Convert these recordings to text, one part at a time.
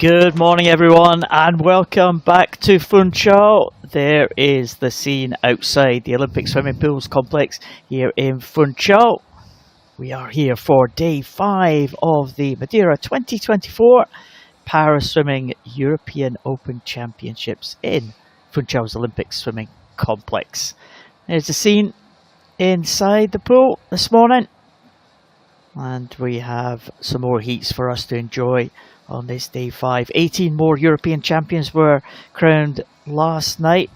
Good morning everyone and welcome back to Funchal. There is the scene outside the Olympic swimming pools complex here in Funchal. We are here for day 5 of the Madeira 2024 Para Swimming European Open Championships in Funchal's Olympic swimming complex. There's the scene inside the pool this morning, and we have some more heats for us to enjoy on this day 5. 18 more European champions were crowned last night,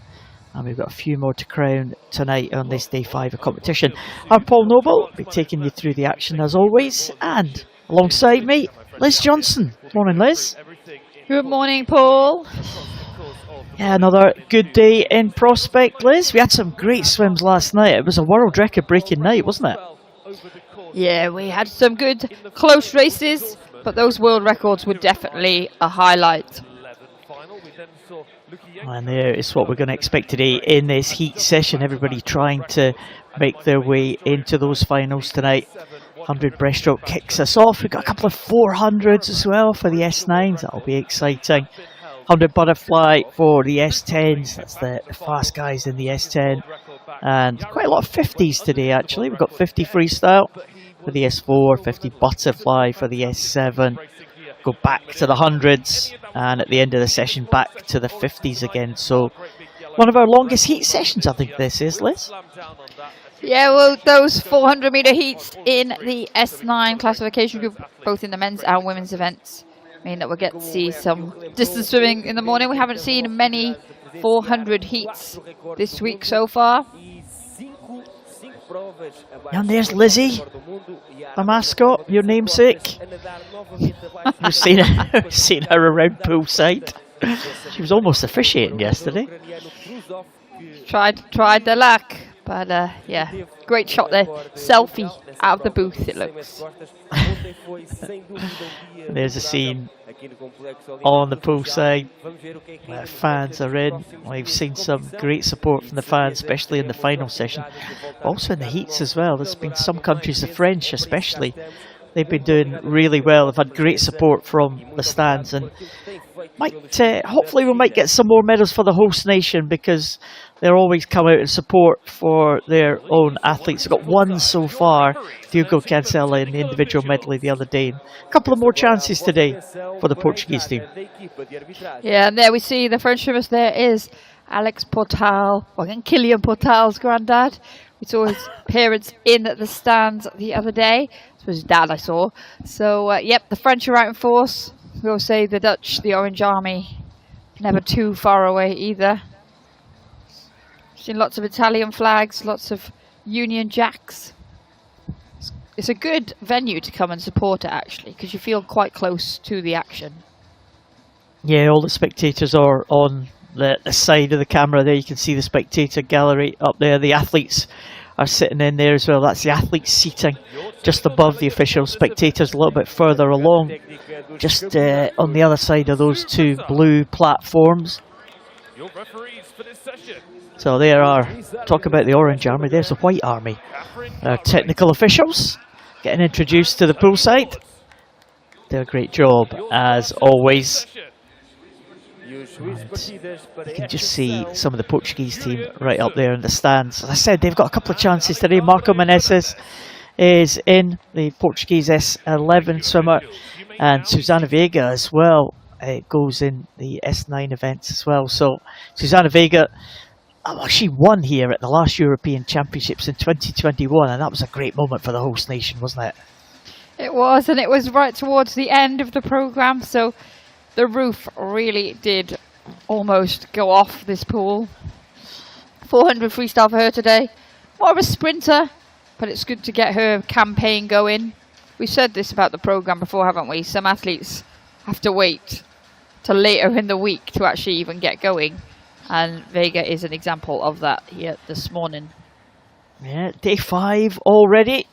and we've got a few more to crown tonight on this day 5 of competition. I'm Paul Noble, will be taking you through the action as always, and alongside me, Liz Johnson. Morning, Liz. Good morning, Paul. Yeah, another good day in prospect, Liz. We had some great swims last night. It was a world record breaking night, wasn't it? Yeah, we had some good close races, but those world records were definitely a highlight. And there is what we're going to expect today in this heat session. Everybody trying to make their way into those finals tonight. 100 breaststroke kicks us off. We've got a couple of 400s as well for the S9s. That'll be exciting. 100 butterfly for the S10s. That's the fast guys in the S10. And quite a lot of 50s today, actually. We've got 50 freestyle for the S4, 50 butterfly for the S7. Go back to the 100s, and at the end of the session back to the 50s again. So one of our longest heat sessions, I think this is, Liz. Yeah, well, those 400 metre heats in the S9 classification group, both in the men's and women's events, mean that we'll get to see some distance swimming in the morning. We haven't seen many 400 heats this week so far. And there's Lizzie, the mascot, your namesake. You've seen her around poolside. She was almost officiating yesterday. Tried their luck, but yeah, great shot there. Selfie out of the booth, it looks. There's a scene on the poolside where fans are in. We've seen some great support from the fans, especially in the final session, also in the heats as well. There's been some countries, the French especially, they've been doing really well. They've had great support from the stands, and hopefully we might get some more medals for the host nation, because they'll always come out and support for their own athletes. We've got one so far, Hugo Cancela in the individual medley the other day. A couple of more chances today for the Portuguese team. Yeah, and there we see the French swimmers. There is Alex Portal, and Kylian Portal's granddad. We saw his parents in the stands the other day. It was his dad I saw. So, yep, the French are out in force. We always say the Dutch, the Orange Army, never too far away either. Seen lots of Italian flags, lots of Union Jacks. It's a good venue to come and support it, actually, because you feel quite close to the action. Yeah, all the spectators are on the side of the camera there. You can see the spectator gallery up there. The athletes are sitting in there as well. That's the athletes seating just above the official. Spectators a little bit further along, just on the other side of those two blue platforms. So there are, talk about the Orange Army, there's the White Army. Our technical officials getting introduced to the poolside. Do a great job as always. And you can just see some of the Portuguese team right up there in the stands. As I said, they've got a couple of chances today. Marco Menezes is in, the Portuguese S11 swimmer, and Susana Veiga as well. It goes in the S9 events as well. So Susana Veiga, she won here at the last European Championships in 2021, and that was a great moment for the host nation, wasn't it? It was, and it was right towards the end of the programme, so the roof really did almost go off this pool. 400 freestyle for her today. More of a sprinter, but it's good to get her campaign going. We've said this about the programme before, haven't we? Some athletes have to wait till later in the week to actually even get going. And Veiga is an example of that here this morning. Yeah, day 5 already.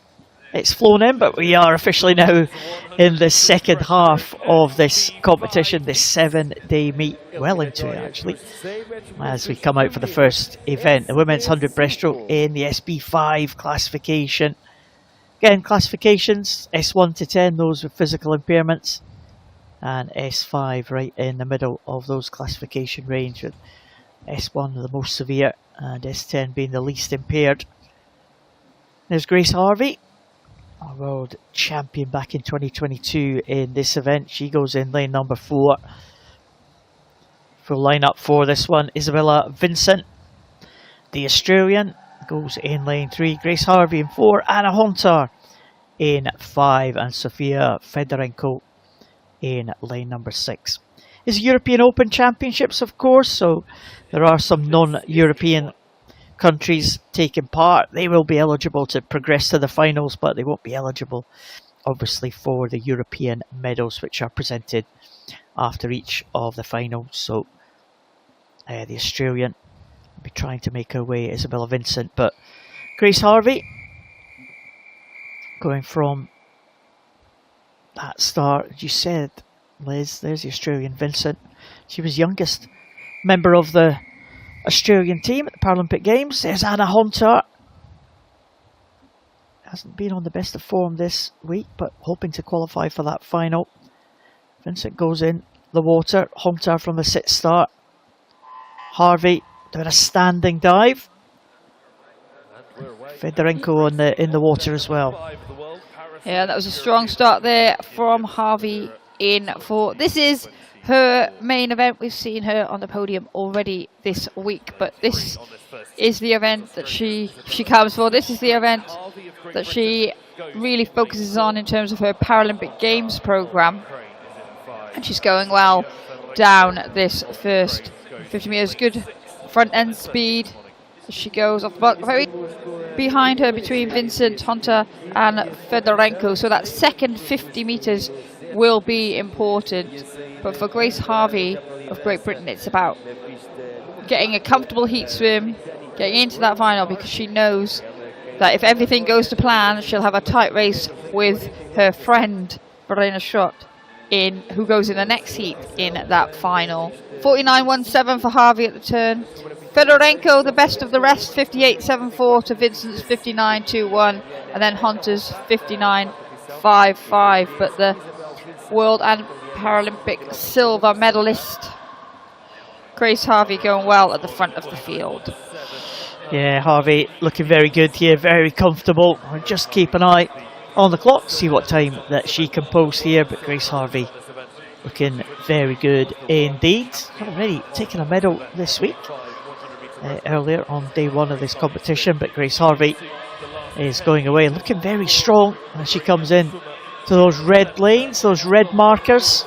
It's flown in, but we are officially now in the second half of this competition, this 7-day meet, well into it actually, as we come out for the first event, the women's 100 breaststroke in the SB5 classification. Again, classifications, S1 to 10, those with physical impairments. and S5 right in the middle of those classification range, with S1 the most severe and S10 being the least impaired. There's Grace Harvey, our world champion back in 2022 in this event. She goes in lane number 4. Full lineup for this one: Isabella Vincent, the Australian, goes in lane 3. Grace Harvey in 4. Anna Hontar in 5. And Sofia Fedorenko in lane number 6. It's European Open Championships, of course, so there are some non-European countries taking part. They will be eligible to progress to the finals, but they won't be eligible, obviously, for the European medals, which are presented after each of the finals. So the Australian will be trying to make her way, Isabella Vincent, but Grace Harvey going from that start, as you said, Liz. There's the Australian Vincent. She was youngest member of the Australian team at the Paralympic Games. There's Anna Hontar. Hasn't been on the best of form this week, but hoping to qualify for that final. Vincent goes in the water. Hontar from the sit start. Harvey doing a standing dive. Fedorenko in the water as well. Yeah, that was a strong start there from Harvey in for. This is her main event. We've seen her on the podium already this week, but this is the event that she comes for. This is the event that she really focuses on in terms of her Paralympic Games program, and she's going well down this first 50 meters. Good front end speed as she goes off, but very behind her between Vincent, Hontar and Fedorenko. So that second 50 meters will be important. But for Grace Harvey of Great Britain, it's about getting a comfortable heat swim, getting into that final, because she knows that if everything goes to plan, she'll have a tight race with her friend Verena Schott, who goes in the next heat in that final. 49.17 for Harvey at the turn. Fedorenko, the best of the rest, 58.74 to Vincent's 59.21, and then Hontar's 59.55. But the World and Paralympic silver medalist Grace Harvey going well at the front of the field. Yeah, Harvey looking very good here, very comfortable. I'll just keep an eye on the clock, see what time that she can post here. But Grace Harvey looking very good indeed. Already taken a medal this week, earlier on day 1 of this competition. But Grace Harvey is going away, looking very strong as she comes in to those red lanes, those red markers,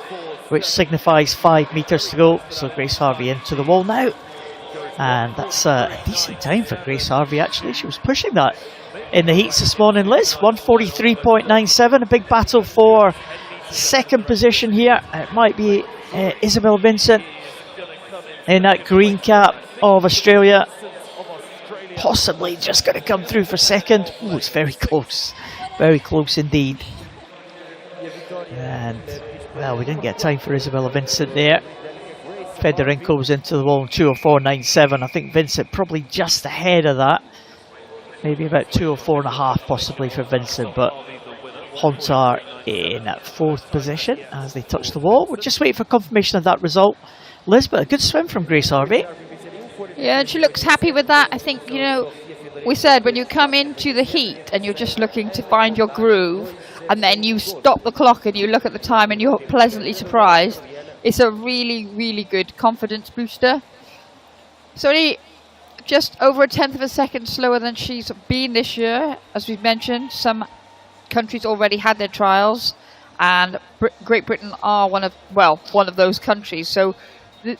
which signifies 5 meters to go. So Grace Harvey into the wall now, and that's a decent time for Grace Harvey. Actually, she was pushing that in the heats this morning, Liz. 1:43.97, a big battle for second position here. It might be Isabel Vincent in that green cap of Australia, possibly just going to come through for second. Oh, it's very close indeed. And well, we didn't get time for Isabella Vincent there. Fedorenko was into the wall in 2:04.97. I think Vincent probably just ahead of that, maybe about 2:04.5 possibly for Vincent. But Hontar in 4th position as they touch the wall. We'll just wait for confirmation of that result, Liz. But a good swim from Grace Harvey. Yeah, and she looks happy with that. I think, we said when you come into the heat and you're just looking to find your groove, and then you stop the clock and you look at the time and you're pleasantly surprised, it's a really, really good confidence booster. So only just over 1/10 of a second slower than she's been this year. As we've mentioned, some countries already had their trials, and Great Britain are one of those countries. So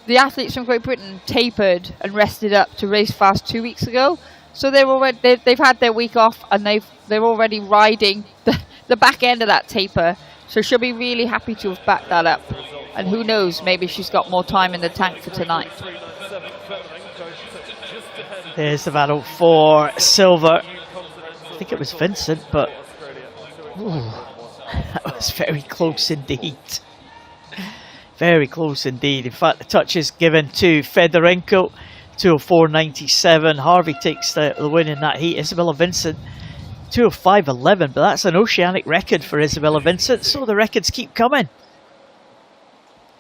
the athletes from Great Britain tapered and rested up to race fast 2 weeks ago. So they've had their week off, and they're already riding the back end of that taper. So she'll be really happy to have backed that up. And who knows, maybe she's got more time in the tank for tonight. There's the battle for silver. I think it was Vincent, but that was very close indeed. Very close indeed. In fact, the touch is given to Fedorenko, 2:04.97. Harvey takes the win in that heat. Isabella Vincent, 2:05.11, but that's an oceanic record for Isabella Vincent, so the records keep coming.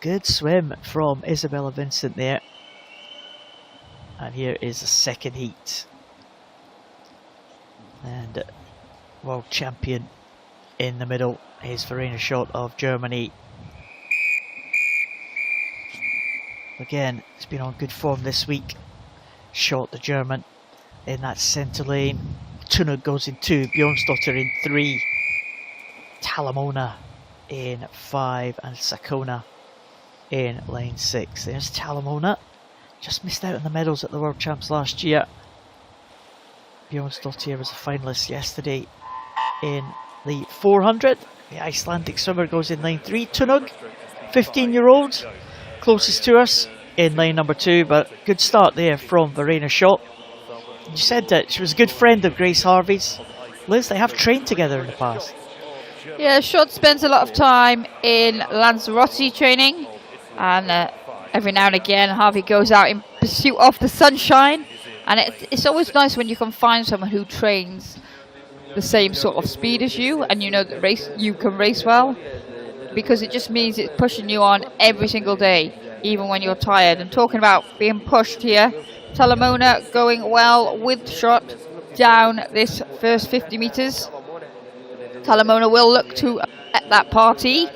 good swim from Isabella Vincent there. And here is the second heat. And world champion in the middle is Verena Schott of Germany. Again, it's been on good form this week. Schott, the German, in that centre lane. Tunug goes in 2, Bjornsdottir in 3, Talamona in 5, and Sakona in lane 6. There's Talamona. Just missed out on the medals at the World Champs last year. Bjornsdottir was a finalist yesterday in the 400. The Icelandic swimmer goes in lane 3. Tunug, 15-year-old, closest to us in lane number 2, but good start there from Verena Schott. You said that she was a good friend of Grace Harvey's. Liz, they have trained together in the past. Yeah, Schott spends a lot of time in Lanzarote training, and every now and again Harvey goes out in pursuit of the sunshine, and it's always nice when you can find someone who trains the same sort of speed as you, and you know that you can race well, because it just means it's pushing you on every single day, even when you're tired. And talking about being pushed here, Talamona going well with Schott down this first 50 metres. Talamona will look to at that party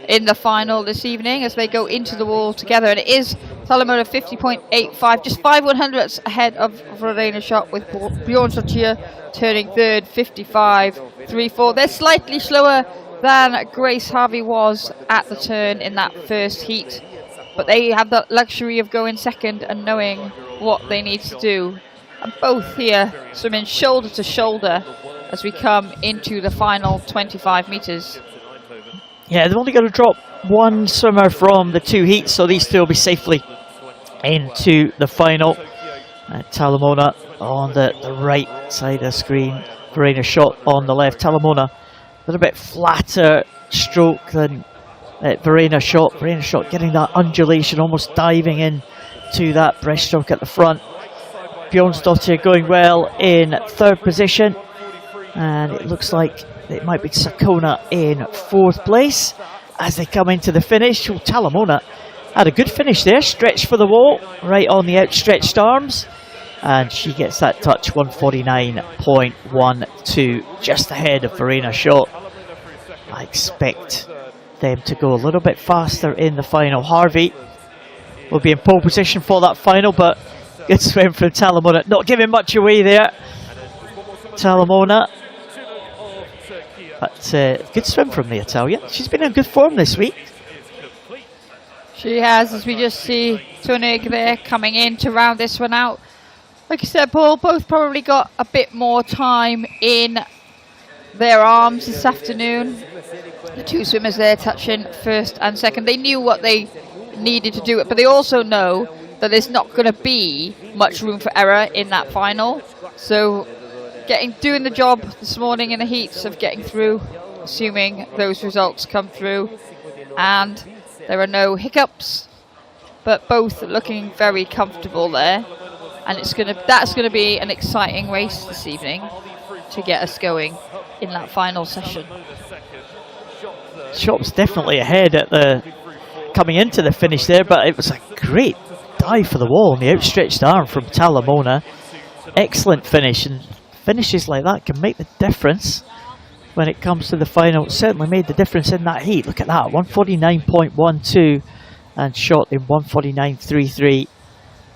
in the final this evening as they go into the wall together, and it is Talamona 50.85, just 5/100ths ahead of Verena Schott, with Bjornsdottir turning third, 55.34. They're slightly slower than Grace Harvey was at the turn in that first heat, but they have the luxury of going second and knowing what they need to do. And both here swimming shoulder to shoulder as we come into the final 25 metres. Yeah, they're only going to drop one swimmer from the 2 heats, so these two will be safely into the final. Talamona on the right side of the screen, Verena Schott on the left. Talamona a little bit flatter stroke than Verena Schott. Verena Schott getting that undulation, almost diving in to that breaststroke at the front. Bjornsdottir going well in 3rd position, and it looks like it might be Sakona in 4th place as they come into the finish. Oh, Talamona had a good finish there, stretched for the wall, right on the outstretched arms, and she gets that touch, 149.12, just ahead of Verena Schott. I expect them to go a little bit faster in the final. Harvey will be in pole position for that final, but good swim from Talamona, not giving much away there. Talamona, but good swim from the Italian. She's been in good form this week. She has, as we just see Tunug there coming in to round this one out. Like you said, Paul, both probably got a bit more time in their arms this afternoon. The 2 swimmers there touching 1st and 2nd. They knew what they needed to do, but they also know that there's not going to be much room for error in that final. So doing the job this morning in the heats of getting through, assuming those results come through, and there are no hiccups, but both looking very comfortable there. And that's gonna be an exciting race this evening to get us going in that final session. Schott's definitely ahead at the coming into the finish there, but it was a great dive for the wall on the outstretched arm from Talamona. Excellent finish, and finishes like that can make the difference when it comes to the final. It certainly made the difference in that heat. Look at that, 149.12, and Schott in 149.33.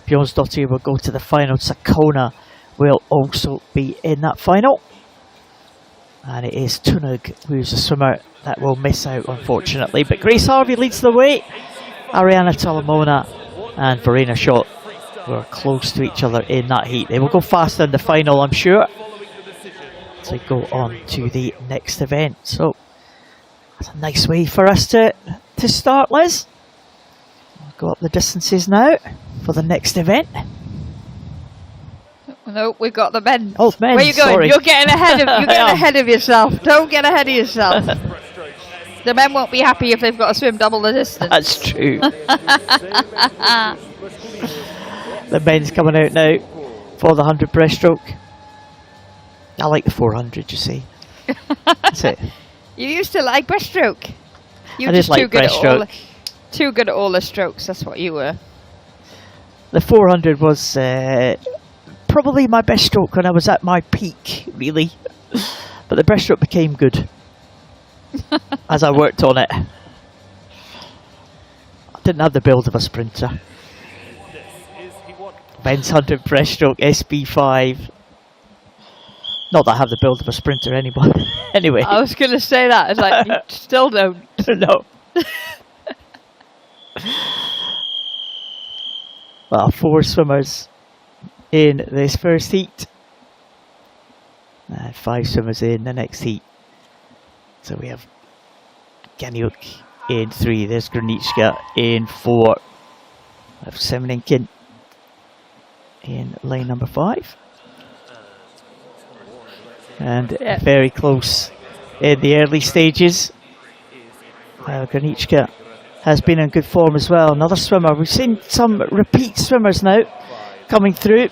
Bjornsdottir will go to the final. Sakona will also be in that final. And it is Tunug who's a swimmer that will miss out, unfortunately. But Grace Harvey leads the way. Ariana Talamona and Verena Schott were close to each other in that heat. They will go faster in the final, I'm sure, as we go on to the next event. So that's a nice way for us to start, Liz. We'll go up the distances now for the next event. No, we've got the men. Oh, men. Where are you going? Sorry. You're getting ahead of yourself. Don't get ahead of yourself. The men won't be happy if they've got to swim double the distance. That's true. The men's coming out now for the 100 breaststroke. I like the 400, you see. That's it. You used to like breaststroke. I just like breaststroke. Too good at all the strokes, that's what you were. The 400 was probably my best stroke when I was at my peak, really. But the breaststroke became good as I worked on it. I didn't have the build of a sprinter. Men's 100 breaststroke SB5. Not that I have the build of a sprinter anymore. Anyway. I was going to say that. It's like, you still don't. No. Well, 4 swimmers in this first heat. And 5 swimmers in the next heat. So we have Ganyuk in 3. There's Granichka in 4. We have Semeninkin in lane number 5. And very close in the early stages. Granichka has been in good form as well. Another swimmer. We've seen some repeat swimmers now coming through.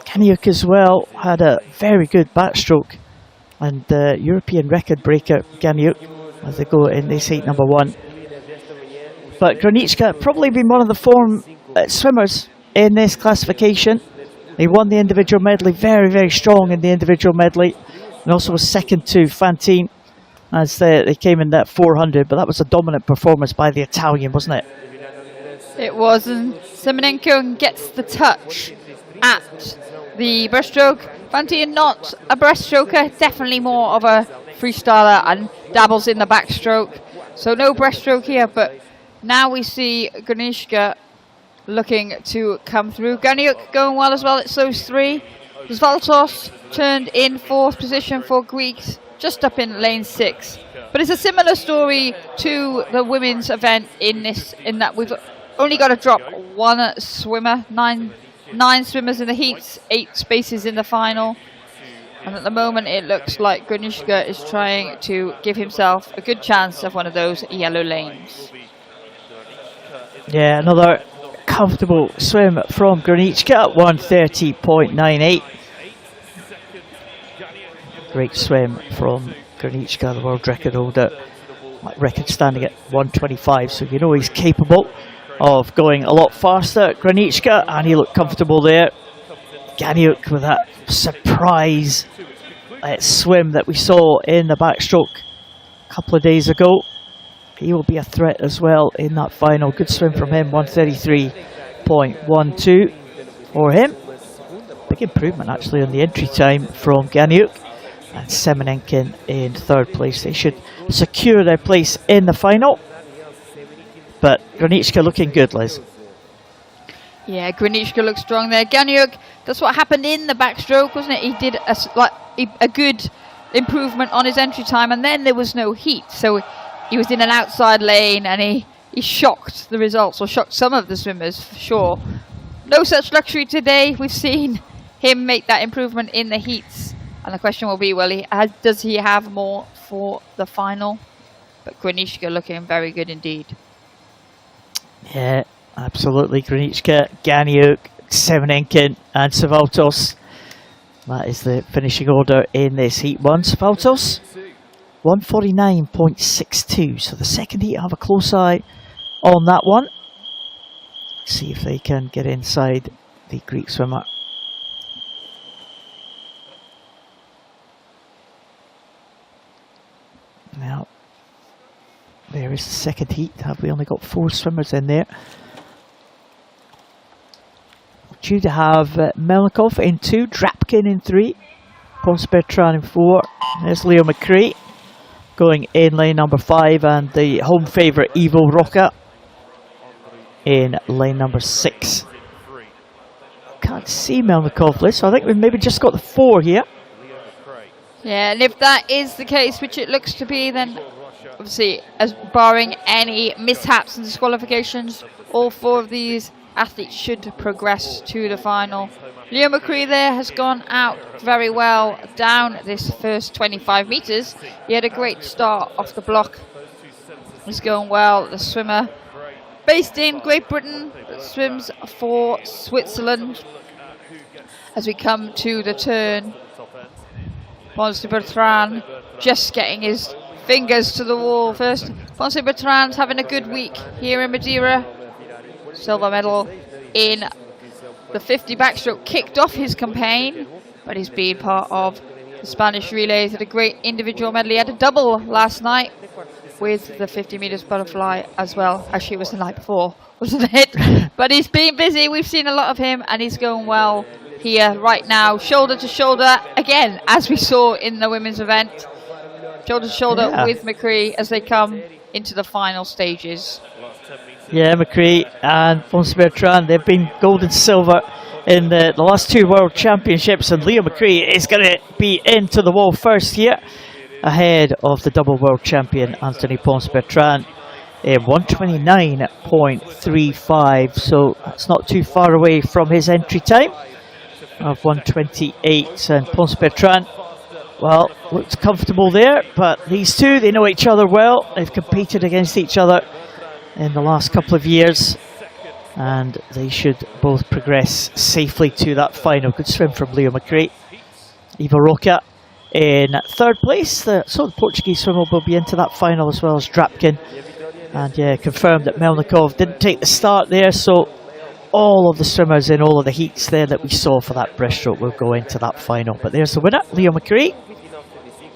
Ganyuk as well had a very good backstroke. And European record breaker Ganyuk as they go in this heat number 1. But Granichka probably been one of the form swimmers in this classification. He won the individual medley, very, very strong in the individual medley. And also was second to Fantine as they came in that 400. But that was a dominant performance by the Italian, wasn't it? It was. And Semenenko gets the touch at the breaststroke. Fantine not a breaststroker, definitely more of a freestyler and dabbles in the backstroke. So no breaststroke here, but now we see Granichka looking to come through. Ganyuk going well as well. It's those 3. Zvaltos turned in 4th position for Greeks, just up in lane 6. But it's a similar story to the women's event in that we've only got to drop 1 swimmer, 9 swimmers in the heats, 8 spaces in the final. And at the moment it looks like Granichka is trying to give himself a good chance of one of those yellow lanes. Yeah, another comfortable swim from Granichka, 130.98. Great swim from Granichka, the world record holder. Record standing at 125, so you know he's capable of going a lot faster. Granichka, and he looked comfortable there. Ganyuk with that surprise swim that we saw in the backstroke a couple of days ago. He will be a threat as well in that final. Good swim from him, 133.12 for him. Big improvement actually on the entry time from Ganyuk. And Semenenkin in 3rd place. They should secure their place in the final. But Granichka looking good, Liz. Yeah, Granichka looks strong there. Ganyuk, that's what happened in the backstroke, wasn't it? He did a good improvement on his entry time, and then there was no heat. So he was in an outside lane, and he shocked the results, or shocked some of the swimmers, for sure. No such luxury today. We've seen him make that improvement in the heats. And the question will be, well, does he have more for the final? But Granichka looking very good indeed. Yeah, absolutely. Granichka, Ganyuk, Semenenkin and Zvaltos. That is the finishing order in this heat 1. Zvaltos, 149.62. So the second heat, have a close eye on that one. See if they can get inside the Greek swimmer. Now, there is the second heat. Have we only got 4 swimmers in there? Due to have Melnikov in 2, Drapkin in 3, Ponce Bertrand in 4. There's Leo McCrae going in lane number 5, and the home favourite Ivo Roca in lane number 6. Can't see Melnikov, Liz, so I think we've maybe just got the 4 here. Yeah, and if that is the case, which it looks to be, then obviously, as barring any mishaps and disqualifications, all 4 of these athletes should progress to the final. Leo McCrae there has gone out very well down this first 25 metres. He had a great start off the block. He's going well. The swimmer based in Great Britain, but swims for Switzerland. As we come to the turn, Ponce Bertrand just getting his fingers to the wall. First, Ponce Bertrand's having a good week here in Madeira. Silver medal in the 50 backstroke. Kicked off his campaign, but he's been part of the Spanish relays. Had a great individual medal. He had a double last night with the 50 meters butterfly as well. Actually, it was the night before, wasn't it? But he's been busy. We've seen a lot of him, and he's going well here right now. Shoulder to shoulder again, as we saw in the women's event. Shoulder to shoulder with McCree as they come into the final stages. Yeah, McCree and Ponce Bertrand, they've been gold and silver in the last 2 World Championships, and Leo McCree is going to be into the wall first here, ahead of the double world champion Anthony Ponce Bertrand in 129.35, so that's not too far away from his entry time of 128. And Ponce Bertrand, well, looks comfortable there, but these two, they know each other well. They've competed against each other in the last couple of years, and they should both progress safely to that final. Good swim from Leo McCree. Ivo Roca in 3rd place. The Portuguese swimmer will be into that final as well as Drapkin. And yeah, confirmed that Melnikov didn't take the start there, so all of the swimmers in all of the heats there that we saw for that breaststroke will go into that final. But there's the winner, Leo McCree.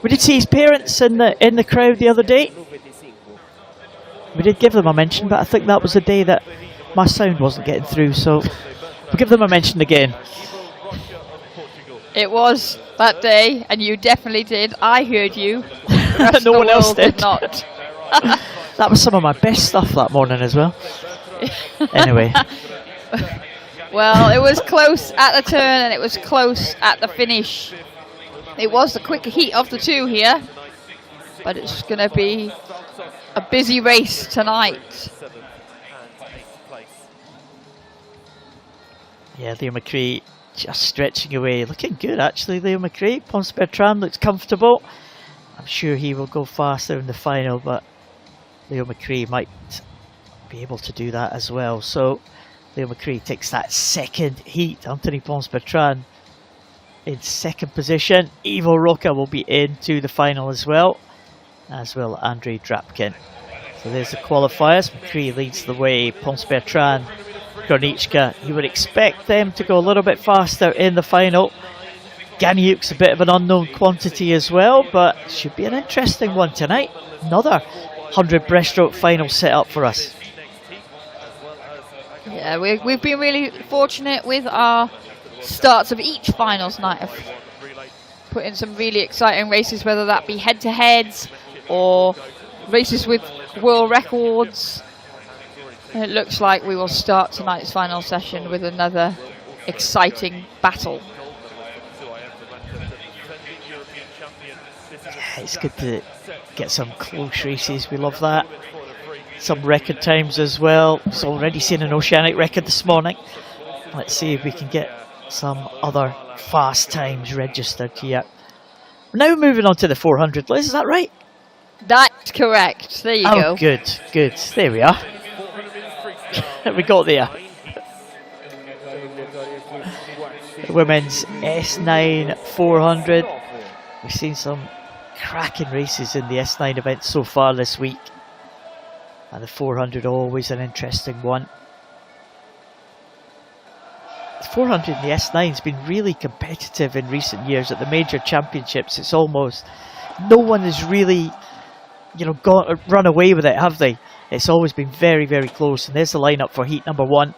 We did see his parents in the crowd the other day. We did give them a mention, but I think that was the day that my sound wasn't getting through, so we'll give them a mention again. It was that day, and you definitely did. I heard you. No one else did. Not. That was some of my best stuff that morning as well. Anyway. Well, it was close at the turn, and it was close at the finish. It was the quicker heat of the 2 here, but it's going to be a busy race tonight. Yeah, Leo McCree just stretching away. Looking good, actually, Leo McCree. Ponce Bertrand looks comfortable. I'm sure he will go faster in the final, but Leo McCree might be able to do that as well. So Leo McCree takes that 2nd heat. Anthony Ponce Bertrand in 2nd position. Ivo Roca will be into the final as well Andrei Drapkin. So there's the qualifiers. McCree leads the way. Ponce Bertrand, Gronichka, you would expect them to go a little bit faster in the final. Ganyuk's a bit of an unknown quantity as well, but should be an interesting one tonight. Another 100 breaststroke final set up for us. Yeah, we've been really fortunate with our starts of each finals night. Of put in some really exciting races, whether that be head-to-heads or races with world records. And it looks like we will start tonight's final session with another exciting battle. Yeah, it's good to get some close races. We love that. Some record times as well. It's already seen an oceanic record this morning. Let's see if we can get some other fast times registered here. We're now moving on to the 400, Liz, is that right? That's correct. There you go. Oh, good, good. There we are. We got there. The women's S9 400. We've seen some cracking races in the S9 event so far this week. And the 400 always an interesting one. The 400 in the S9 has been really competitive in recent years at the major championships. It's almost no one has really, run away with it, have they? It's always been very, very close. And there's the lineup for heat number 1.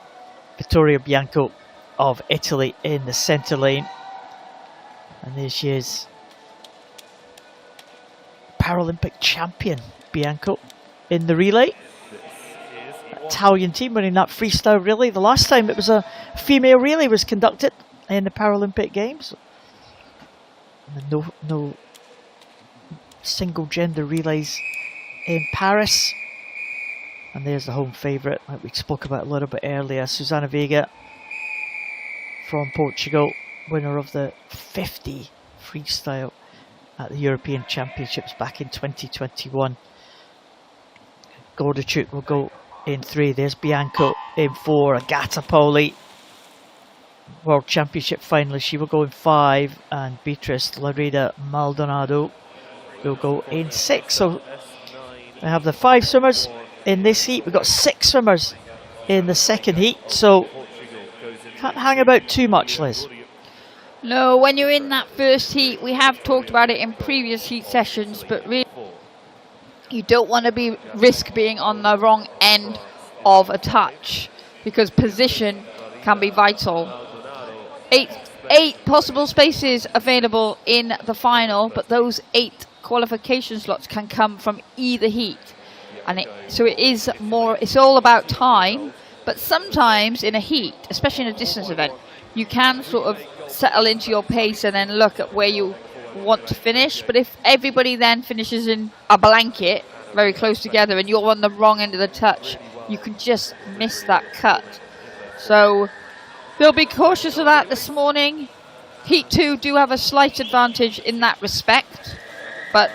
Vittoria Bianco of Italy in the centre lane. And there she is. Paralympic champion Bianco in the relay. Italian team winning that freestyle relay. The last time it was a female relay was conducted in the Paralympic Games. And no single gender relays in Paris. And there's the home favourite, like we spoke about a little bit earlier, Susana Veiga from Portugal, winner of the 50 freestyle at the European Championships back in 2021. Gordachuk will go in 3. There's Bianco in 4. Agata Pauli, World Championship finalist, she will go in 5. And Beatrice Lareda Maldonado will go in 6th. So we have the 5 swimmers in this heat. We've got 6 swimmers in the second heat. So can't hang about too much, Liz. No, when you're in that first heat, we have talked about it in previous heat sessions, but really you don't want to risk being on the wrong end of a touch, because position can be vital. Eight possible spaces available in the final, but those 8 qualification slots can come from either heat, and so it's all about time. But sometimes in a heat, especially in a distance event, you can sort of settle into your pace and then look at where you want to finish. But if everybody then finishes in a blanket very close together and you're on the wrong end of the touch, you can just miss that cut. So they'll be cautious of that this morning. Heat 2 do have a slight advantage in that respect, but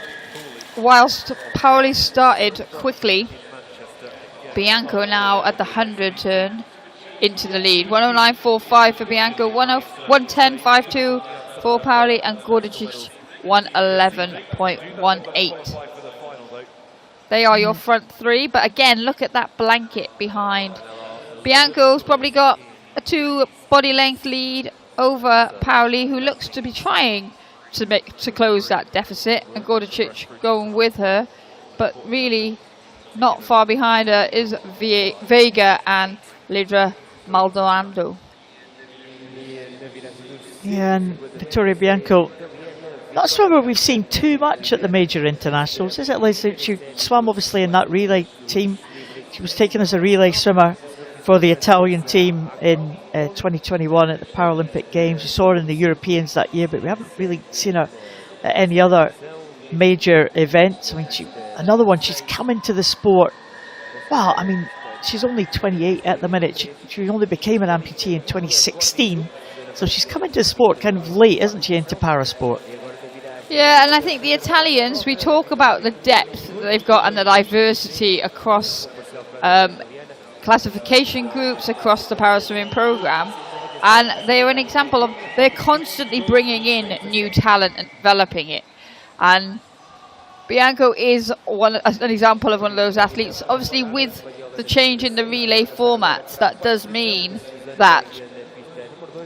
whilst Pauli started quickly, Bianco now at the 100 turn into the lead. 109.45 for Bianco, 110.52 for Pauli, and Gordicic 111.18. They are your front 3, but again, look at that blanket behind. Bianco's probably got a 2 body length lead over Pauli, who looks to be trying to close that deficit, and Gordicic going with her, but really not far behind her is Vega and Lidra Maldonado. Yeah, and Vittoria Bianco, not a swimmer we've seen too much at the major internationals, is it, Liz? She swam obviously in that relay team. She was taken as a relay swimmer for the Italian team in 2021 at the Paralympic Games. We saw her in the Europeans that year, but we haven't really seen her at any other major events. I mean, another one, she's come into the sport. Well, I mean, she's only 28 at the minute. She only became an amputee in 2016. So she's come into the sport kind of late, isn't she, into parasport? Yeah, and I think the Italians, we talk about the depth that they've got and the diversity across classification groups, across the paraswimming program. And they're an example of, they're constantly bringing in new talent and developing it. And Bianco is an example of one of those athletes. Obviously, with the change in the relay formats, that does mean that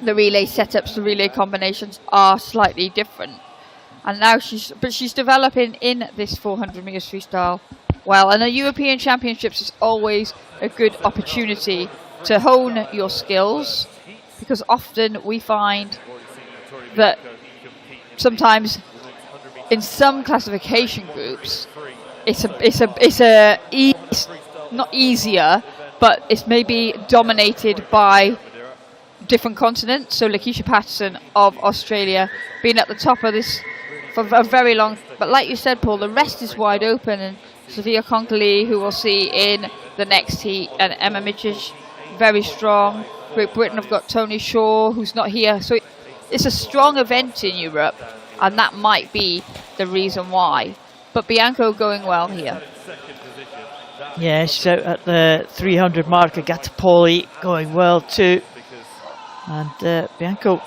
the relay setups, the relay combinations are slightly different. And now she's developing in this 400 meters freestyle well. And the European Championships is always a good opportunity to hone your skills, because often we find that sometimes in some classification groups, it's not easier, but it's maybe dominated by different continents. So Lakeisha Patterson of Australia being at the top of this for a very long, but like you said, Paul, the rest is wide open. And Sophia Conkley, who we'll see in the next heat, and Emma Mitchell, very strong. Great Britain have got Tony Shaw, who's not here. So it's a strong event in Europe, and that might be the reason why. But Bianco going well here. Yeah, she's out at the 300 mark. Agata Poli going well too. And Bianco,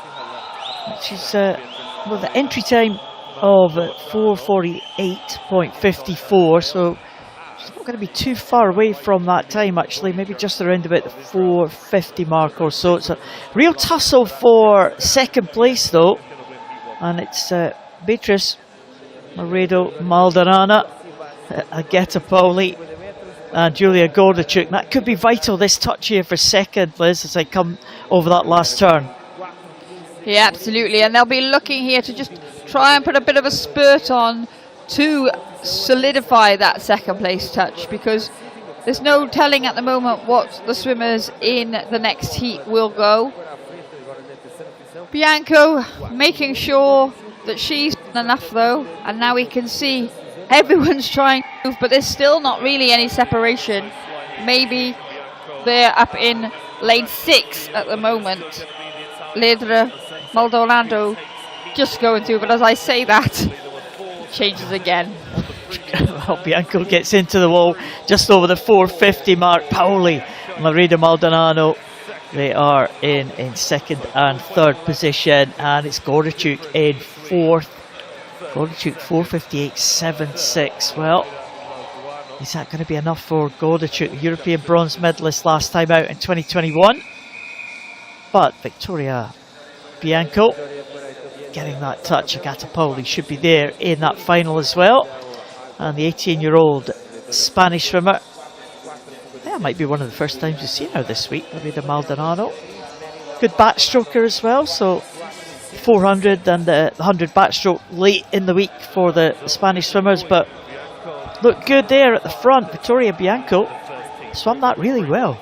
she's with the entry time of 4:48.54, so she's not going to be too far away from that time actually, maybe just around about the 4:50 mark or so. It's a real tussle for second place though, and it's Beatrice Maredo Maldonado, Agata Poli and Julia Gordicic. That could be vital, this touch here for second, Liz, as I come over that last turn. Yeah, absolutely, and they'll be looking here to just try and put a bit of a spurt on to solidify that second place touch, because there's no telling at the moment what the swimmers in the next heat will go. Bianco making sure that she's done enough though, and now we can see everyone's trying to move, but there's still not really any separation. Maybe they're up in lane 6 at the moment. Lidra Maldonado just going through, but as I say that, it changes again. Well, Bianco gets into the wall just over the 4:50 mark. Pauli and Maredo Maldonado, they are in second and third position, and it's Gordicic in fourth. Gordachuk 4:58.76. Well, is that going to be enough for Gordachuk, the European bronze medalist last time out in 2021? But Victoria Bianco getting that touch. Agata Pauli should be there in that final as well. And the 18-year-old Spanish swimmer, that might be one of the first times you've seen her this week, Madeira Maldonado. Good backstroker as well, so 400 and the 100 backstroke late in the week for the Spanish swimmers, but look good there at the front. Victoria Bianco swam that really well.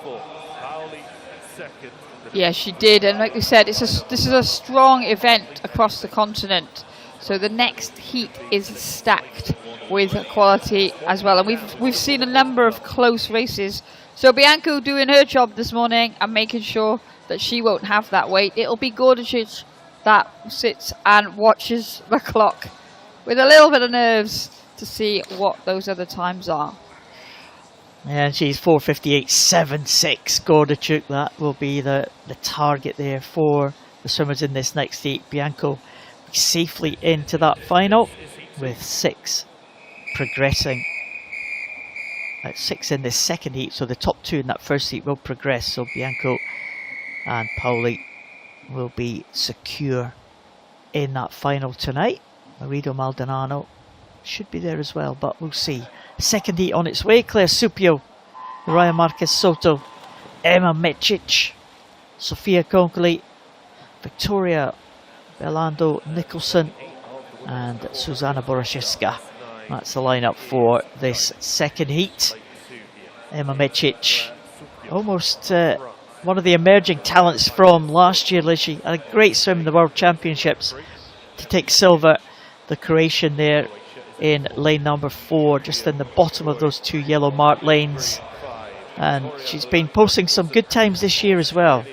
Yeah, she did, and like we said, this is a strong event across the continent. So the next heat is stacked with quality as well, and we've seen a number of close races. So Bianco doing her job this morning and making sure that she won't have that weight. It'll be Gordachuk that sits and watches the clock with a little bit of nerves to see what those other times are. And she's 4:58.76. Gordachuk, that will be the target there for the swimmers in this next heat. Bianco safely into that final with 6 progressing. 6 in the second heat, so the top 2 in that first heat will progress. So Bianco and Pauli will be secure in that final tonight. Madeira Maldonado should be there as well, but we'll see. Second heat on its way. Claire Supio, Raya Marquez Soto, Emma Mecic, Sofia Conkoli, Victoria Belando Nicholson, and Susanna Boraszewska. That's the lineup for this second heat. Emma Mecic, almost one of the emerging talents from last year. She had a great swim in the World Championships to take silver. The Croatian there in lane number 4, just in the bottom of those 2 yellow marked lanes. And she's been posting some good times this year as well.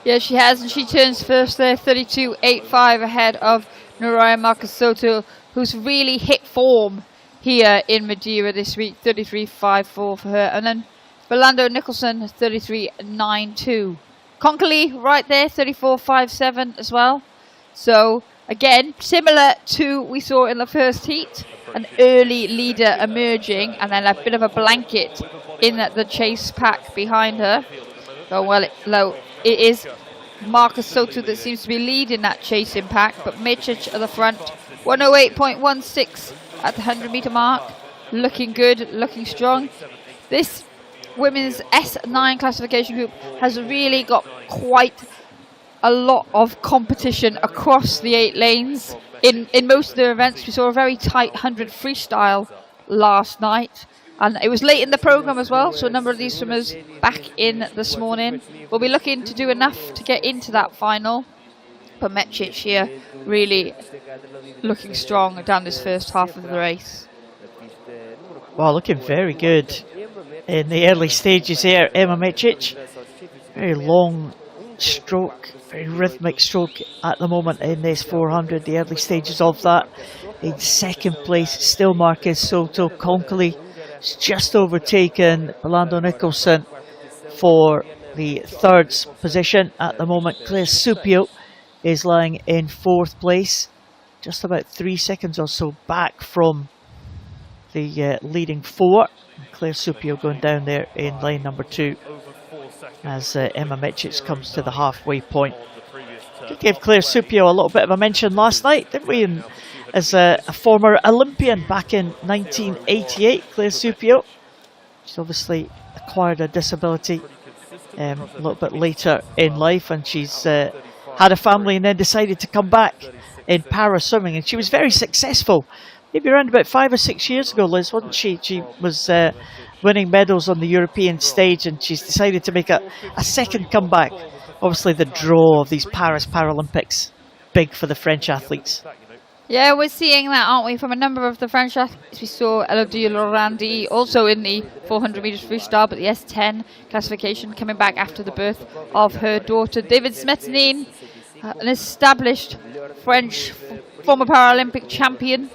Yeah, she has, and she turns first there, 32.85 ahead of Raya Marquez Soto, who's really hit form here in Madeira this week, 33.54 for her. And then Belando Nicholson, 33.92. Conkoli right there, 34.57 as well. So again, similar to we saw in the first heat, an early leader emerging, and then a bit of a blanket in the chase pack behind her. So well, it is Marquez Soto that seems to be leading that chasing pack, but Mecic at the front, 108.16 at the 100-meter mark, looking good, looking strong. This women's S9 classification group has really got quite a lot of competition across the 8 lanes. In most of their events, we saw a very tight 100 freestyle last night, and it was late in the program as well, so a number of these swimmers back in this morning will be looking to do enough to get into that final. But Mecic here really looking strong down this first half of the race. Well, looking very good in the early stages here. Emma Mecic, very long stroke, very rhythmic stroke at the moment in this 400, the early stages of that. In second place, still Marquez Soto. Conkoli has just overtaken Belando Nicholson for the 3rd position at the moment. Claire Supio is lying in 4th place, just about 3 seconds or so back from the leading 4. Claire Supio going down there in lane number 2 as Emma Mecic comes to the halfway point. We gave Claire Supio a little bit of a mention last night, didn't we? And as a former Olympian back in 1988, Claire Supio, she's obviously acquired a disability a little bit later in life, and she's had a family and then decided to come back in para swimming, and she was very successful. Maybe around about 5 or 6 years ago, Liz, wasn't she? She was winning medals on the European stage, and she's decided to make a second comeback. Obviously the draw of these Paris Paralympics, big for the French athletes. Yeah, we're seeing that, aren't we, from a number of the French athletes. We saw Elodie Laurandi also in the 400 metres freestyle, but the S10 classification, coming back after the birth of her daughter. David Smetnin, an established French former Paralympic champion,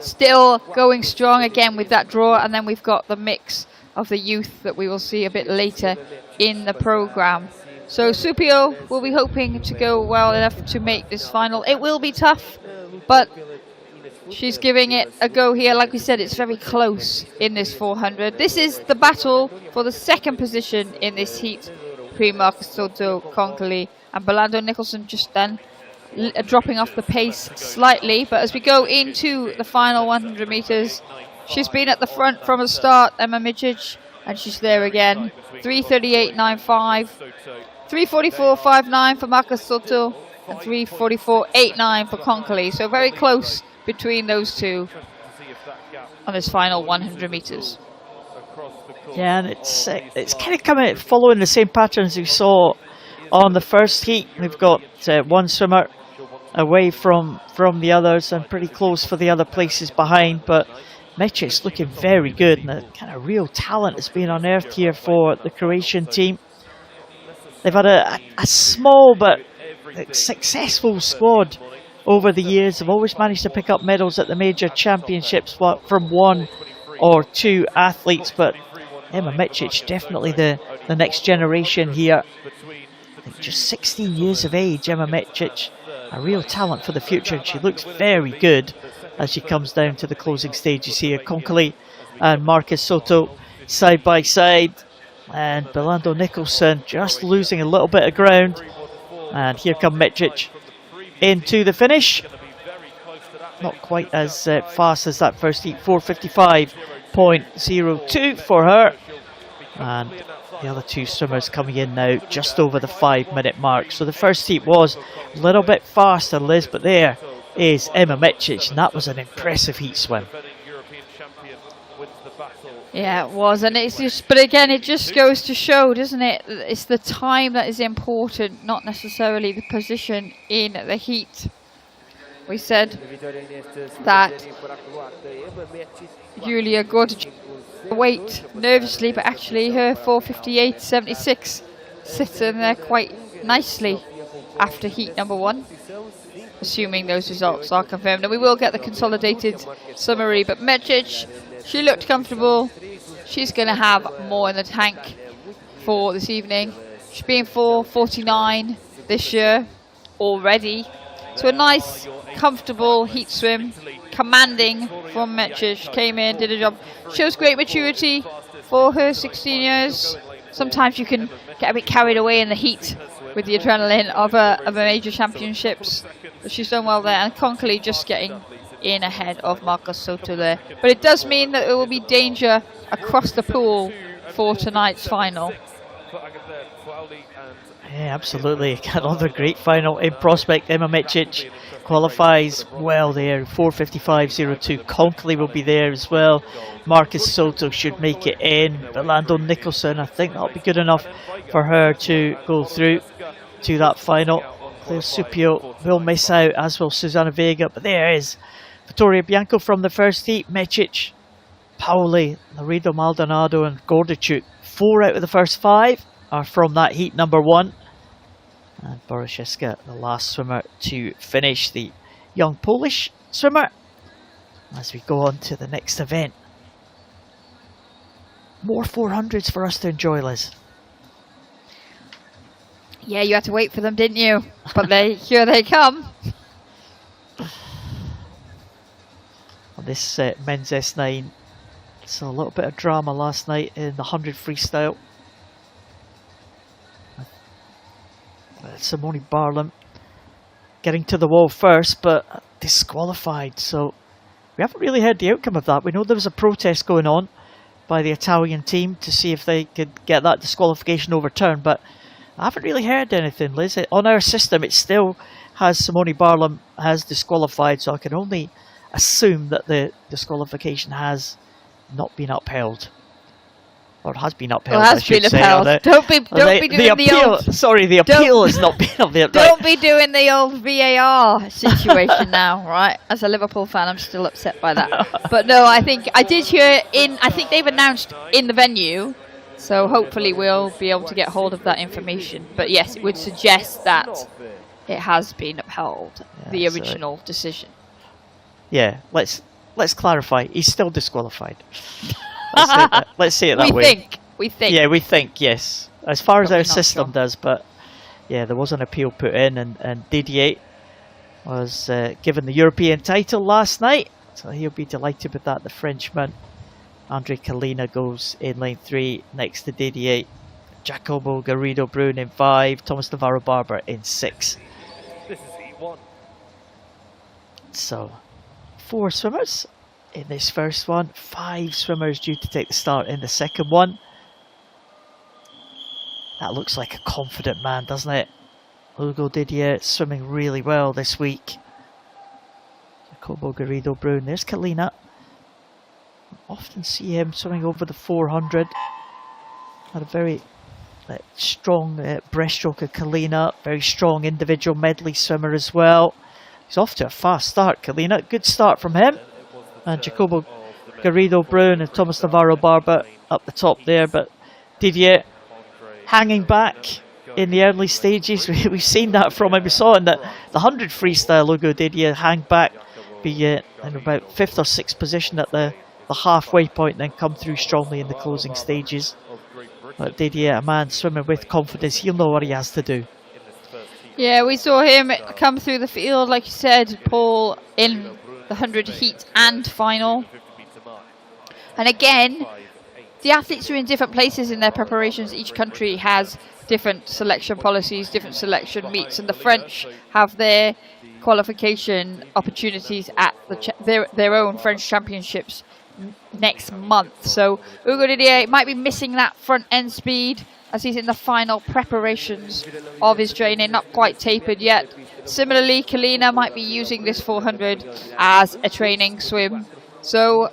still going strong again with that draw. And then we've got the mix of the youth that we will see a bit later in the programme. So Supio will be hoping to go well enough to make this final. It will be tough. But she's giving it a go here. Like we said, it's very close in this 400. This is the battle for the second position in this heat between Marcus Soto, Conkely and Belando Nicholson just then. Dropping off the pace slightly, but as we go into the final 100 metres, she's been at the front from the start, Emma Midgich, and she's there again. 3:38.95, 3:44.59 for Marcus Soto, and 3:44.89 for Conkely. So very close between those two on this final 100 metres. Yeah, and it's kind of coming following the same patterns we saw on the first heat. We've got one swimmer away from the others and pretty close for the other places behind, but Mečic's looking very good, and the kind of real talent has been unearthed here for the Croatian team. They've had a small but successful squad over the years. They've always managed to pick up medals at the major championships from one or two athletes, but Emma Mečich definitely the next generation here. I think just 16 years of age, Emma Mečich, a real talent for the future, and she looks very good as she comes down to the closing stages here. Conkely and Marcus Soto side by side, and Belando Nicholson just losing a little bit of ground, and here come Mečich into the finish. Not quite as fast as that first heat, 4:55.02 for her, and the other two swimmers coming in now just over the 5-minute mark. So the first heat was a little bit faster, Liz, but there is Emma Mečich, and that was an impressive heat swim. Yeah, it was, and it's just, but again, it just goes to show, doesn't it? It's the time that is important, not necessarily the position in the heat. We said that Julia Gordic wait nervously, but actually her 4:58.76 sits in there quite nicely after heat number one, assuming those results are confirmed. And we will get the consolidated summary, but Mečich, she looked comfortable. She's going to have more in the tank for this evening. She's been 4:49 this year already. So a nice, comfortable heat swim, commanding from Mečich. Came in, did a job. Shows great maturity for her 16 years. Sometimes you can get a bit carried away in the heat with the adrenaline of a major championships. But she's done well there. And Conkely just getting in ahead of Marcus Soto there. But it does mean that there will be danger across the pool for tonight's final. Yeah, absolutely. Another great final in prospect. Emma Mečich qualifies well there, 4:55.02. Conkely will be there as well. Marcus Soto should make it in. Belando Nicholson, I think that'll be good enough for her to go through to that final. Claire Supio will miss out, as will Susanna Vega, but there is Vittoria Bianco from the first heat. Mečich, Pauli, Laredo Maldonado and Gordichuk. 4 out of the first 5 are from that heat number 1. And Borosiewska, the last swimmer to finish, the young Polish swimmer. As we go on to the next event. More 400s for us to enjoy, Liz. Yeah, you had to wait for them, didn't you? But here they come. On this men's S9, so a little bit of drama last night in the 100 freestyle. Simone Barlam getting to the wall first, but disqualified. So we haven't really heard the outcome of that. We know there was a protest going on by the Italian team to see if they could get that disqualification overturned, but I haven't really heard anything, Liz. On our system, it still has Simone Barlam has disqualified, so I can only assume that the disqualification has not been upheld. Or has been upheld, has been upheld. Don't be doing the old... Sorry, the appeal has not been upheld. Don't be doing the old VAR situation now, right? As a Liverpool fan, I'm still upset by that. But no, I did hear I think they've announced in the venue, so hopefully we'll be able to get hold of that information. But yes, it would suggest that it has been upheld, the original decision. Yeah, let's clarify. He's still disqualified. Let's say it that way. We think. Yeah, we think, yes. As far as our system does, but yeah, there was an appeal put in, and Didier, was given the European title last night, so he'll be delighted with that. The Frenchman, Andre Kalina, goes in lane 3 next to Didier. Jacobo Garrido-Brun in 5, Thomas Navarro-Barber in 6. This is heat 1. So 4 swimmers in this first one, 5 swimmers due to take the start in the second one. That looks like a confident man, doesn't it? Hugo Didier swimming really well this week. Jacobo Garrido-Brun, there's Kalina. Often see him swimming over the 400. Had a very strong breaststroke of Kalina. Very strong individual medley swimmer as well. He's off to a fast start, Kalina. Good start from him. And Jacobo Garrido-Brun and Thomas Navarro-Barber up the top there. But Didier hanging back in the early stages. We've seen that from him. We saw in the 100 freestyle, Hugo Didier hang back, be in about 5th or 6th position at the halfway point, then come through strongly in the closing stages. But Didier, a man swimming with confidence, he'll know what he has to do. Yeah, we saw him come through the field, like you said, Paul, in the 100 heat and final. And again, the athletes are in different places in their preparations. Each country has different selection policies, different selection meets, and the French have their qualification opportunities at their own French championships next month. So Hugo Didier might be missing that front end speed as he's in the final preparations of his training, not quite tapered yet. Similarly, Kalina might be using this 400 as a training swim. So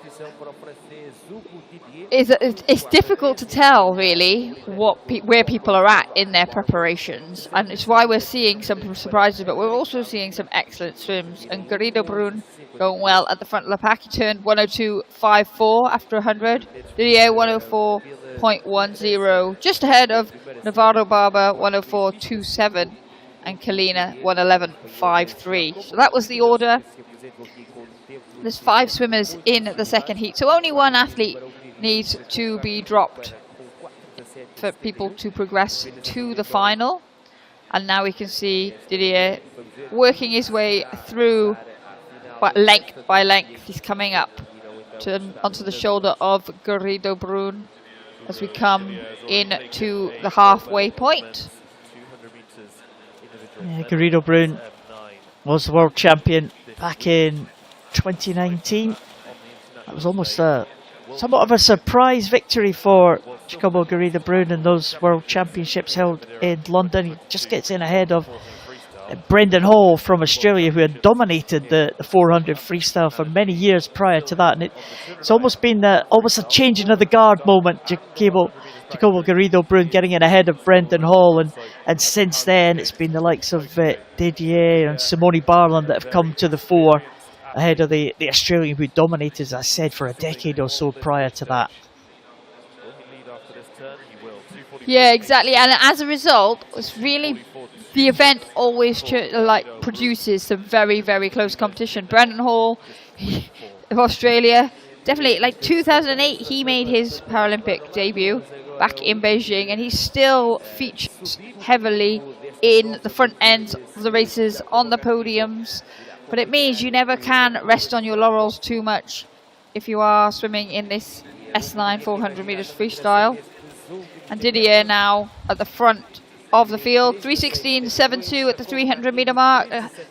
it's difficult to tell really where people are at in their preparations, and it's why we're seeing some surprises, but we're also seeing some excellent swims. And Garrido-Brun going well at the front of the pack. He turned 102.54 after 100. Didier 104.10, just ahead of Navarro-Barber 104.27 and Kalina 111.53. So that was the order. There's 5 swimmers in the second heat, so only one athlete needs to be dropped for people to progress to the final. And now we can see Didier working his way through length by length. He's coming up onto the shoulder of Garrido-Brun as we come into the halfway point. Yeah, Garrido-Brun was the world champion back in 2019. That was almost somewhat of a surprise victory for Jacobo Garrido-Brun in those World Championships held in London. He just gets in ahead of Brendan Hall from Australia, who had dominated the 400 freestyle for many years prior to that. And it's almost been almost a changing of the guard moment. Jacobo Garrido-Brun getting in ahead of Brendan Hall, and since then it's been the likes of Didier and Simone Barland that have come to the fore ahead of the Australian who dominated, as I said, for a decade or so prior to that. Yeah, exactly. And as a result, it's really the event always produces some very, very close competition. Brendan Hall of Australia, definitely, 2008, he made his Paralympic debut back in Beijing, and he still features heavily in the front end of the races, on the podiums. But it means you never can rest on your laurels too much if you are swimming in this S9 400 meters freestyle. And Didier now at the front of the field, 3:16.72 at the 300 meter mark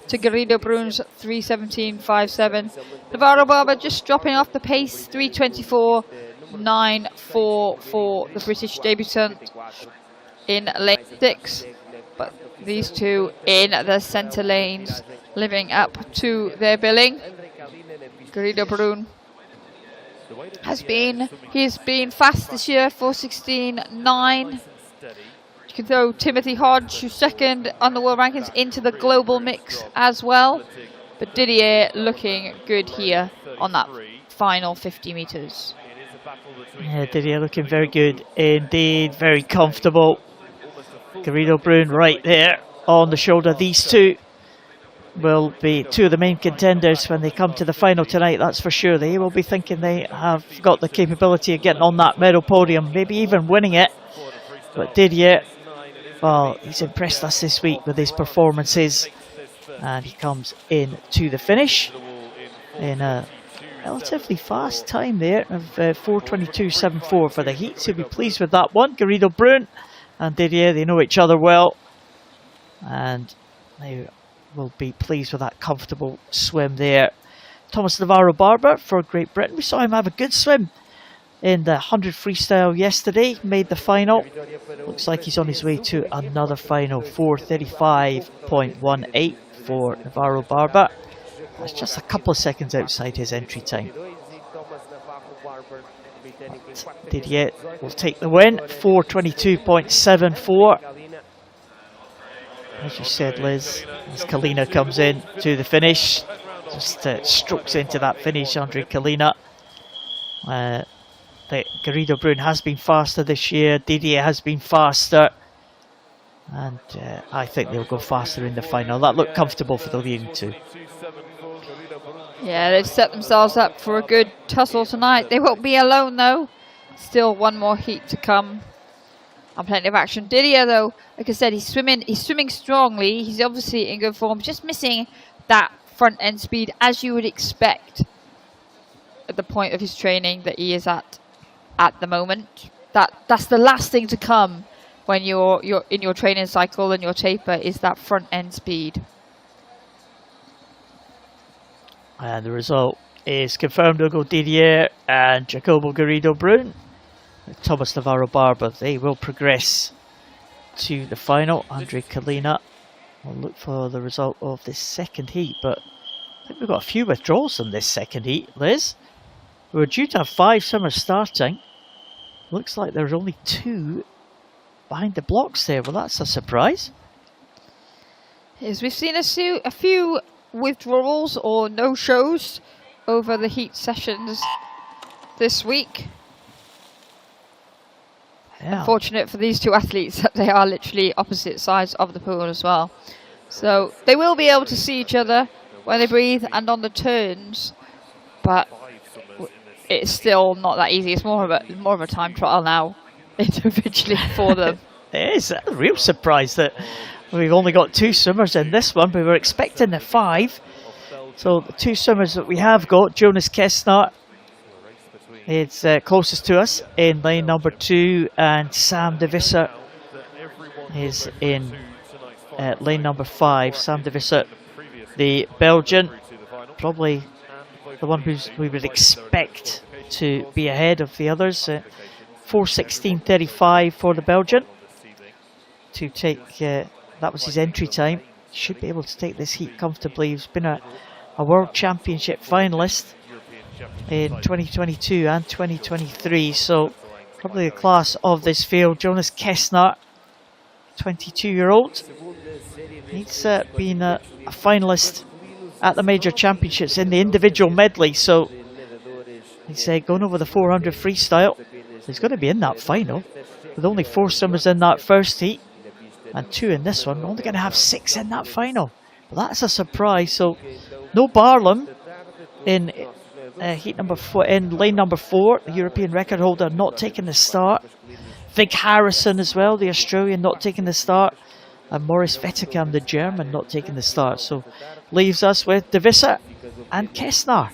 to Garrido-Brun's 3:17.57. Navarro-Barber just dropping off the pace, 3:24.94 for the British debutant in lane 6. But these two in the centre lanes, living up to their billing. Garrido-Brun has been fast this year, 4:16.9. You can throw Timothy Hodge, who's second on the world rankings, into the global mix as well. But Didier looking good here on that final 50 metres. Yeah, Didier looking very good indeed, very comfortable. Garrido-Brun right there on the shoulder. These two will be two of the main contenders when they come to the final tonight, that's for sure. They will be thinking they have got the capability of getting on that medal podium, maybe even winning it. But Didier, well, he's impressed us this week with his performances. and he comes in to the finish in a relatively fast time there of 4:22.74 for the heats. He'll be pleased with that one. Garrido Brun and Didier, they know each other well, and they will be pleased with that comfortable swim there. Thomas Navarro-Barber for Great Britain. We saw him have a good swim in the 100 freestyle yesterday, made the final. Looks like he's on his way to another final. 4:35.18 for Navarro-Barber. That's just a couple of seconds outside his entry time. But Didier will take the win. 4:22.74. As you said, Liz, as Kalina comes in to the finish, just strokes into that finish, Andre Kalina. Garrido Brun has been faster this year, Didier has been faster, and I think they'll go faster in the final. That looked comfortable for the leading two. Yeah, they've set themselves up for a good tussle tonight. They won't be alone though. Still one more heat to come. And plenty of action. Didier though, like I said, he's swimming strongly. He's obviously in good form, just missing that front end speed as you would expect at the point of his training that he is at the moment. That's the last thing to come when you're in your training cycle and your taper, is that front end speed. And the result is confirmed. We'll go Didier and Jacobo Garrido Brun. Thomas Navarro-Barber, they will progress to the final. Andre Kalina will look for the result of this second heat, but I think we've got a few withdrawals in this second heat, Liz. We were due to have 5 swimmers starting. Looks like there's only 2 behind the blocks there. Well, that's a surprise. Yes, we've seen a few withdrawals or no-shows over the heat sessions this week. Yeah. Unfortunate for these 2 athletes that they are literally opposite sides of the pool as well. So they will be able to see each other when they breathe and on the turns, but it's still not that easy. It's more of a time trial now individually for them. It is a real surprise that we've only got 2 swimmers in this one. We were expecting the 5. So the 2 swimmers that we have got, Jonas Kestner is closest to us in lane number 2, and Sam de Visser is in lane number 5. Sam de Visser, the Belgian, probably the one we would expect to be ahead of the others. 4:16.35 for the Belgian to take, that was his entry time. Should be able to take this heat comfortably. He's been a World Championship finalist in 2022 and 2023, so probably the class of this field. Jonas Kestner, 22-year-old. He's been a finalist at the major championships in the individual medley, so he's going over the 400 freestyle. He's going to be in that final with only 4 swimmers in that first heat and 2 in this one. We're only going to have 6 in that final. Well, that's a surprise. So no Barlam in heat number 4, in lane number 4, the European record holder, not taking the start. Vig Harrison as well, the Australian, not taking the start. And Maurice Vettigam, the German, not taking the start. So leaves us with de Visser and Kestner.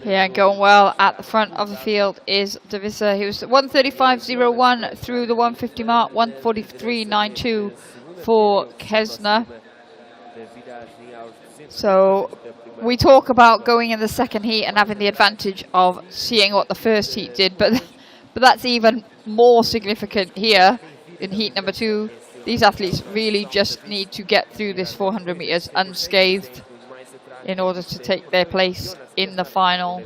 Yeah, going well at the front of the field is de Visser. He was 1:35.01 through the 150 mark, 1:43.92 for Kestner. So we talk about going in the second heat and having the advantage of seeing what the first heat did, but that's even more significant here in heat number 2. These athletes really just need to get through this 400 meters unscathed in order to take their place in the final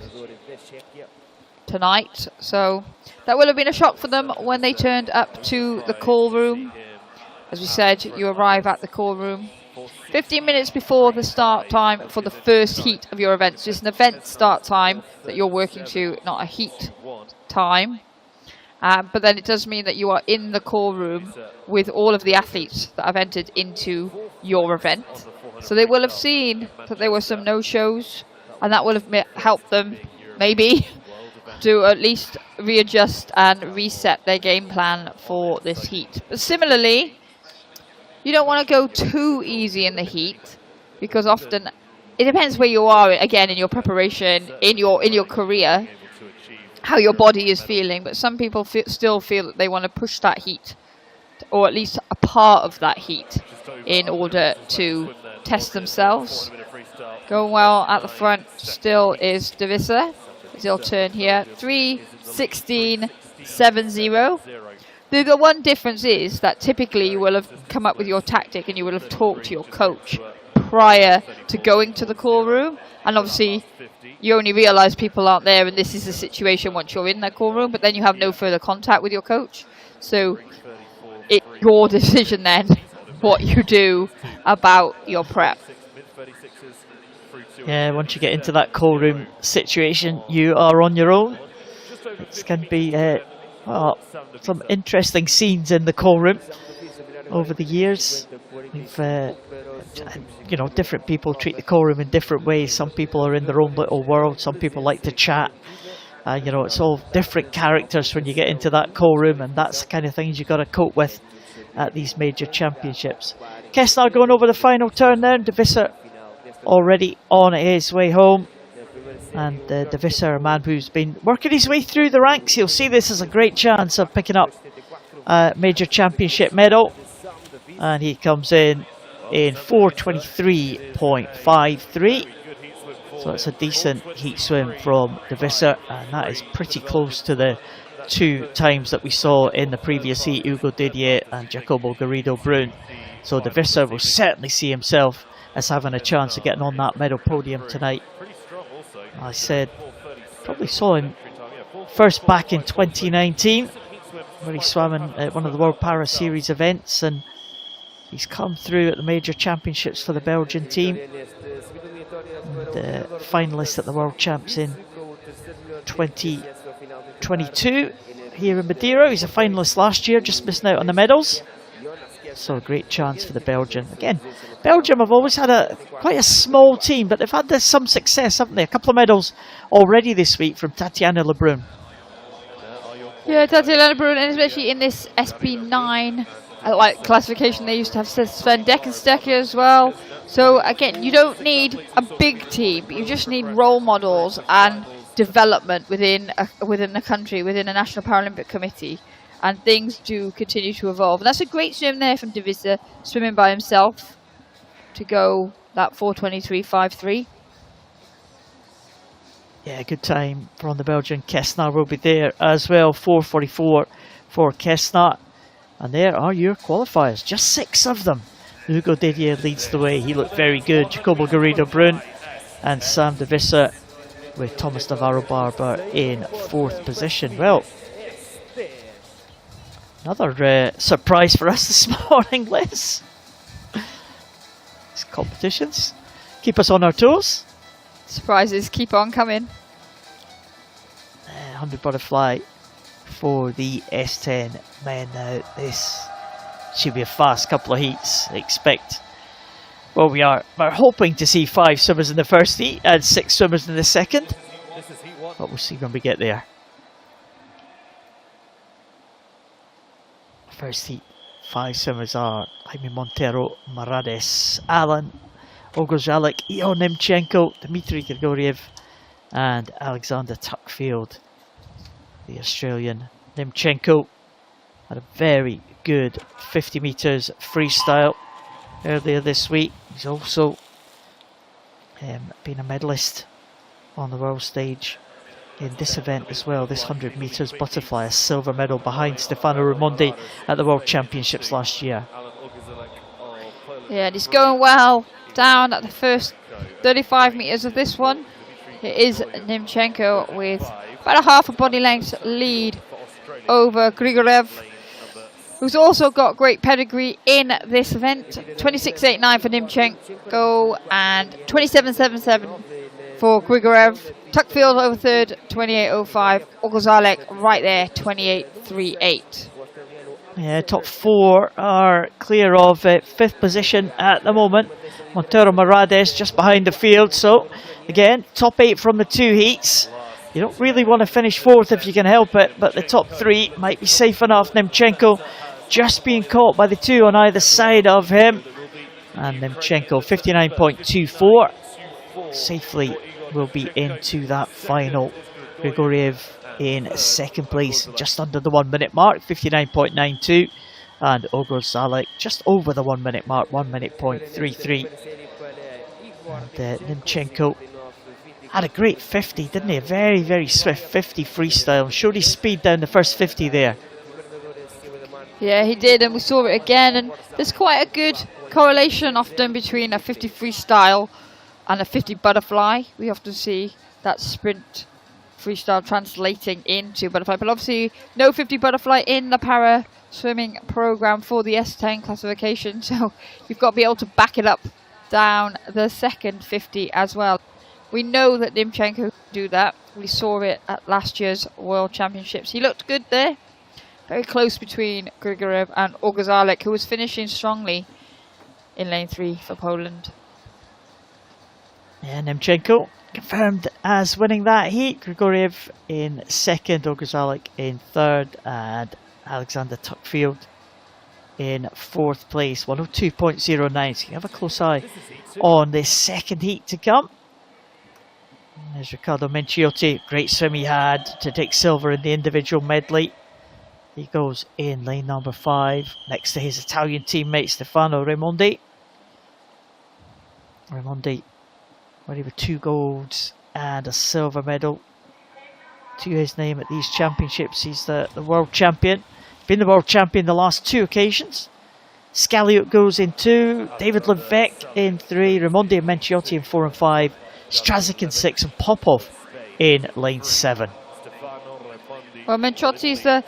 tonight. So that will have been a shock for them when they turned up to the call room. As we said, you arrive at the call room 15 minutes before the start time for the first heat of your event. So it's an event start time that you're working to, not a heat time. But then it does mean that you are in the call room with all of the athletes that have entered into your event. So they will have seen that there were some no-shows, and that will have helped them, maybe, to at least readjust and reset their game plan for this heat. But similarly, you don't want to go too easy in the heat, because often it depends where you are, again, in your preparation, in your career, how your body is feeling. But some people still feel that they want to push that heat, or at least a part of that heat, in order to test themselves. Going well at the front still is De Visser. He'll turn here. 3:16.70. The one difference is that typically you will have come up with your tactic and you will have talked to your coach prior to going to the call room. And obviously you only realise people aren't there, and this is the situation once you're in that call room, but then you have no further contact with your coach. So it's your decision then what you do about your prep. Yeah, once you get into that call room situation, you are on your own. It can be some interesting scenes in the call room over the years. We've, different people treat the call room in different ways. Some people are in their own little world. Some people like to chat. It's all different characters when you get into that call room, and that's the kind of things you've got to cope with at these major championships. Kessner going over the final turn there, and De Visser already on his way home. And De Visser, a man who's been working his way through the ranks, he'll see this as a great chance of picking up a major championship medal. And he comes in 4:23.53. So it's a decent heat swim from De Visser, and that is pretty close to the 2 times that we saw in the previous heat, Hugo Didier and Jacobo Garrido-Brun. So De Visser will certainly see himself as having a chance of getting on that medal podium tonight. I said, probably saw him first back in 2019, where he swam in one of the World Para Series events, and he's come through at the major championships for the Belgian team. The finalist at the World Champs in 2022 here in Madeira. He's a finalist last year, just missing out on the medals. So a great chance for the Belgian. Again, Belgium have always had quite a small team, but they've had some success, haven't they? A couple of medals already this week from Tatiana Lebrun. Yeah, Tatiana Lebrun, and especially in this SB9 classification, they used to have Sven Deckenstecker as well. So again, you don't need a big team, but you just need role models and development within the country, within a National Paralympic Committee. And things do continue to evolve. And that's a great swim there from De Visser, swimming by himself to go that 4:23.53. Yeah, good time from the Belgian. Kessner will be there as well. 4:44 for Kessner. And there are your qualifiers. Just 6 of them. Hugo Didier leads the way. He looked very good. Jacobo Garrido-Brun and Sam De Visser with Thomas Navarro-Barber in 4th position. Well, another surprise for us this morning, Liz. These competitions keep us on our toes. Surprises keep on coming. 100 butterfly for the S10 men now. This should be a fast couple of heats. I expect. Well, we're hoping to see 5 swimmers in the first heat and 6 swimmers in the second. But we'll see when we get there. First heat, 5 swimmers are Jaime Montero, Marades, Alan, Ogozalik, Ion Nemchenko, Dmitry Grigoriev, and Alexander Tuckfield. The Australian Nemchenko had a very good 50 metres freestyle earlier this week. He's also been a medalist on the world stage in this event as well, this 100 metres butterfly, a silver medal behind Stefano Raimondi at the World Championships last year. Yeah, and he's going well down at the first 35 metres of this one. It is Nemchenko with about a half a body length lead over Grigoriev, who's also got great pedigree in this event. 26.89 for Nemchenko and 27.77 for Grigoriev. Tuckfield over third, 28.05. Ogozalek right there, 28.38. Yeah, top 4 are clear of 5th position at the moment. Montero Marades just behind the field. So again, top 8 from the 2 heats. You don't really want to finish 4th if you can help it, but the top 3 might be safe enough. Nemchenko just being caught by the two on either side of him. And Nemchenko, 59.24, safely will be into that final. Grigoriev in second place, just under the 1 minute mark, 59.92. And Ogorzelek just over the 1 minute mark, 1 minute point 33. And Nemchenko had a great 50, didn't he? A very, very swift 50 freestyle. Showed his speed down the first 50 there. Yeah, he did, and we saw it again. And there's quite a good correlation often between a 50 freestyle and a 50 butterfly. We often see that sprint freestyle translating into butterfly, but obviously no 50 butterfly in the para swimming program for the S10 classification, so you've got to be able to back it up down the second 50 as well. We know that Nemchenko can do that. We saw it at last year's World Championships. He looked good there. Very close between Grigoriev and Ogorzelek, who was finishing strongly in lane 3 for Poland. Yeah, Nemchenko confirmed as winning that heat. Grigoriev in second, Ogorzelek in third, and Alexander Tuckfield in fourth place, 102.09. So you have a close eye on this second heat to come. There's Riccardo Menciotti, great swim he had to take silver in the individual medley. He goes in lane number 5 next to his Italian teammate Stefano Raimondi. Raimondi already with 2 golds and a silver medal to his name at these championships. He's the world champion. Been the world champion the last 2 occasions. Scaliot goes in 2, David Levesque in 3, Raimondi and Menciotti in 4 and 5, Strazik in 6, and Popov in lane 7. Well, Menchiotti's the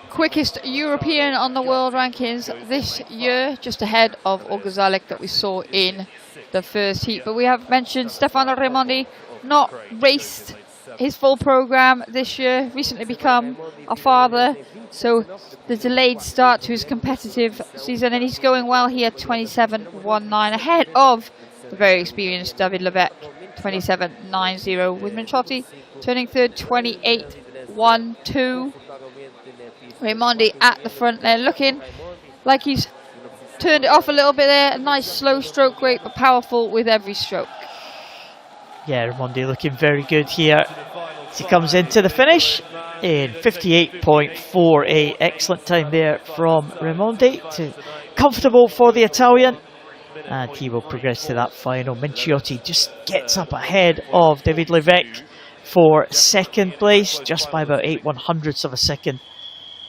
quickest European on the world rankings this year, just ahead of Ogorzelek that we saw in the first heat. But we have mentioned Stefano Raimondi, not raced his full program this year, recently become a father, so the delayed start to his competitive season, and he's going well here, 27.19, ahead of the very experienced David Levesque, 27.90, with Menciotti turning third, 28.12. Raimondi at the front there, looking like he's turned it off a little bit there. A nice slow stroke rate, but powerful with every stroke. Yeah, Raimondi looking very good here as he comes into the finish in 58.48. Excellent time there from Raimondi. Comfortable for the Italian, and he will progress to that final. Menciotti just gets up ahead of David Levesque for second place, just by about 8/100ths of a second.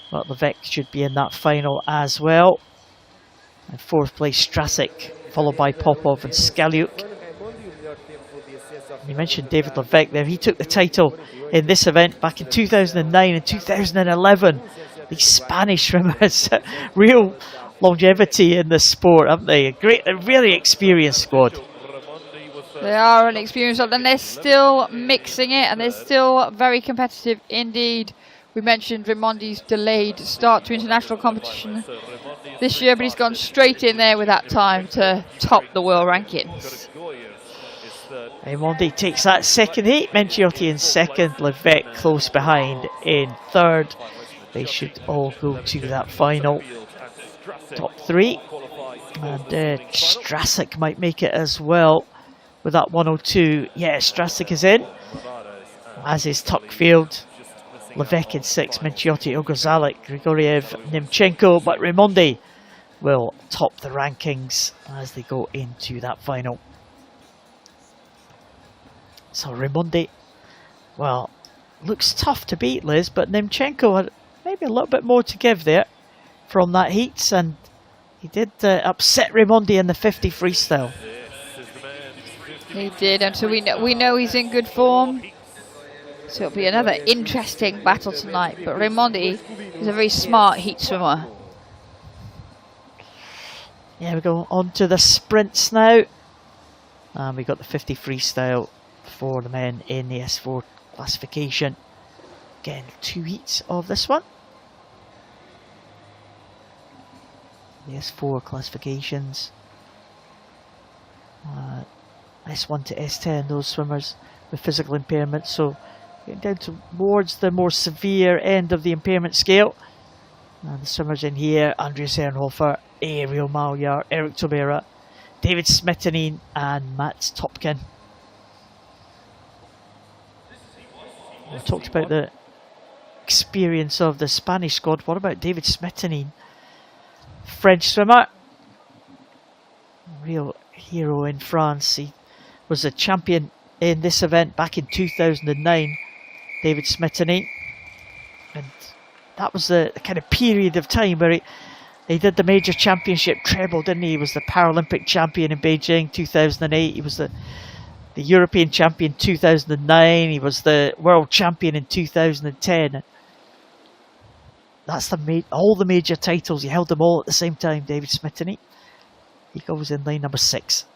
But Levesque should be in that final as well. And fourth place Strazik, followed by Popov and Scaliuk. You mentioned David Levesque there. He took the title in this event back in 2009 and 2011. These Spanish swimmers, real longevity in the sport, haven't they? A really experienced squad. They are an experienced squad, and they're still mixing it, and they're still very competitive indeed. We mentioned Raimondi's delayed start to international competition this year, but he's gone straight in there with that time to top the world rankings. Raimondi takes that second heat. Menciotti in second, Levesque close behind in third. They should all go to that final top 3. And Strazik might make it as well with that 102. Yeah, Strazik is in, as is Tuckfield. Levesque in 6, Menciotti, Ogorzelek, Grigoriev, Nemchenko, but Raimondi will top the rankings as they go into that final. So Raimondi, well, looks tough to beat, Liz, but Nemchenko had maybe a little bit more to give there from that heats, and he did upset Raimondi in the 50 freestyle. He did, and so we know he's in good form. So it'll be another interesting battle tonight. But Raimondi is a very smart heat swimmer. Yeah, we go on to the sprints now. And we got the 50 freestyle for the men in the S4 classification. Again, 2 heats of this one. The S4 classifications. S1 to S10, those swimmers with physical impairment. So getting down towards the more severe end of the impairment scale. And the swimmers in here, Andreas Ehrenhofer, Ariel Maljar, Eric Tobera, David Smettanine and Mats Topkin. We talked about the experience of the Spanish squad. What about David Smettanine? French swimmer. Real hero in France. He was a champion in this event back in 2009. David Smettanine. And that was the kind of period of time where he did the major championship treble, didn't he? He was the Paralympic champion in Beijing 2008. He was the European champion 2009. He was the world champion in 2010. That's all the major titles. He held them all at the same time, David Smettanine. He goes in lane number 6.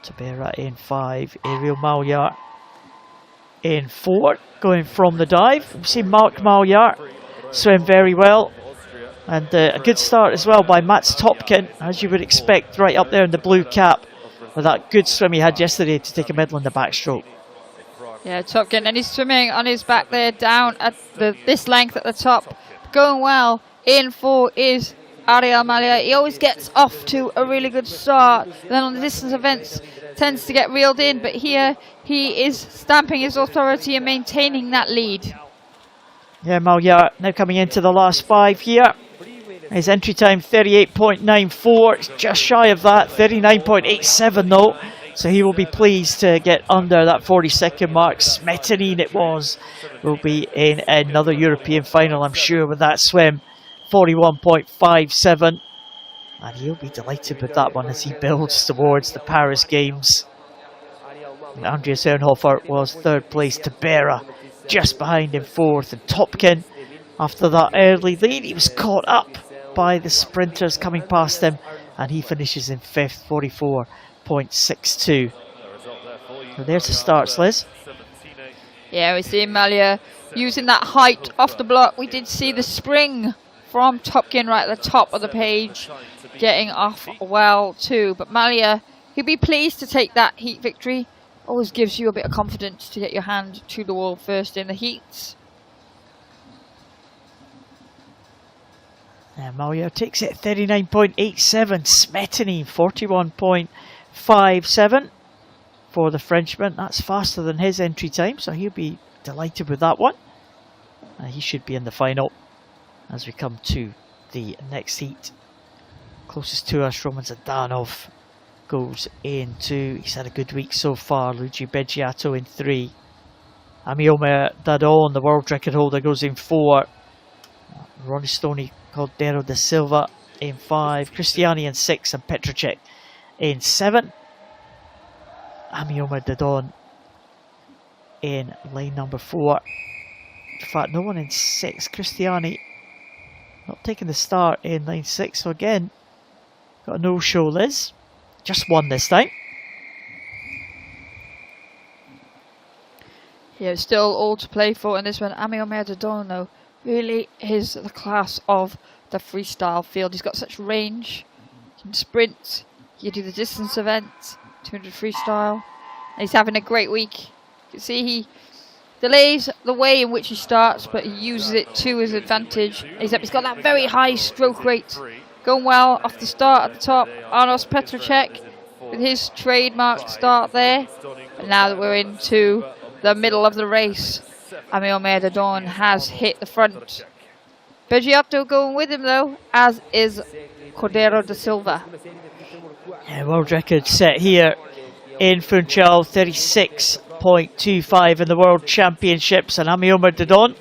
Tobera in 5. Ariel Maljar in 4. Going from the dive. We've seen Mark Maljar swim very well. And a good start as well by Mats Topkin, as you would expect, right up there in the blue cap. With that good swim he had yesterday to take a medal in the backstroke. Yeah, Topkin, and he's swimming on his back there down at this length at the top. Going well. In 4 is Ariel Maljar. He always gets off to a really good start. Then on the distance events tends to get reeled in, but here he is stamping his authority and maintaining that lead. Yeah, Maljar now coming into the last 5 here. His entry time 38.94. It's just shy of that, 39.87 though. So he will be pleased to get under that 40-second mark. Smettanine it will be in another European final, I'm sure, with that swim. 41.57. And he'll be delighted with that one as he builds towards the Paris Games. And Andreas Ehrenhofer was 3rd place. Tobera just behind him 4th. And Topkin, after that early lead, he was caught up by the sprinters coming past him. And he finishes in 5th, 44.62. So there's the starts, Liz. Yeah, we see Maljar using that height off the block. We did see the spring from Topkin right at the top of the page, getting off well too. But Maljar, he'll be pleased to take that heat victory. Always gives you a bit of confidence to get your hand to the wall first in the heats. And Maljar takes it 39.87. Smettanine 41.57 for the Frenchman. That's faster than his entry time, so he'll be delighted with that one. He should be in the final as we come to the next heat. Closest to us, Roman Zdanov goes into, he's had a good week so far. Luigi Beggiato in 3. Amiomer Dadon, the world record holder, goes in 4. Ronnie Stoney Caldero da Silva in 5. Cristiani in 6 and Petrocek in 7. Amiomer Dadon in lane number 4. In fact, no one in 6. Cristiani not taking the start in lane 6. So again, got a no-show, Liz. Just one this time. Yeah, still all to play for in this one. Amiomer Dadon, though, really is the class of the freestyle field. He's got such range. He can sprint. He can do the distance event, 200 freestyle. And he's having a great week. You can see he delays the way in which he starts, but he uses it to his advantage. He's got that very high stroke rate. Going well off the start at the top. Arnos Petrocek with his trademark start there. And now that we're into the middle of the race, Amiomer Dadon has hit the front. Beggiato going with him though, as is Caldero da Silva. Yeah, world record set here in Funchal, 36.25 in the World Championships, and Amiomer Dadon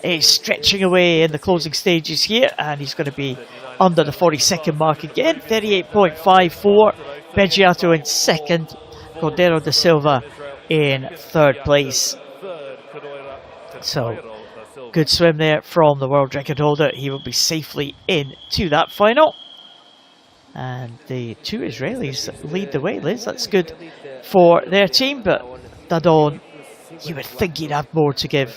is stretching away in the closing stages here, and he's going to be under the 40-second mark again, 38.54. Beggiato in 2nd, Caldero da Silva in 3rd place. So, good swim there from the world record holder. He will be safely into that final. And the 2 Israelis lead the way, Liz. That's good for their team, but Dadon, you would think he'd have more to give.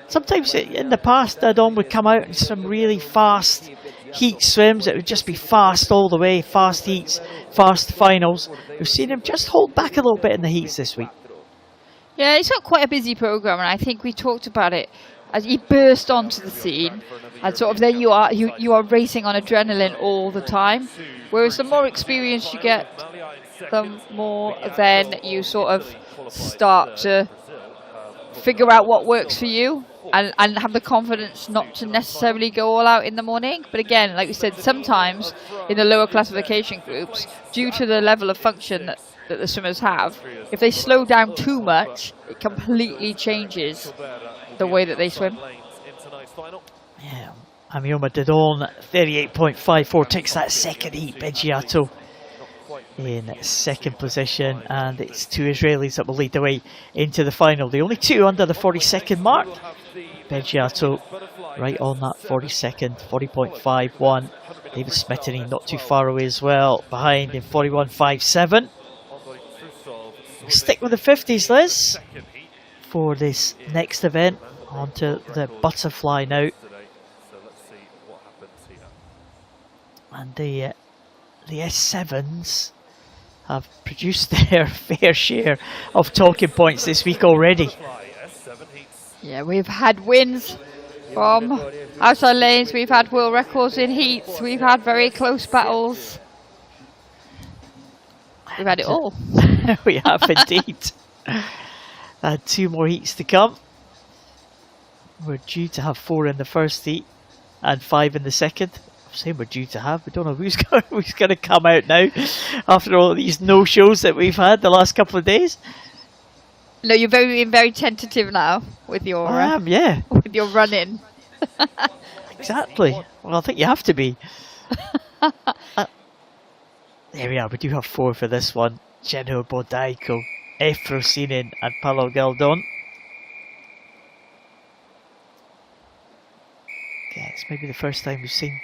Sometimes in the past, Dadon would come out in some really fast heat swims. It would just be fast all the way, fast heats, fast finals. We've seen him just hold back a little bit in the heats this week. Yeah, he's got quite a busy programme, and I think we talked about it as he burst onto the scene, and sort of then you are racing on adrenaline all the time. Whereas the more experience you get, the more then you sort of start to figure out what works for you and have the confidence not to necessarily go all out in the morning. But again, like we said, sometimes in the lower classification groups, due to the level of function that the swimmers have, if they slow down too much, it completely changes the way that they swim. Yeah, Amioma Didon, 38.54, takes that second heat. Beggiato in second position, and it's two Israelis that will lead the way into the final. The only two under the 40-second mark. Beggiato right on that 40-second, 40.51. David Smetany not too far away as well, behind in 41.57. Stick with the 50s, Liz, for this next event. Onto the butterfly now. And the S7s have produced their fair share of talking points this week already. Yeah, we've had wins from outside lanes, we've had world records in heats, we've had very close battles. We've had it all. We have indeed. Two more heats to come. We're due to have 4 in the first heat and 5 in the second. I'm saying we're due to have. We don't know who's going to come out now after all these no-shows that we've had the last couple of days. No, you're very tentative now with your yeah, with your run-in. Exactly. Well, I think you have to be. There we are. We do have 4 for this one. Geno Bodaiko, Efrosinin and Paolo Galdon. Yeah, it's maybe the first time we've seen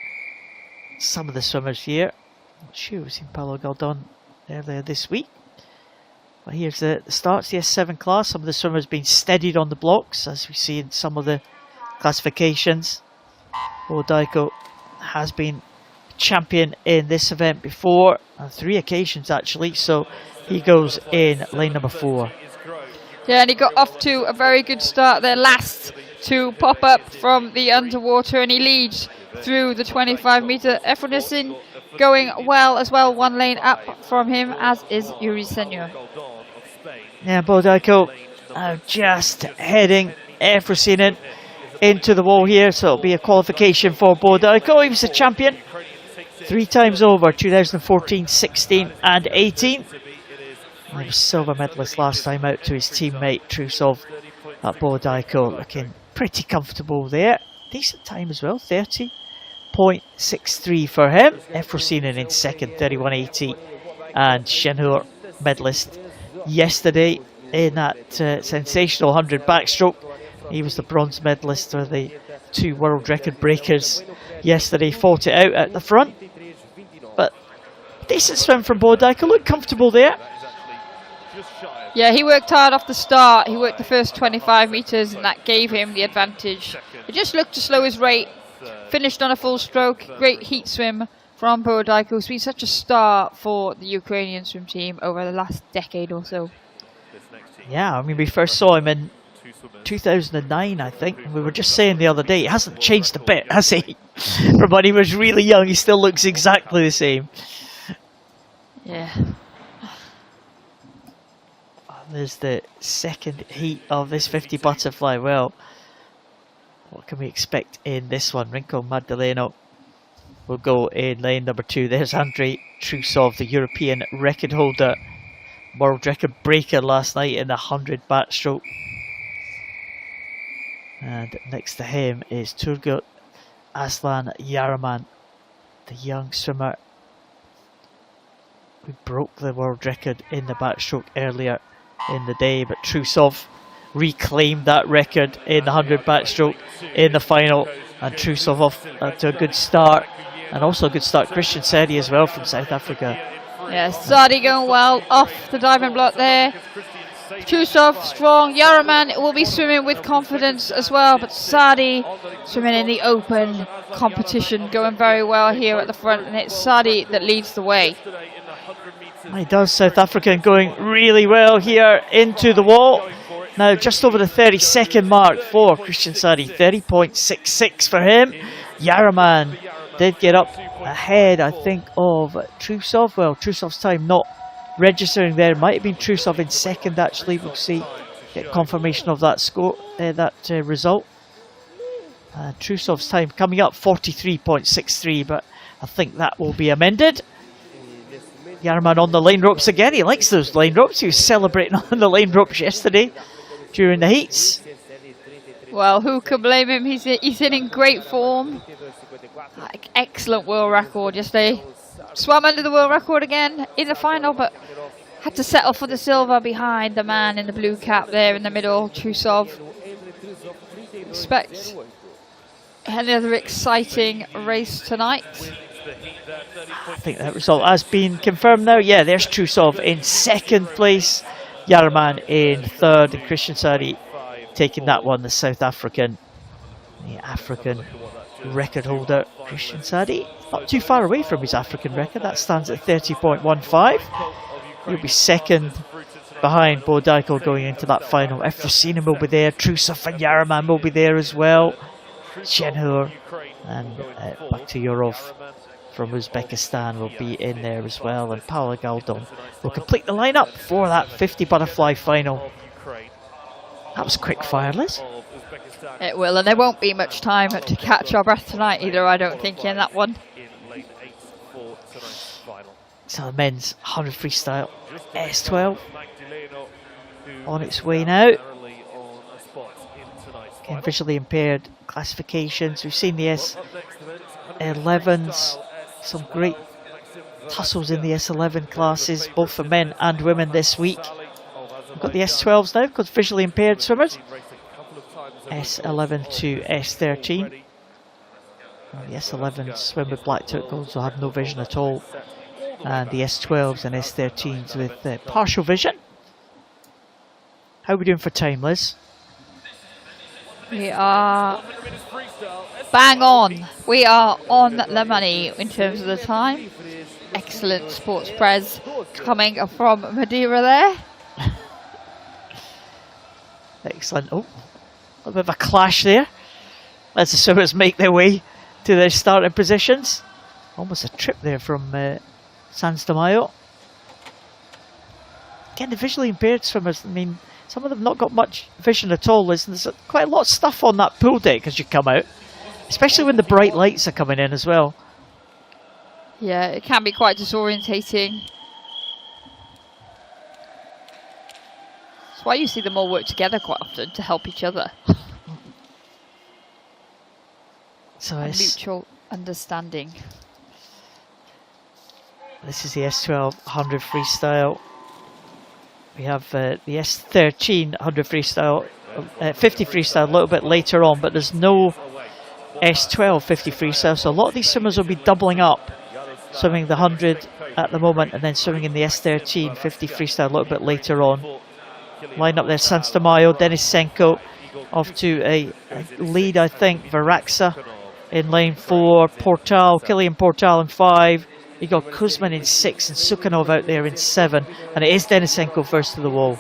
some of the swimmers here. I'm not sure we've seen Paolo Galdon earlier this week. But here's the starts, the S7 class. Some of the swimmers being steadied on the blocks, as we see in some of the classifications. Bodaiko has been champion in this event before, on 3 occasions actually, so he goes in lane number 4. Yeah, and he got off to a very good start there, last to pop up from the underwater, and he leads through the 25-metre. Efronisin going well as well, 1 lane up from him, as is Yuri Senor. Yeah, Bodaiko just heading Efrosinin into the wall here, so it'll be a qualification for Bodaiko. He was a champion 3 times over, 2014, 16 and 18. He was silver medalist last time out to his teammate Trusov at Bodaiko, looking pretty comfortable there. Decent time as well, 30.63 for him. Efrosinin in second, 31.80. And Shenhur, medalist yesterday in that sensational 100 backstroke. He was the bronze medalist for the 2 world record breakers yesterday. Fought it out at the front. But decent swim from Bodaiko, looked comfortable there. Yeah, he worked hard off the start. He worked the first 25 metres and that gave him the advantage. He just looked to slow his rate. Finished on a full stroke. Great heat swim from Bodaiko, who's been such a star for the Ukrainian swim team over the last decade or so. Yeah, I mean, we first saw him in 2009, I think. We were just saying the other day, he hasn't changed a bit, has he? From when he was really young, he still looks exactly the same. Yeah. There's the second heat of this 50 butterfly. Well, what can we expect in this one? Rinko Maddaleno will go in lane number 2. There's Andrei Trusov, the European record holder. World record breaker last night in the 100 backstroke. And next to him is Turgut Aslan Yaraman, the young swimmer who broke the world record in the backstroke earlier in the day, but Trusov reclaimed that record in the 100 backstroke in the final, and Trusov off to a good start, and also a good start Christian Sedi as well from South Africa. Yeah, Sadi going well off the diving block there. Trusov strong. Yaraman will be swimming with confidence as well, but Sadi swimming in the open competition, going very well here at the front, and it's Sadi that leads the way. He does. South African going really well here into the wall. now just over the 30-second mark for Christian Sari. 30.66 for him. Yaraman did get up ahead, I think, of Trusov. Well, Trusov's time not registering there. Might have been Trusov in second, actually. We'll see. Get confirmation of that score, result. Trusov's time coming up 43.63, but I think that will be amended. Yaraman on the lane ropes again. He likes those lane ropes. He was celebrating on the lane ropes yesterday during the heats. Well, who can blame him? He's in great form. Excellent world record yesterday. Swam under the world record again in the final, but had to settle for the silver behind the man in the blue cap there in the middle, Trusov. Expect another exciting race tonight. I think that result has been confirmed now. Yeah, there's Trusov in second place, Yaraman in third, and Christian Sari taking that one, the South African, record holder. Christian Sari not too far away from his African record. That stands at 30.15. He'll be second behind Bo Dykle going into that final. Efrosina will be there, Trusov and Yaraman will be there as well. Shenhur and Bakhtiyorov from Uzbekistan will be in there as well, and Paula Galdon will complete the lineup for that 50 butterfly final. That was quick fire, Liz. It will, and there won't be much time to catch our breath tonight either, I don't think, in that one. So the men's 100 freestyle S12 on its way now. Again, visually impaired classifications. We've seen the S11s, some great tussles in the S11 classes, both for men and women this week. We've got the S12s now, because visually impaired swimmers. S11 to S13. The S11s swim with black turtles, so have no vision at all. And the S12s and S13s with partial vision. How are we doing for time, Liz? We are bang on. We are on the money in terms of the time. Excellent sports pres coming from Madeira there. Excellent. Oh, a little bit of a clash there as the swimmers make their way to their starting positions. Almost a trip there from Sans de Mayo. Again, the visually impaired swimmers, I mean, some of them not got much vision at all. There's quite a lot of stuff on that pool deck as you come out, especially when the bright lights are coming in as well. Yeah, it can be quite disorientating. That's why you see them all work together quite often to help each other. So a mutual understanding. This is the S12 100 freestyle. We have the S13 100 freestyle, 50 freestyle a little bit later on, but there's no S12 50 freestyle, so a lot of these swimmers will be doubling up, swimming the 100 at the moment and then swimming in the S13 50 freestyle a little bit later on. Line up there, Sans de Mayo, Denisenko off to a lead, I think. Varaxa in lane 4, Portal, Kilian Portal in 5. You got Kuzman in 6 and Sukhanov out there in 7, and it is Denisenko first to the wall.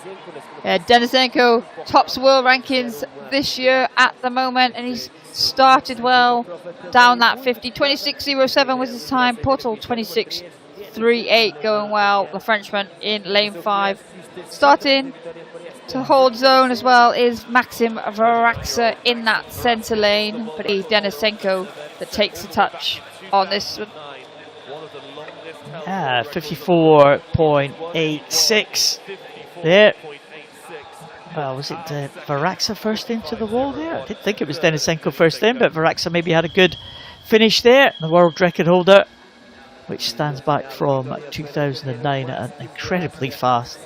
Yeah, Denisenko tops world rankings this year at the moment, and he's started well down that 50. 26.07 was his time. Portal 26.38 going well. The Frenchman in lane 5. Starting to hold zone as well is Maxim Varaxa in that centre lane, but it's Denisenko that takes the touch on this one. 54.86 there. Well, was it Varaxa first into the wall there? I did think it was Denisenko first in, but Varaxa maybe had a good finish there. The world record holder, which stands back from 2009 at incredibly fast.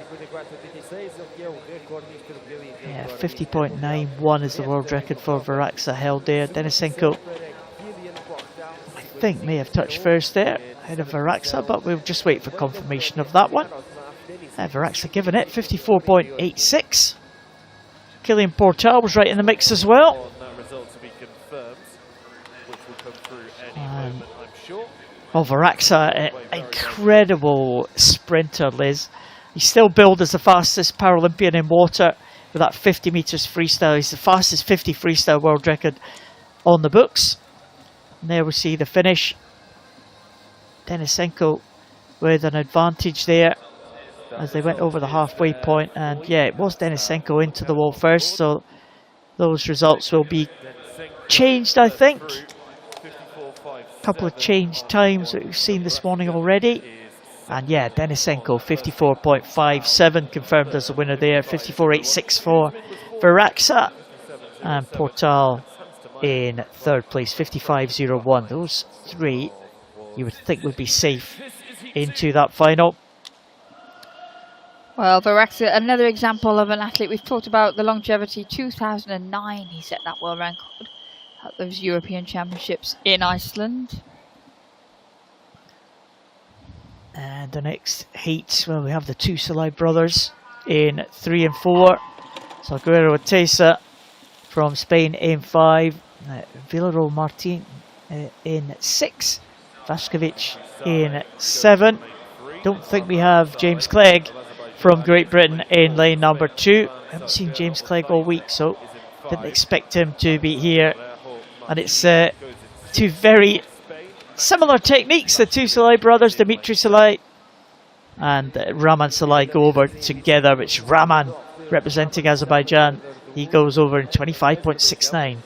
Yeah, 50.91 is the world record for Varaxa held there. Denisenko, I think, may have touched first there ahead of Varaxa, but we'll just wait for confirmation of that one. Varaxa giving it 54.86. Kilian Portal was right in the mix as well. Varaxa, incredible sprinter, Liz. He's still billed as the fastest Paralympian in water for that 50 metres freestyle. He's the fastest 50 freestyle world record on the books. And there we see the finish. Denisenko with an advantage there as they went over the halfway point. And yeah, it was Denisenko into the wall first, so those results will be changed, I think. A couple of changed times that we've seen this morning already. And yeah, Denisenko 54.57 confirmed as the winner there. 54.86 for Viraxa. And Portal in third place, 55.01. Those three you would think would be safe into that final. Well, Viraxa, another example of an athlete. We've talked about the longevity. 2009 he set that world record at those European Championships in Iceland. And the next heat, well, we have the two Salai brothers in 3 and 4. Salguero Oteiza from Spain in 5. Villarreal Martin in 6. Vaskovich in 7. Don't think we have James Clegg from Great Britain in lane number 2. Haven't seen James Clegg all week, so didn't expect him to be here. And it's two very similar techniques. The two Salai brothers, Dimitri Salai and Raman Salai, go over together, which Raman, representing Azerbaijan, he goes over in 25.69.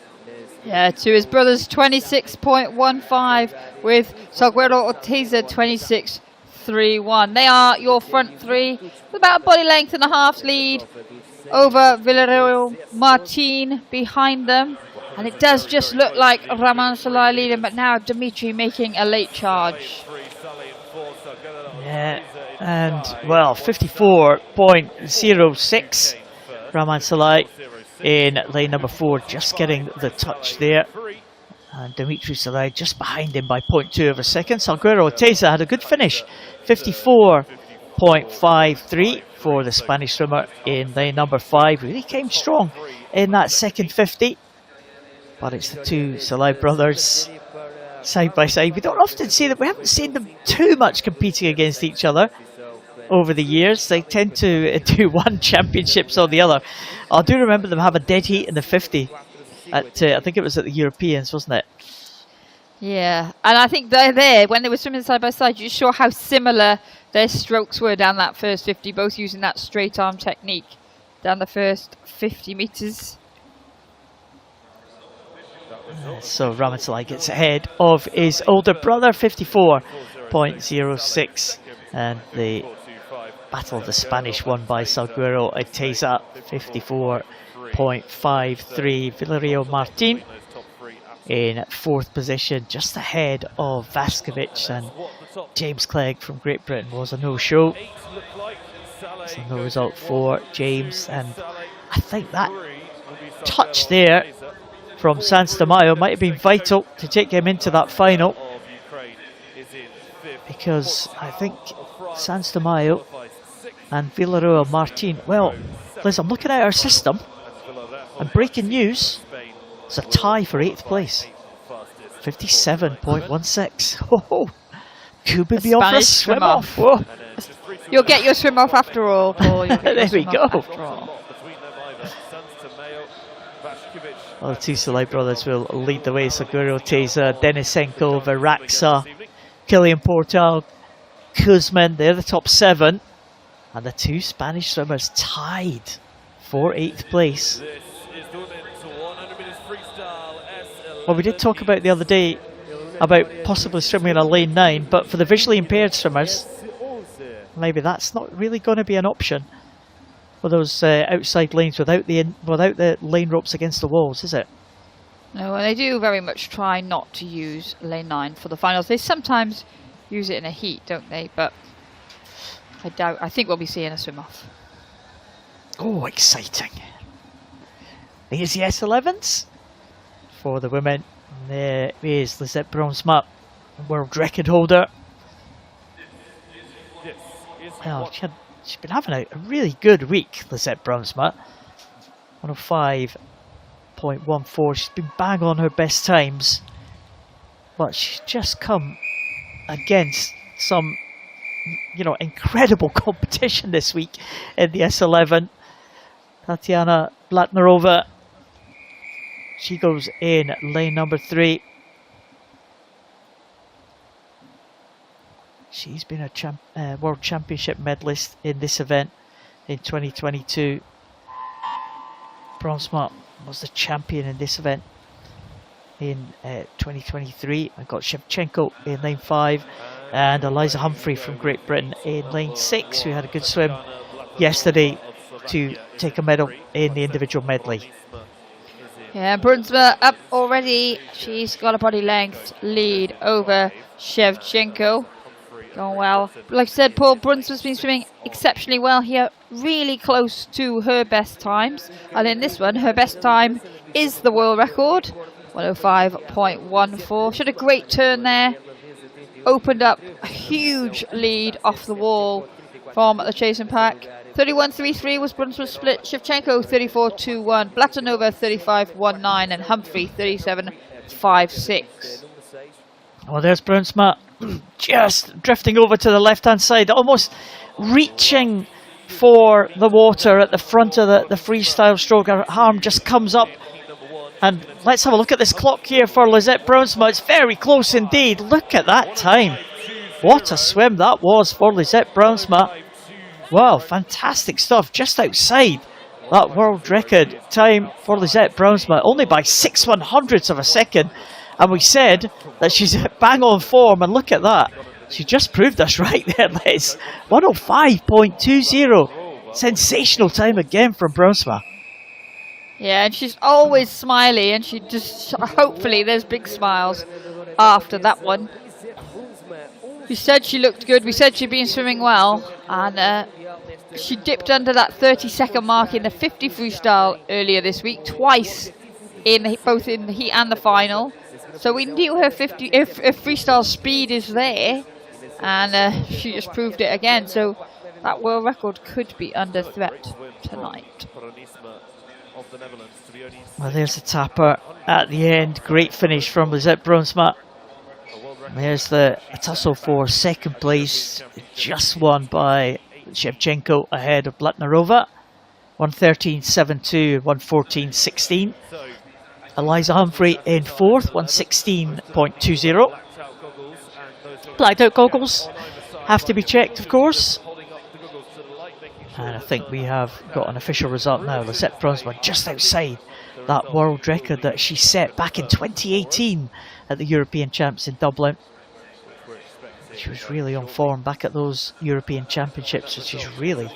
Yeah, to his brothers 26.15 with Salguero Oteiza 26.31. They are your front three with about a body length and a half lead over Villarreal Martin behind them. And it does just look like Raman Salai leading, but now Dimitri making a late charge. Yeah, and well, 54.06 Raman Salai in lane number 4, just getting the touch there. And Dimitri Salai just behind him by 0.2 of a second. Salguero Oteiza had a good finish, 54.53 for the Spanish swimmer in lane number 5. Really came strong in that second 50. But it's the two Salai brothers side by side. We don't often see them, we haven't seen them too much competing against each other over the years. They tend to do one championships or the other. I do remember them have a dead heat in the 50 at I think it was at the Europeans, wasn't it? Yeah, and I think they're there when they were swimming side by side. You saw how similar their strokes were down that first 50, both using that straight arm technique down the first 50 metres. So Raman Salai gets ahead of his older brother, 54.06, and the Battle of the Spanish won by Salguero Oteiza, 54.53. Villarreal Martin in 4th position, just ahead of Vaskovich, and James Clegg from Great Britain was a no-show. So no result for James, and I think that touch there from Sanz de Mayo might have been vital to take him into that final, because I think Sanz de Mayo and Villarreal Martin, well, Liz, I'm looking at our system and breaking news, it's a tie for 8th place, 57.16. Oh, could we be off for a swim off? Whoa. You'll get your swim off after all, Paul. There we go. Well, the two Salai brothers will lead the way. Salguero Oteiza, Denisenko, Viraxa, Kilian Portal, Kuzmin, they're the top 7. And the two Spanish swimmers tied for 8th place. Well, we did talk about the other day about possibly swimming in a lane 9, but for the visually impaired swimmers, maybe that's not really going to be an option for those outside lanes without the lane ropes against the walls, is it? No, and they do very much try not to use lane 9 for the finals. They sometimes use it in a heat, don't they? But I think we'll be seeing a swim off. Oh, exciting. Here's the S11s for the women. There is Lisette Bronsma, world record holder. Well, she's been having a really good week, Lisette Bronsma. 105.14. She's been bang on her best times, but she's just come against some, incredible competition this week in the S11. Tatiana Blatnerova. She goes in lane number 3. She's been a World Championship medalist in this event in 2022. Bronsma was the champion in this event in 2023. I got Shevchenko in lane 5 and Eliza Humphrey from Great Britain in lane 6, who had a good swim yesterday to take a medal in the individual medley. Yeah, Brunsma up already. She's got a body length lead over Shevchenko. Going well. Like I said, Paul, Brunsma's been swimming exceptionally well here, really close to her best times. And in this one, her best time is the world record, 105.14. She had a great turn there. Opened up a huge lead off the wall from the chasing pack. 31.33 was Brunsma's split. Shevchenko 34.21, Blatanova 35.19, and Humphrey 37.56. Well, there's Brunsma just drifting over to the left-hand side, almost reaching for the water at the front of the freestyle stroke. Her arm just comes up. And let's have a look at this clock here for Lisette Brunsma. It's very close indeed. Look at that time. What a swim that was for Lisette Brunsma. Wow, fantastic stuff. Just outside that world record time for Lisette Brunsma, only by 6/100ths of a second. And we said that she's bang on form, and look at that. She just proved us right there, Les. 105.20. Sensational time again from Brunsma. Yeah, and she's always smiley, and she just, hopefully there's big smiles after that one. We said she looked good, we said she'd been swimming well, and she dipped under that 30-second mark in the 50 freestyle earlier this week, twice, both in the heat and the final. So we knew her freestyle speed is there, and she just proved it again. So that world record could be under threat tonight. Well, there's the tapper at the end. Great finish from Lisette Brunsma. There's the tussle for second place, just won by Shevchenko ahead of Blatnerova. 113.72, 114.16. Eliza Humphrey in fourth, 116.20. Blacked out goggles have to be checked, of course. And I think we have got an official result now. Lisette Brunsma just outside that world record that she set back in 2018 at the European Champs in Dublin. She was really on form back at those European Championships, so she's really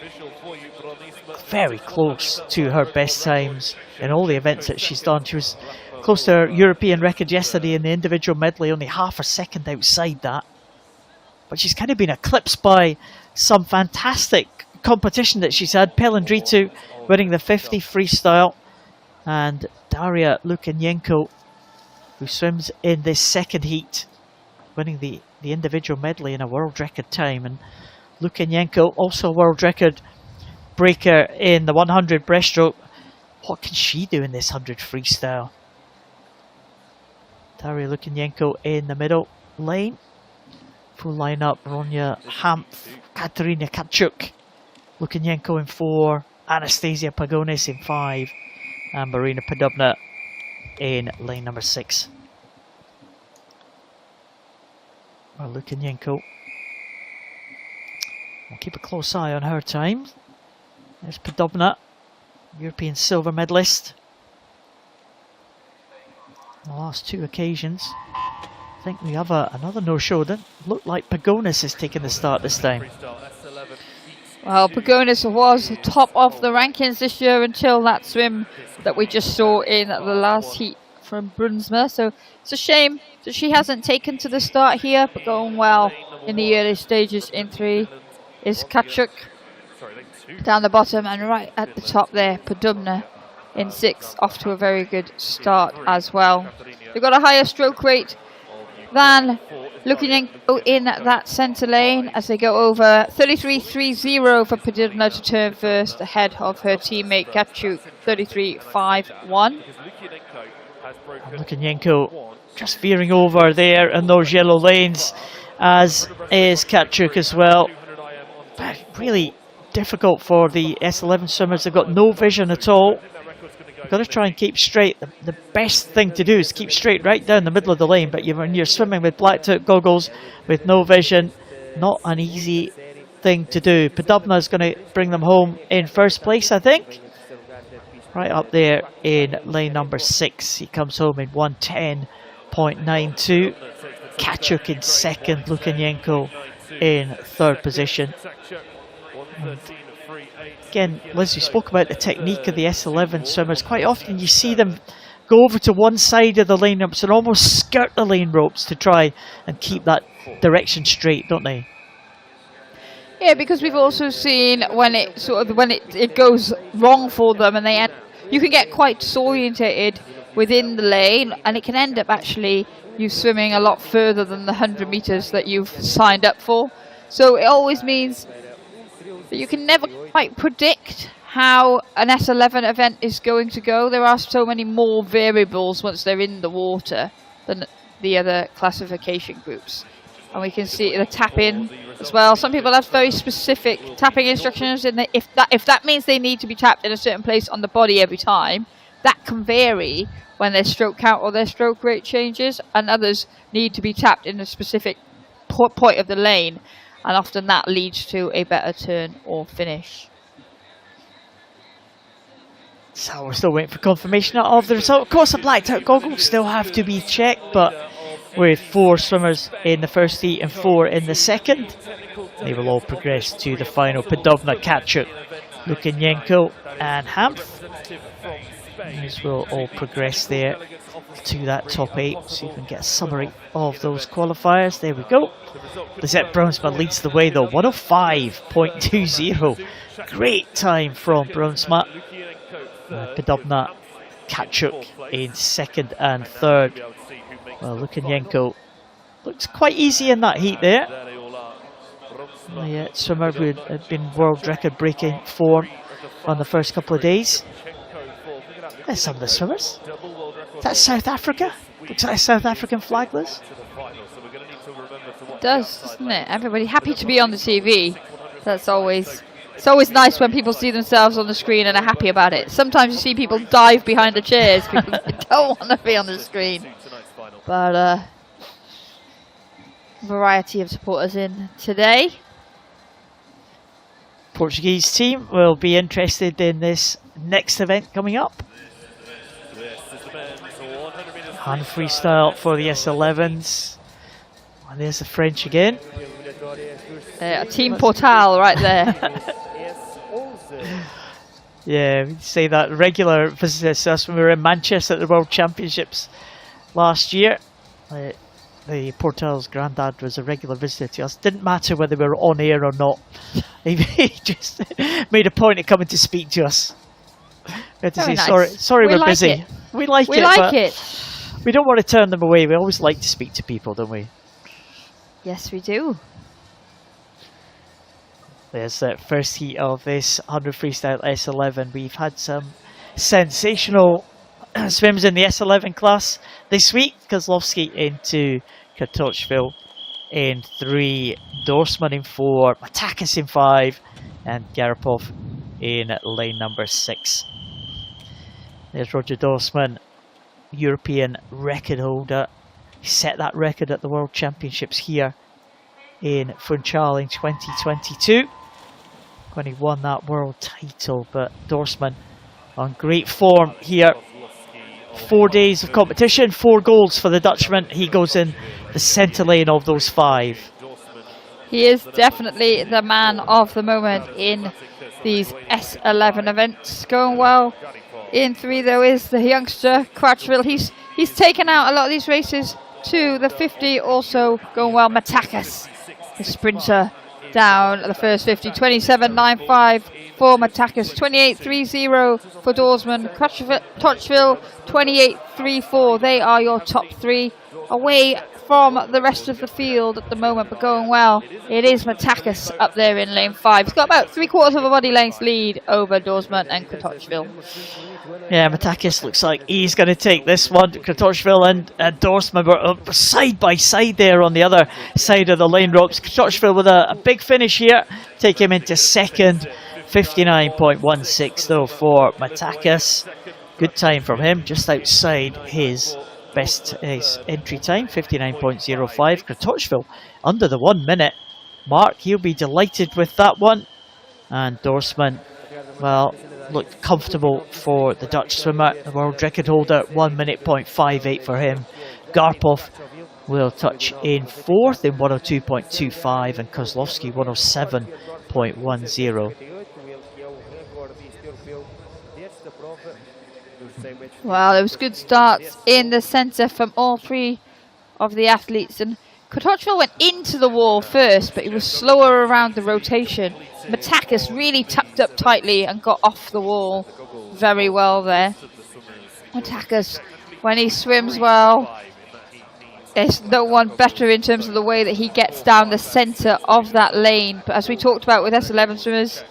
very close to her best times in all the events that she's done. She was close to her European record yesterday in the individual medley, only half a second outside that. But she's kind of been eclipsed by some fantastic competition that she's had. Pelendritu winning the 50 freestyle, and Daria Lukyanenko, who swims in this second heat, winning the individual medley in a world record time. And Lukyanenko, also a world record breaker in the 100 breaststroke. What can she do in this 100 freestyle? Daria Lukyanenko in the middle lane. Full lineup: Ronya Hampf, Katerina Kachuk, Lukyanenko in 4, Anastasia Pagonis in 5, and Marina Podubna in lane number 6. Well, Lukyanenko, we'll keep a close eye on her time. There's Podubna, European silver medalist. On the last 2 occasions. I think we have another no-show. Doesn't look like Pagonis is taking the start this time. Well, Pagonis was top of the rankings this year until that swim that we just saw in the last heat from Brunsma. So it's a shame that she hasn't taken to the start here, but going well in the early stages in 3 is Kachuk down the bottom, and right at the top there, Podubna in 6, off to a very good start as well. They've got a higher stroke rate than Lukyanenko in that centre lane as they go over. 33.30 for Podubna to turn first, ahead of her teammate Kachuk, 33.51. Lukyanenko just veering over there in those yellow lanes, as is Kachuk as well. But really difficult for the S11 swimmers. They've got no vision at all. You've got to try and keep straight. The best thing to do is keep straight right down the middle of the lane, but when you're swimming with blacked out goggles with no vision, not an easy thing to do. Padubna is going to bring them home in first place, I think. Right up there in lane number 6. He comes home in 1:10.92. Kachuk in second, Lukyanenko in third position. And again, Liz, you spoke about the technique of the S11 swimmers. Quite often you see them go over to one side of the lane ropes and almost skirt the lane ropes to try and keep that direction straight, don't they? Yeah, because we've also seen when it goes wrong for them, and you can get quite disorientated within the lane, and it can end up actually you swimming a lot further than the 100 meters that you've signed up for. So it always means that you can never quite predict how an S11 event is going to go. There are so many more variables once they're in the water than the other classification groups. And we can see the tap in as well. Some people have very specific tapping instructions, and if that means they need to be tapped in a certain place on the body every time, that can vary when their stroke count or their stroke rate changes, and others need to be tapped in a specific point of the lane, and often that leads to a better turn or finish. So we're still waiting for confirmation of the result. Of course, the blacked out goggles still have to be checked, but with 4 swimmers in the first heat and 4 in the second, they will all progress to the final. Padubna, Kachuk, Lukyanenko and Hamf. These will all progress there to that top 8, so you can get a summary of those qualifiers. There we go. Lisette Bruinsma leads the way though, 105.20. Great time from Bruinsma. Padubna, Kachuk in second and third. Well, Lukyanenko looks quite easy in that heat there. The swimmer who had been world record breaking form on the first couple of days. There's some of the swimmers. Is that South Africa? Looks like a South African flag, Liz. It does, doesn't it? Everybody happy to be on the TV. It's always nice when people see themselves on the screen and are happy about it. Sometimes you see people dive behind the chairs. People don't want to be on the screen. But variety of supporters in today. Portuguese team will be interested in this next event coming up. Hand freestyle for the S11s. And there's the French again. Team Portal right there. Yeah, we'd say that regular visitors to us when we were in Manchester at the World Championships last year. The Portal's granddad was a regular visitor to us. Didn't matter whether we were on air or not. He just made a point of coming to speak to us. We had to Very say, nice. sorry, we're like busy. It. We like we it, like but it. we don't want to turn them away. We always like to speak to people, don't we? Yes, we do. There's the first heat of this 100 freestyle S11. We've had some sensational swims in the S11 class this week. Kozlowski into Kratochvil in 3, Dorsman in 4, Matakis in 5, and Garapov in lane number 6. There's Roger Dorsman, European record holder. He set that record at the World Championships here in Funchal in 2022 when he won that world title. But Dorsman on great form here. 4 days of competition, 4 goals for the Dutchman. He goes in the centre lane of those 5. He is definitely the man of the moment in these S11 events. Going well in 3 though is the youngster Crutchville. He's taken out a lot of these races to the 50. Also going well, Matakis, the sprinter, down the first 50. 27.95 for Matakis, 28.30 for Dorsman, Crutchville 28.34. They are your top 3 away from the rest of the field at the moment, but going well. It is Matakis up there in lane 5. He's got about 3/4 of a body length lead over Dorsman and Kratochvil. Yeah, Matakis looks like he's going to take this one. Kratochvil and Dorsman were side by side there on the other side of the lane ropes. Kratochvil with a big finish here. take him into second. 59.16 though for Matakis. Good time from him, just outside his his entry time, 59.05. Kratochvil under the 1 minute mark. He'll be delighted with that one. And Dorsman, well, looked comfortable for the Dutch swimmer, the world record holder. 1 minute 0.58 for him. Garpov will touch in fourth in 102.25, and Kozlovsky 107.10. Well, there was good starts in the centre from all three of the athletes, and Kratochvil went into the wall first, but he was slower around the rotation. Matakis really tucked up tightly and got off the wall very well there. Matakis, when he swims well, there's no one better in terms of the way that he gets down the centre of that lane. But as we talked about with S11 swimmers,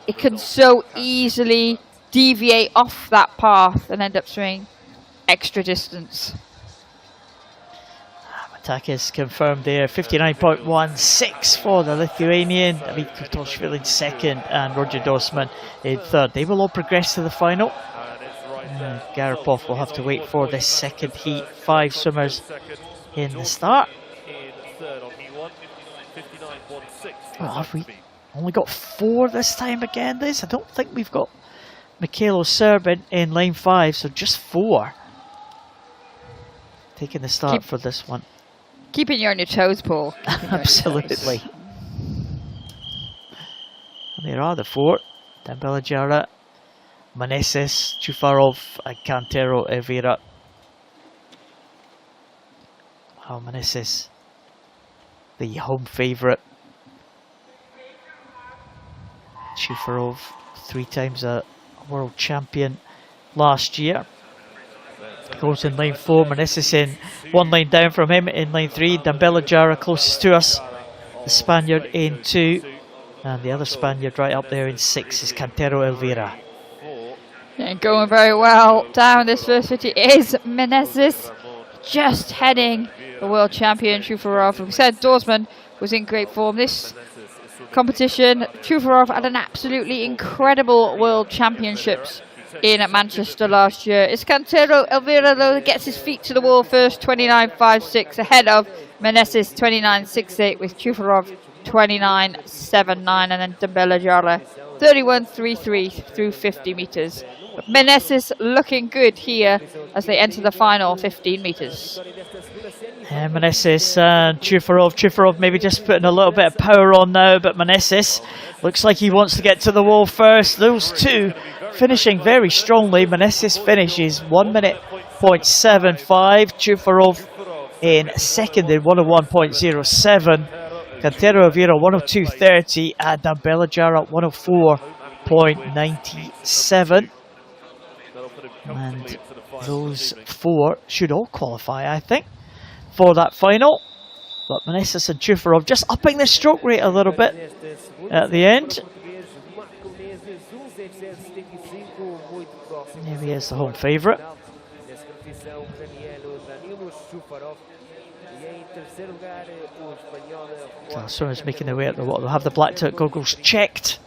it can so easily deviate off that path and end up swimming extra distance. Matakis confirmed there, 59.16 for the Lithuanian. David Kratochvil in second and Roger Dorsman in third. They will all progress to the final. Garipov will have to wait for the second heat. 5 swimmers in the start. Well, have we only got 4 this time again, Liz? I don't think we've got Mikhailo Serbin in lane 5, so just 4 taking the start for this one. Keeping you on your toes, Paul. Absolutely. And there are the 4. Dambela Jara, Manesis, Chufarov and Cantero Evira. Wow, Manesis, the home favourite. Chufarov, 3 times a world champion last year. Goes in lane 4, Manesis in 1 lane down from him in lane 3. Dambela Jara closest to us, the Spaniard in 2, and the other Spaniard right up there in 6 is Cantero Elvira. Yeah, going very well down this first 50 is Manesis, just heading the world champion Chufarov. We said Dorsman was in great form this competition. Chufarov had an absolutely incredible world championships in Manchester last year. It's Cantero Elvira though that gets his feet to the wall first, 29.56 ahead of Manesis 29.68 with Chufarov 29.79, and then Dambela Jara 31.33 through 50 metres. But Manesis looking good here as they enter the final 15 metres. Manesis and Chufarov. Chufarov maybe just putting a little bit of power on now, but Manesis looks like he wants to get to the wall first. Those two finishing very strongly. Manesis finishes 1 minute 0.75. Chufarov in second in 101.07. Cantero Elvira 102.30 and Dambela Jara 104.97. And those 4 should all qualify, I think, for that final. But Manesis and Chufarov just upping the stroke rate a little bit at the end. Here he is, the home favourite. So swimmers making their way at the water. They'll have the black turret goggles checked.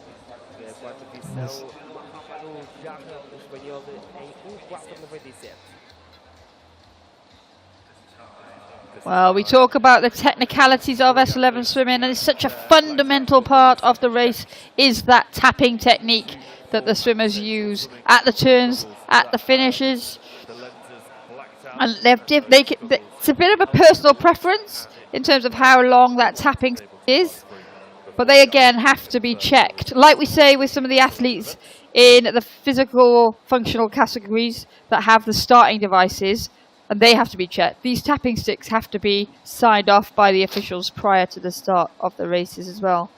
Well, we talk about the technicalities of S11 swimming, and it's such a fundamental part of the race is that tapping technique that the swimmers use at the turns, at the finishes. And it's a bit of a personal preference in terms of how long that tapping is, but they again have to be checked. Like we say with some of the athletes in the physical functional categories that have the starting devices, and they have to be checked. These tapping sticks have to be signed off by the officials prior to the start of the races as well.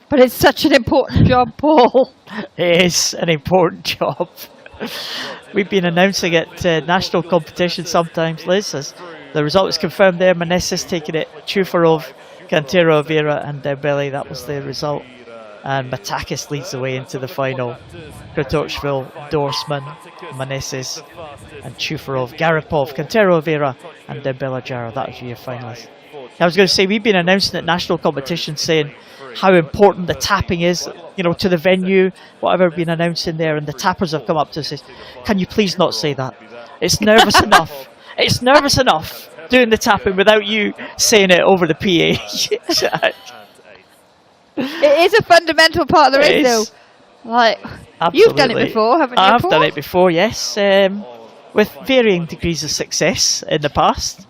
But it's such an important job, Paul. It is an important job. We've been announcing it national competition sometimes, Liz, as the result is confirmed there. Manesis taking it, Chufarov, Cantero Elvira and Dembele, that was the result. And Matakis leads the way into the final. Kratochvil, Dorsman, Manesis and Chufarov, Garipov, Cantero Elvira and Dembele Jara. That was your finalists. I was going to say, we've been announcing at national competition saying how important the tapping is, you know, to the venue, whatever been announced in there, and the tappers have come up to us and said, can you please not say that? It's nervous enough. It's nervous enough doing the tapping without you saying it over the PA. It is a fundamental part of the race, though. Like, Absolutely. You've done it before, haven't you? I've Paul? done it before, yes, with varying degrees of success in the past.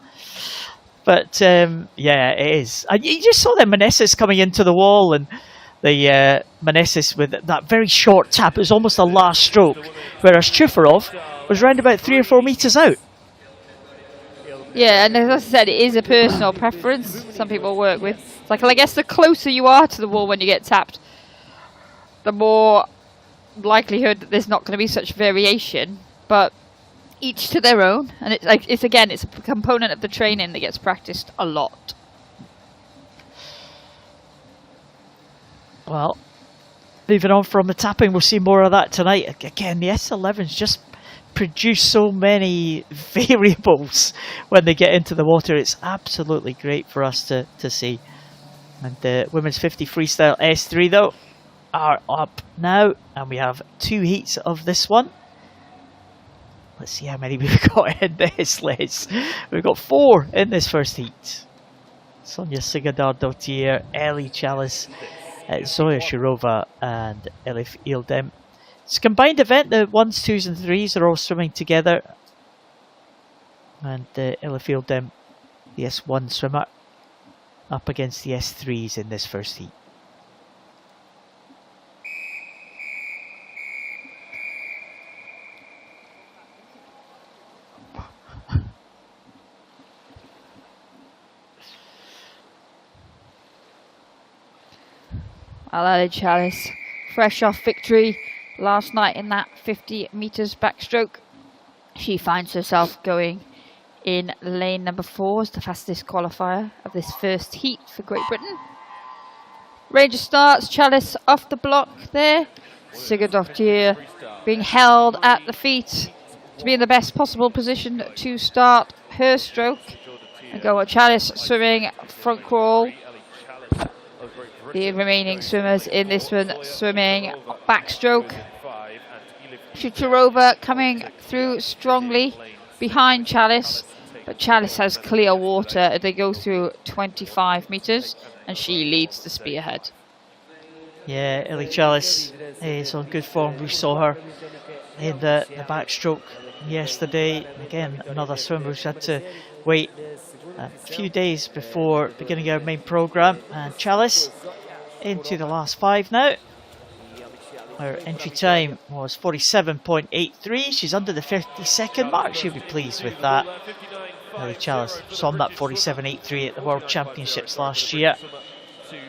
But yeah, it is. And you just saw the Meneses coming into the wall, and the Meneses with that very short tap. It was almost a last stroke, whereas Chufarov was round about 3 or 4 meters out. Yeah, and as I said, it is a personal preference. Some people work with. It's like, I guess the closer you are to the wall when you get tapped, the more likelihood that there's not going to be such variation. But each to their own, and it's like it's a component of the training that gets practiced a lot. Well, moving on from the tapping, we'll see more of that tonight. Again, the S11s just produce so many variables when they get into the water. It's absolutely great for us to see. And the women's 50 freestyle S3 though are up now, and we have 2 heats of this one. Let's see how many we've got in this, Liz. We've got 4 in this first heat. Sonia Sigurdardottir, Ellie Chalice, Zoya Shirova and Elif Ildem. It's a combined event. The 1s, 2s and 3s are all swimming together. And Elif Ildem, the S1 swimmer, up against the S3s in this first heat. Ellie Chalice, fresh off victory last night in that 50 metres backstroke. She finds herself going in lane number 4 as the fastest qualifier of this first heat for Great Britain. Ranger starts, Chalice off the block there. Sigurdardottir being held at the feet to be in the best possible position to start her stroke. And go Chalice swimming front crawl. The remaining swimmers in this one swimming backstroke. Shuturova coming through strongly behind Chalice, but Chalice has clear water as they go through 25 metres and she leads the spearhead. Yeah, Ellie Chalice is on good form. We saw her in the backstroke yesterday. Again, another swimmer who's had to wait a few days before beginning our main programme. And Chalice into the last 5 now. Her entry time was 47.83. She's under the 50-second mark. She'll be pleased with that. Ellie Chalice saw that 47.83 at the World Championships last year,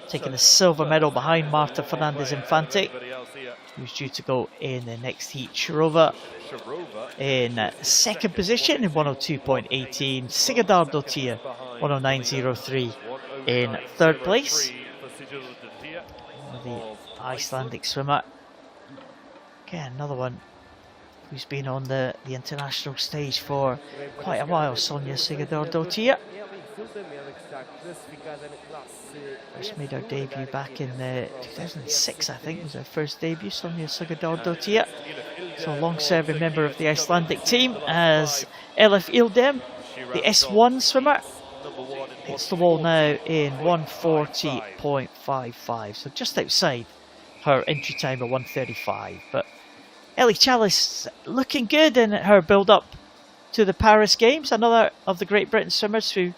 taking the silver medal behind Marta Fernandez Infante, who's due to go in the next heat. Shirova in second position in 102.18. Sigurdardottir 109.03 in third place. The Icelandic swimmer. Again, another one who's been on the international stage for quite a while, Sonia Sigurdardottir. First made her debut back in 2006, I think, was her first debut, Sonia Sigurdardottir. So a long-serving member of the Icelandic team, as Elif Ildem, the S1 swimmer, hits the wall now in 140.55, so just outside her entry time of 135. But Ellie Chalice looking good in her build-up to the Paris Games. Another of the Great Britain swimmers who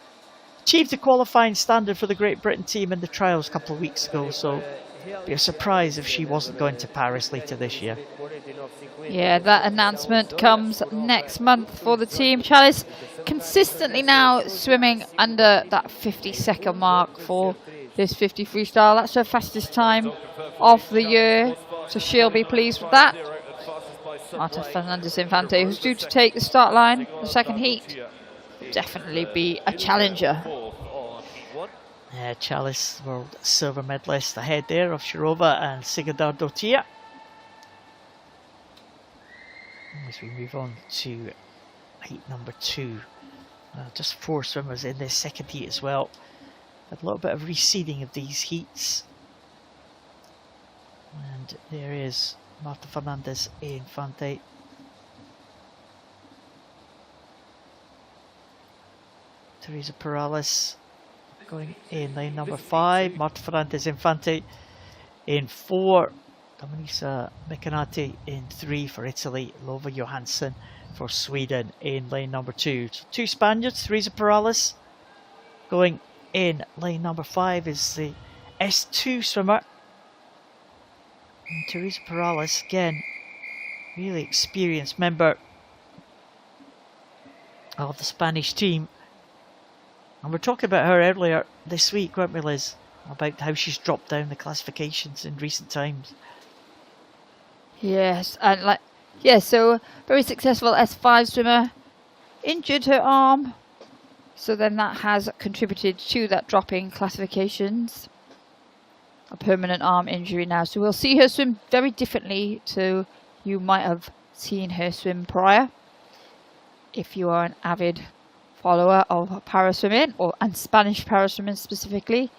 achieved the qualifying standard for the Great Britain team in the trials a couple of weeks ago, so it'd be a surprise if she wasn't going to Paris later this year. Yeah, that announcement comes next month for the team. Chalice consistently now swimming under that 50-second mark for this 50 freestyle. That's her fastest time of the year, so she'll be pleased with that. Marta Fernandez Infante, who's due to take the start line, the second heat, will definitely be a challenger. Chalice, world silver medalist ahead there of Shirova and Sigurdardottir. As we move on to heat number 2, just 4 swimmers in this second heat as well. A little bit of reseeding of these heats. And there is Marta Fernandez Infante. Teresa Perales going in lane number 5. Marta Fernandez Infante in 4. Dominica Mecanati in 3 for Italy. Lova Johansson for Sweden in lane number 2. So 2 Spaniards. Teresa Perales going in lane number 5 is the S2 swimmer. And Teresa Perales, again, really experienced member of the Spanish team. And we're talking about her earlier this week, weren't we, Liz? About how she's dropped down the classifications in recent times. Yes, and so very successful S5 swimmer, injured her arm, so then that has contributed to that drop in classifications. A permanent arm injury now, so we'll see her swim very differently to you might have seen her swim prior, if you are an avid follower of para swimming and Spanish para swimming specifically.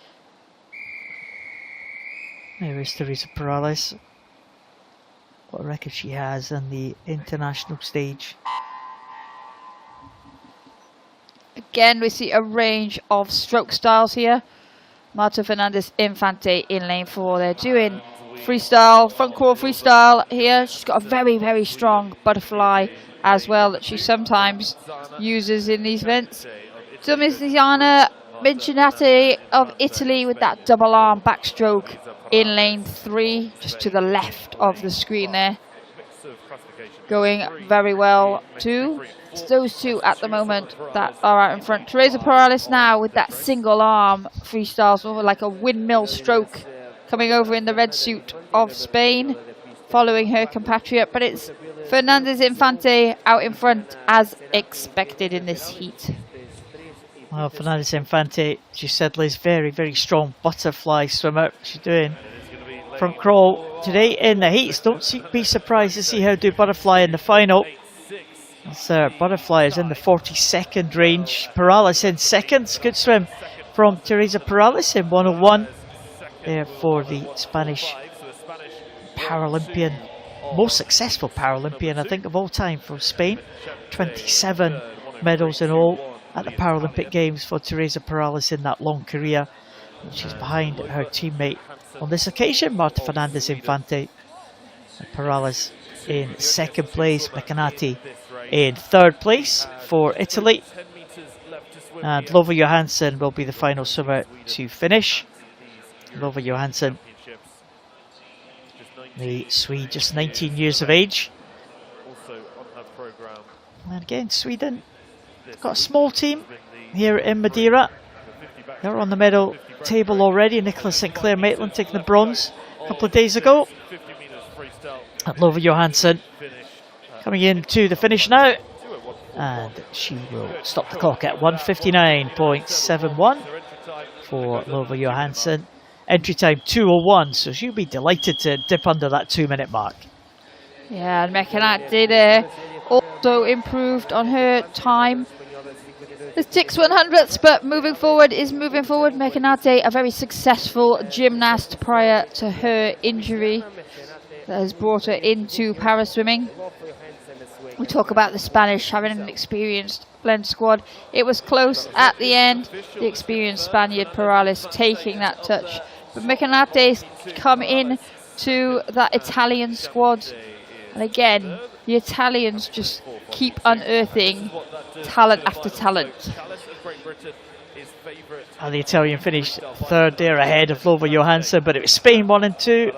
There is Teresa Perales. What a record she has on the international stage. Again, we see a range of stroke styles here. Marta Fernandez Infante in lane 4. They're doing freestyle, front crawl freestyle here. She's got a very, very strong butterfly as well that she sometimes uses in these events. Domiziana Mincinati of Italy with that double arm backstroke in lane 3, just to the left of the screen there. Going very well too. It's those two at the moment that are out in front. Teresa Perales now with that single arm freestyle, sort of like a windmill stroke, coming over in the red suit of Spain, following her compatriot. But it's Fernandez Infante out in front as expected in this heat. Well, Fernandez Infante, she said, Liz, very, very strong butterfly swimmer. She's doing front crawl today in the heats. Don't be surprised to see her do butterfly in the final. Butterfly is in the 42nd range. Perales in seconds. Good swim from Teresa Perales in 101. There for the Spanish Paralympian, most successful Paralympian, I think, of all time from Spain. 27 medals in all at the Paralympic Games for Teresa Perales in that long career. And she's behind her teammate on this occasion, Marta Fernandez Infante. Perales in 2nd place, Mecanati in 3rd place for Italy. And Lova Johansson will be the final swimmer to finish. Lova Johansson, the Swede, just 19 years of age. And again, Sweden got a small team here in Madeira. They're on the medal table already. Nicola St. Clair Maitland taking the bronze a couple of days ago. And Lova Johansson coming into the finish now. And she will stop the clock at 1:59.71 for Lova Johansson. Entry time 2:01, so she'll be delighted to dip under that 2-minute mark. Yeah, and Mecanati there also improved on her time. It's 6/100ths, but moving forward. Mecanati, a very successful gymnast prior to her injury that has brought her into para swimming. We talk about the Spanish having an experienced blend squad. It was close at the end. The experienced Spaniard Perales taking that touch. But Mecanati's come in to that Italian squad. And again, the Italians just keep unearthing talent after talent. And the Italian finished 3rd there ahead of Lova Johansson, but it was Spain 1 and 2.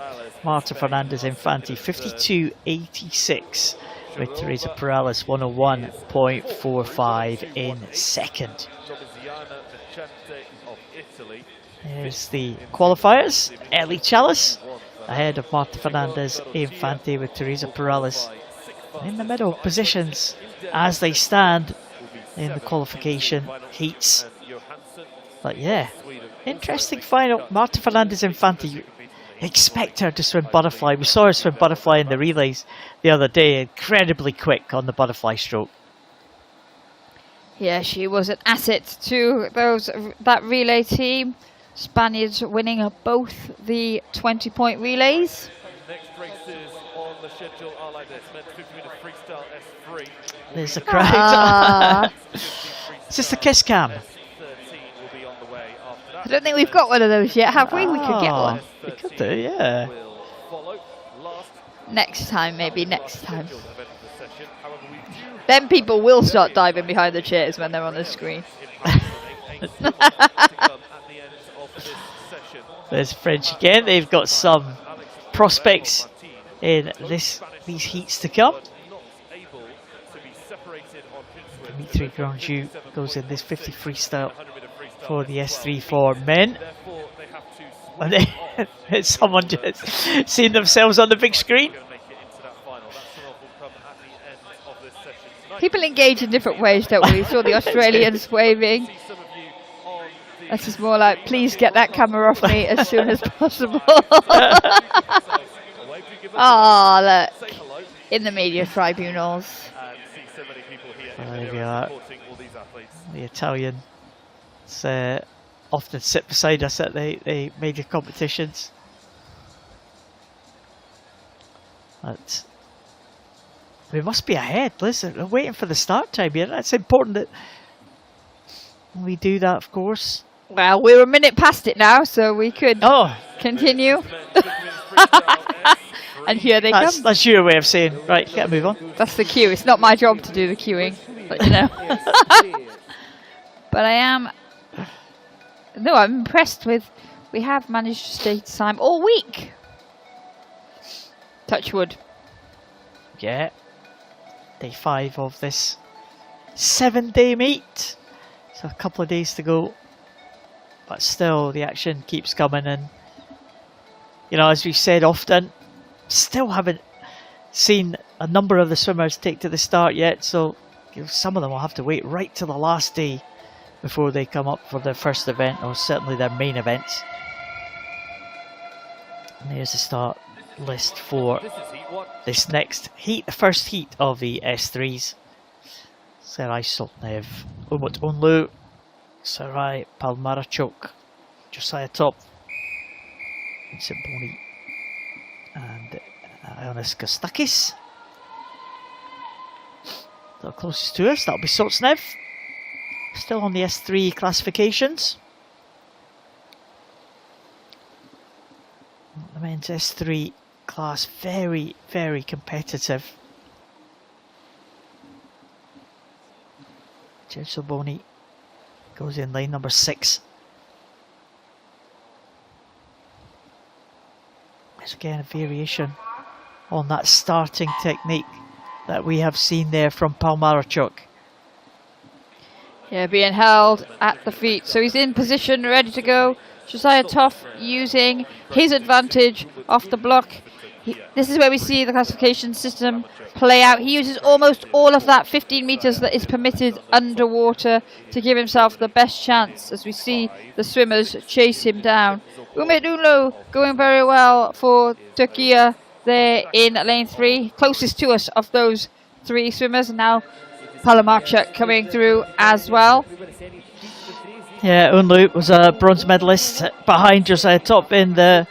Marta Fernandez Infante 52.86 with Teresa Perales 101.45 in 2nd. There's the qualifiers. Ellie Chalice ahead of Marta Fernandez Infante with Teresa Perales in the middle positions as they stand in the qualification heats. But yeah, interesting final. Marta Fernandez Infante, expect her to swim butterfly. We saw her swim butterfly in the relays the other day, incredibly quick on the butterfly stroke. Yeah, she was an asset to that relay team. Spaniards winning both the 20-point relays. Next races on the schedule are like this. Men's 50-meter freestyle S3. There's the crowd. 50 Is this the kiss cam? S13 will be on the way after that. I don't think we've got one of those yet, have we? We could get one. We could do, yeah. Will follow. Last Next time, maybe next time. scheduled event of the session. However, we do Then people will start diving behind the chairs when they're on the screen. There's French again. They've got some prospects in these heats to come. Dimitri Grandjou goes in this 50 freestyle for the S3 for men. And then someone just seeing themselves on the big screen. People engage in different ways, don't we? We saw the Australians waving. This is more like, please get that camera off me as soon as possible. Oh, look. In the media tribunals. There we are. The Italians often sit beside us at the major competitions. But we must be ahead. Listen, we're waiting for the start time here. That's important that we do that, of course. Well, we're a minute past it now, so we could continue. And here they come. That's your way of saying, right, get a move on. That's the cue. It's not my job to do the queuing, but you know. But I am. No, I'm impressed with. We have managed to stay time all week. Touch wood. Yeah. Day 5 of this 7-day meet. So a couple of days to go. But still, the action keeps coming. And, you know, as we've said often, still haven't seen a number of the swimmers take to the start yet. So, you know, some of them will have to wait right till the last day before they come up for their first event, or certainly their main events. And there's the start list for this next heat, the first heat of the S3s. Serai Soltnev, Umut Onlu, Serai Palmarachuk, Josiah Top, Vincent Boni, and Ioannis Kostakis. The closest to us, that'll be Soltnev. Still on the S3 classifications. The men's S3 class, very, very competitive. Vincenzo Boni goes in lane number 6. There's again a variation on that starting technique that we have seen there from Palmarachuk. Yeah, being held at the feet. So he's in position, ready to go. Josiah Toff using his advantage off the block. This is where we see the classification system play out. He uses almost all of that 15 meters that is permitted underwater to give himself the best chance as we see the swimmers chase him down. Umut Onlu going very well for Turkey there in lane 3. Closest to us of those 3 swimmers. And now Palmarachuk coming through as well. Yeah, Onlu was a bronze medalist behind Josiah Top in the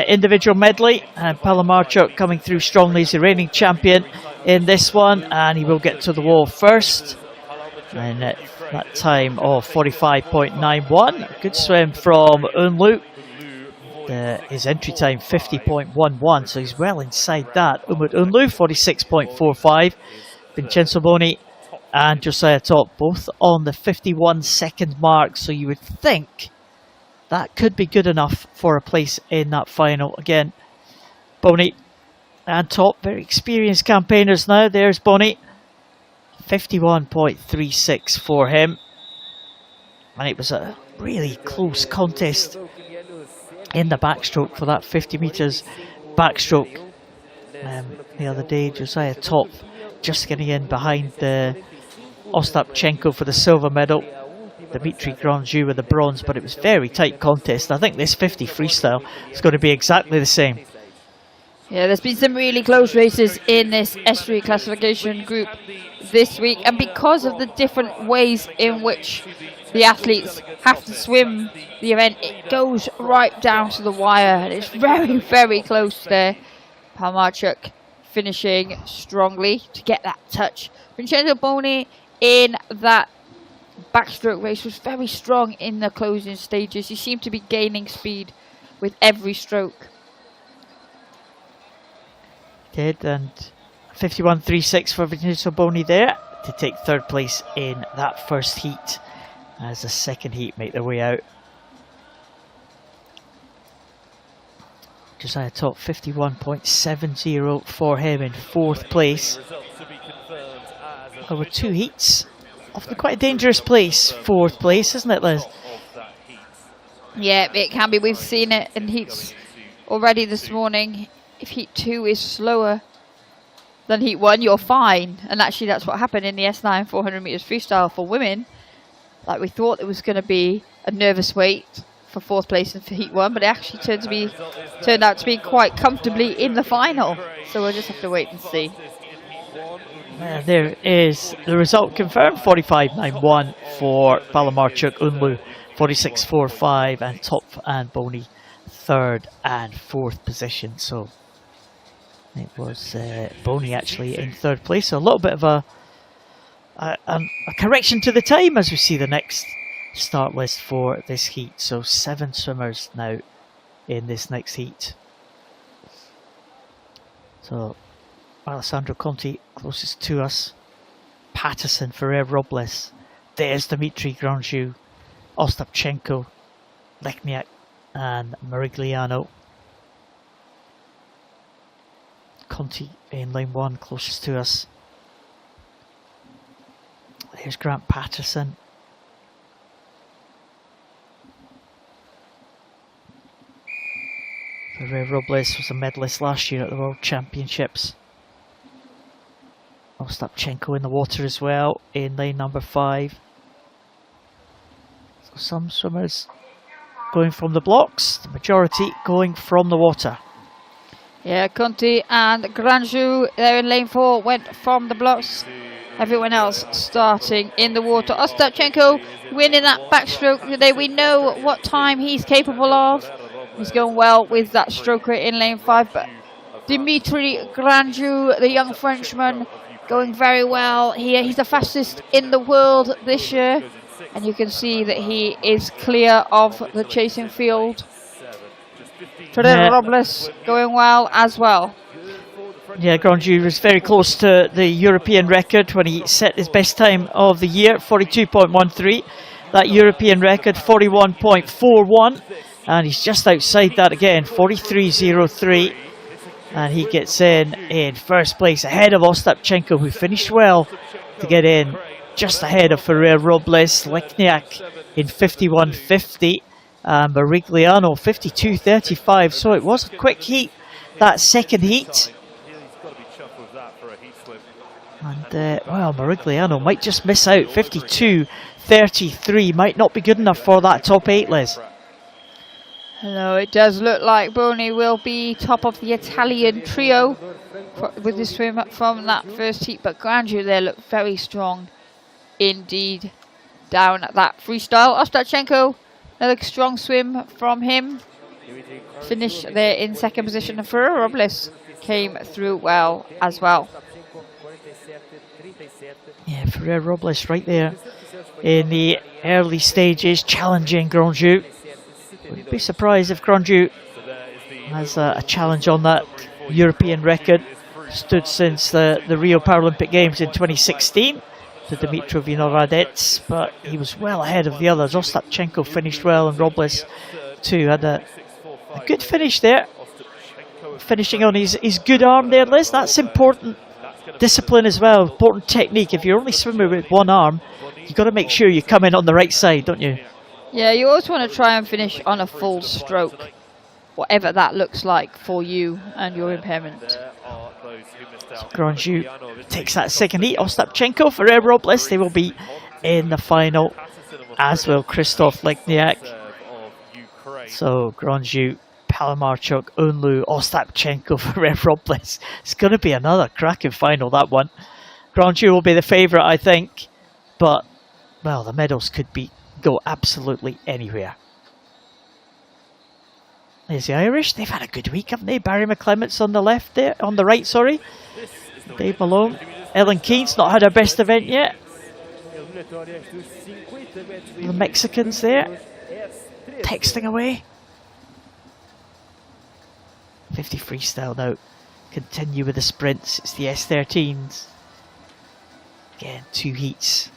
individual medley, and Palmarachuk coming through strongly as the reigning champion in this one, and he will get to the wall first. And that time of 45.91, good swim from Onlu. His entry time 50.11, so he's well inside that. Umut Onlu 46.45. Vincenzo Boni and Josiah Top both on the 51-second mark, so you would think that could be good enough for a place in that final. Again, Boni and Top, very experienced campaigners now. There's Boni, 51.36 for him. And it was a really close contest in the backstroke for that 50 metres backstroke. The other day, Josiah Top just getting in behind the Ostapchenko for the silver medal. Dimitri Grandjou with the bronze, but it was very tight contest. I think this 50 freestyle is going to be exactly the same. Yeah, there's been some really close races in this S3 classification group this week, and because of the different ways in which the athletes have to swim the event, it goes right down to the wire, and it's very, very close there. Palmarchuk finishing strongly to get that touch. Vincenzo Boni in that backstroke race was very strong in the closing stages. He seemed to be gaining speed with every stroke. Did, and 51.36 for Vincenzo Boni there to take third place in that first heat, as the second heat make their way out. Josiah Top 51.70 for him in fourth place. There were two heats off the quite a dangerous place, fourth place, isn't it, Liz? Yeah, it can be. We've seen it in heats already this morning. If heat 2 is slower than heat 1, you're fine. And actually that's what happened in the S9 400 meters freestyle for women. Like, we thought it was going to be a nervous wait for fourth place and for heat 1, but it actually turned out to be quite comfortably in the final. So we'll just have to wait and see. There is the result confirmed. 45.91 for Palmarchuk, Unlu 46.45, and Top and Boni third and fourth position. So it was Boni actually in third place. So a little bit of a correction to the time as we see the next start list for this heat. So 7 swimmers now in this next heat. So Alessandro Conti closest to us. Patterson, Ferrer Robles. There's Dimitri Grandjew, Ostapchenko, Lechniak and Marigliano. Conti in lane 1 closest to us. There's Grant Patterson. Ferrer Robles was a medalist last year at the World Championships. Ostapchenko in the water as well in lane number 5. So some swimmers going from the blocks, the majority going from the water. Yeah, Conti and Grandjew there in lane 4 went from the blocks. Everyone else starting in the water. Ostapchenko winning that backstroke today. We know what time he's capable of. He's going well with that stroke rate in lane 5, but Dimitri Grandjew, the young Frenchman, going very well. He's the fastest in the world this year, and you can see that he is clear of the chasing field. Ferrer Robles going well as well. Yeah, Grandjew was very close to the European record when he set his best time of the year, 42.13. That European record, 41.41. And he's just outside that again, 43.03. And he gets in first place ahead of Ostapchenko, who finished well to get in just ahead of Ferrer Robles. Lechniak in 51.50. Marigliano 52.35. So it was a quick heat, that second heat. And well, Marigliano might just miss out. 52.33 might not be good enough for that top 8, Liz. No, it does look like Boni will be top of the Italian trio with the swim from that first heat, but Grandjew there looked very strong indeed down at that freestyle. Ostapchenko, another strong swim from him. Finished there in second position. And Ferrer Robles came through well as well. Yeah, Ferrer Robles right there in the early stages, challenging Grandjew. Wouldn't be surprised if Grandjew has a challenge on that European record. Stood since the Rio Paralympic Games in 2016 to Dimitri Vinohradets, but he was well ahead of the others. Ostapchenko finished well, and Robles too had a good finish there. Finishing on his good arm there, Liz. That's important. Discipline as well, important technique. If you're only swimming with one arm, you've got to make sure you come in on the right side, don't you? Yeah, you always want to try and finish on a full stroke, whatever that looks like for you and your impairment. So Grandjew takes that second heat. Ostapchenko, Ferrer Robles, they will be in the final, as will Christoph Lechniak. So Grandjew Palamarchuk, Unlu, Ostapchenko for Rev Robles. It's going to be another cracking final, that one. Granju will be the favourite, I think. But, well, the medals could go absolutely anywhere. There's the Irish. They've had a good week, haven't they? Barry McClements on the left there, on the right, sorry. Dave Malone. Ellen Keen's not had her best event yet. The Mexicans there, texting away. 50 freestyle now. Continue with the sprints. It's the S13s. Again, 2 heats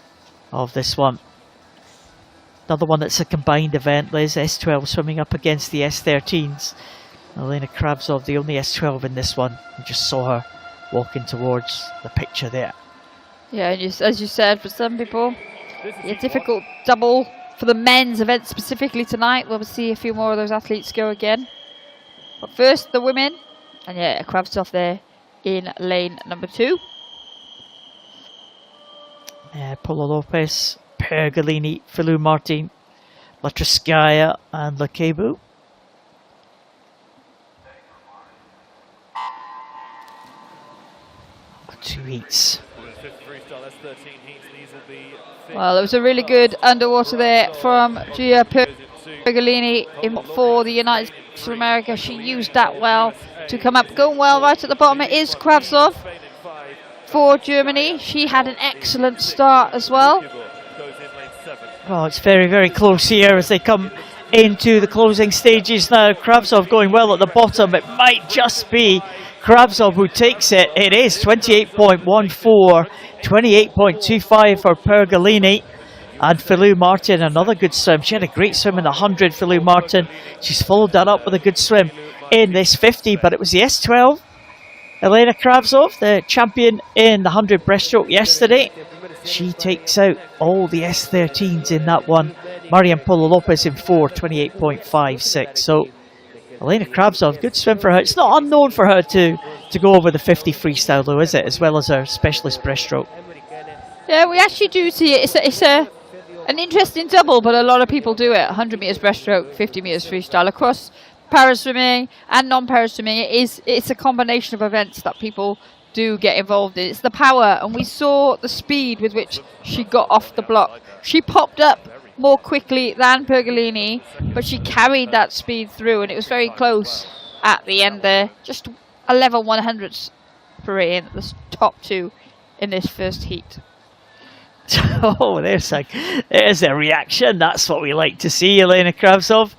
of this one. Another one that's a combined event, Liz. S12 swimming up against the S13s. Elena Kravtsov, the only S12 in this one. We just saw her walking towards the picture there. Yeah, and as you said, for some people, a difficult double for the men's event specifically tonight. We'll see a few more of those athletes go again. But first, the women. And yeah, Kravtsov there in lane number 2. Polo Lopez, Pergolini, Filou Martin, Latriskaya and Lakebu. Two heats. Well, it was a really good underwater there from Gia Pergolini for the United States of America. She used that well to come up. Going well right at the bottom, it is Kravtsov for Germany. She had an excellent start as well. Well, it's very, very close here as they come into the closing stages now. Kravtsov going well at the bottom. It might just be Kravtsov who takes it. It is 28.14, 28.25 for Pergolini. And Filou Martin, another good swim. She had a great swim in the 100, Filou Martin. She's followed that up with a good swim in this 50, but it was the S12. Elena Kravtsov, the champion in the 100 breaststroke yesterday. She takes out all the S13s in that one. Marian Polo Lopez in 4, 28.56. So Elena Kravtsov, good swim for her. It's not unknown for her to go over the 50 freestyle though, is it? As well as her specialist breaststroke. Yeah, we actually do see it. It's an interesting double, but a lot of people do it. 100 metres breaststroke, 50 metres freestyle. Across para-swimming and non-para-swimming, it's a combination of events that people do get involved in. It's the power, and we saw the speed with which she got off the block. She popped up more quickly than Pergolini, but she carried that speed through, and it was very close at the end there. Just 11 100ths per in the top 2 in this first heat. Oh, there's a reaction. That's what we like to see. Elena Kravtsov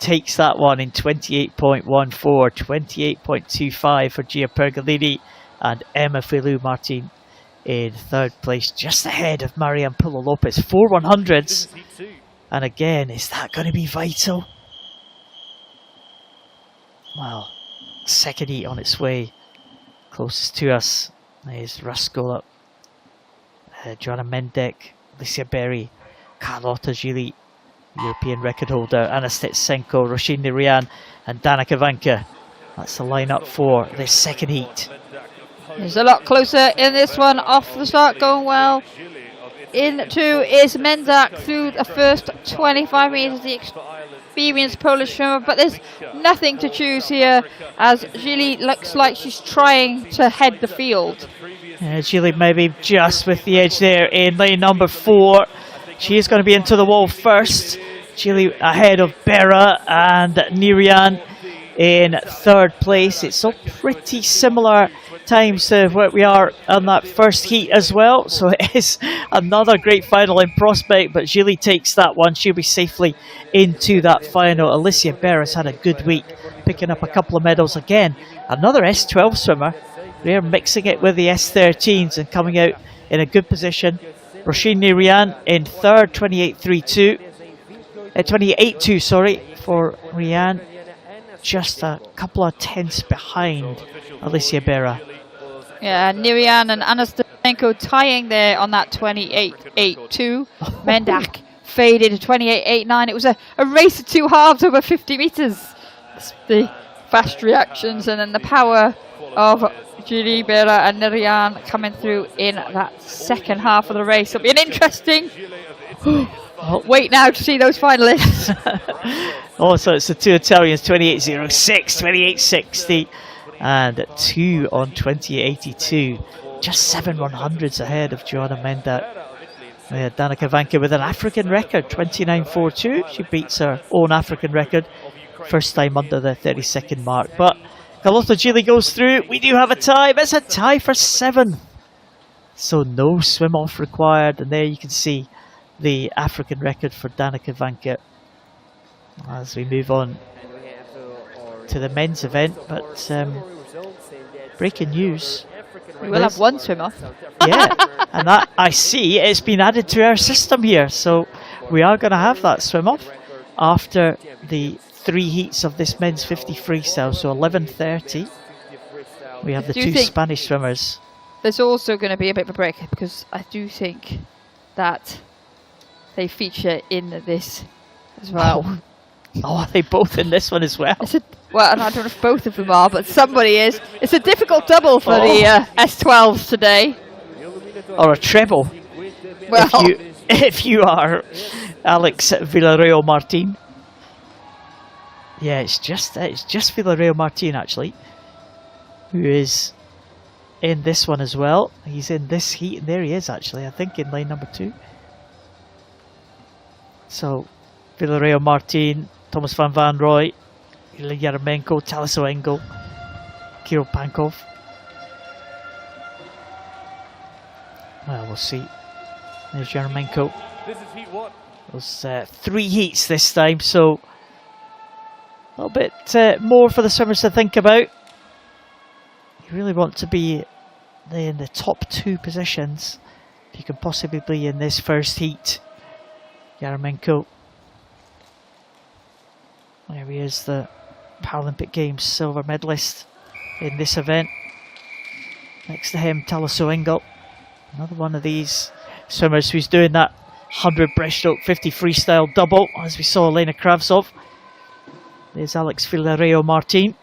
takes that one in 28.14, 28.25 for Gia Pergolini, and Emma Filou Martin in 3rd place, just ahead of Marian Polo Lopez. 4 100s. And again, is that going to be vital? Well, second heat on its way. Closest to us is Raskola, Joanna Mendek, Alicia Berry, Carlotta Gili, European record holder, Anna Stetsenko, Roshini Ryan and Danica Vanka. That's the lineup for this second heat. There's a lot closer in this one. Off the start, going well. Into is Mendak through the first 25 metres, the experienced Polish swimmer, but there's nothing to choose here as Gili looks like she's trying to head the field. Gili maybe just with the edge there in lane number 4. She is going to be into the wall first. Gili ahead of Bera and Nirian in 3rd place. It's all pretty similar times to where we are on that first heat as well. So it is another great final in prospect, but Gili takes that one. She'll be safely into that final. Alicia Bera's had a good week, picking up a couple of medals again. Another S12 swimmer. They're mixing it with the S13s and coming out in a good position. Roshini Ryan in 3rd, 28.32. 28.2, sorry, for Ryan. Just a couple of tenths behind Alicia Bera. Yeah, Nirian and Anastasenko tying there on that 28.82. Mendak faded to 28.89. It was a race of 2 halves over 50 metres. The fast reactions and then the power of Gili, Bera and Nirian coming through in that second half of the race. It'll be an interesting wait now to see those finalists. Oh, so it's the two Italians, 28.06, 28.60, and 2 on 20.82. Just 7 100s ahead of Joanna Mendat. Danica Vanka with an African record, 29.42. She beats her own African record, first time under the 30-second mark. But Carlota Gili goes through. We do have a tie, but it's a tie for 7th. So no swim off required, and there you can see the African record for Danica Vanka as we move on to the men's event. But breaking news. We will have one swim off. Yeah, and that I see it's been added to our system here. So we are going to have that swim off after the 3 heats of this men's 50 freestyle. So 11:30, we have the 2 Spanish swimmers. There's also going to be a bit of a break because I do think that they feature in this as well. Oh, are they both in this one as well? Well, and I don't know if both of them are, but somebody is. It's a difficult double for the S12s today. Or a treble. Well, if you are Alex Villarreal Martin. Yeah, it's just Villarreal Martin actually, who is in this one as well. He's in this heat, and there he is actually, I think, in lane number 2. So Villarreal Martin, Thomas van Rooij, Ilya Yaremenko, Taliso Engel, Kirill Pankov. Well, we'll see. There's Yaremenko. This is heat 1. Those 3 heats this time, so a little bit more for the swimmers to think about. You really want to be in the top 2 positions if you can possibly be in this first heat. Yaremenko. There he is, the Paralympic Games silver medalist in this event. Next to him, Taliso Engel. Another one of these swimmers who's doing that 100 breaststroke 50 freestyle double, as we saw Elena Kravtsov. There's Alex Villarreal Martin.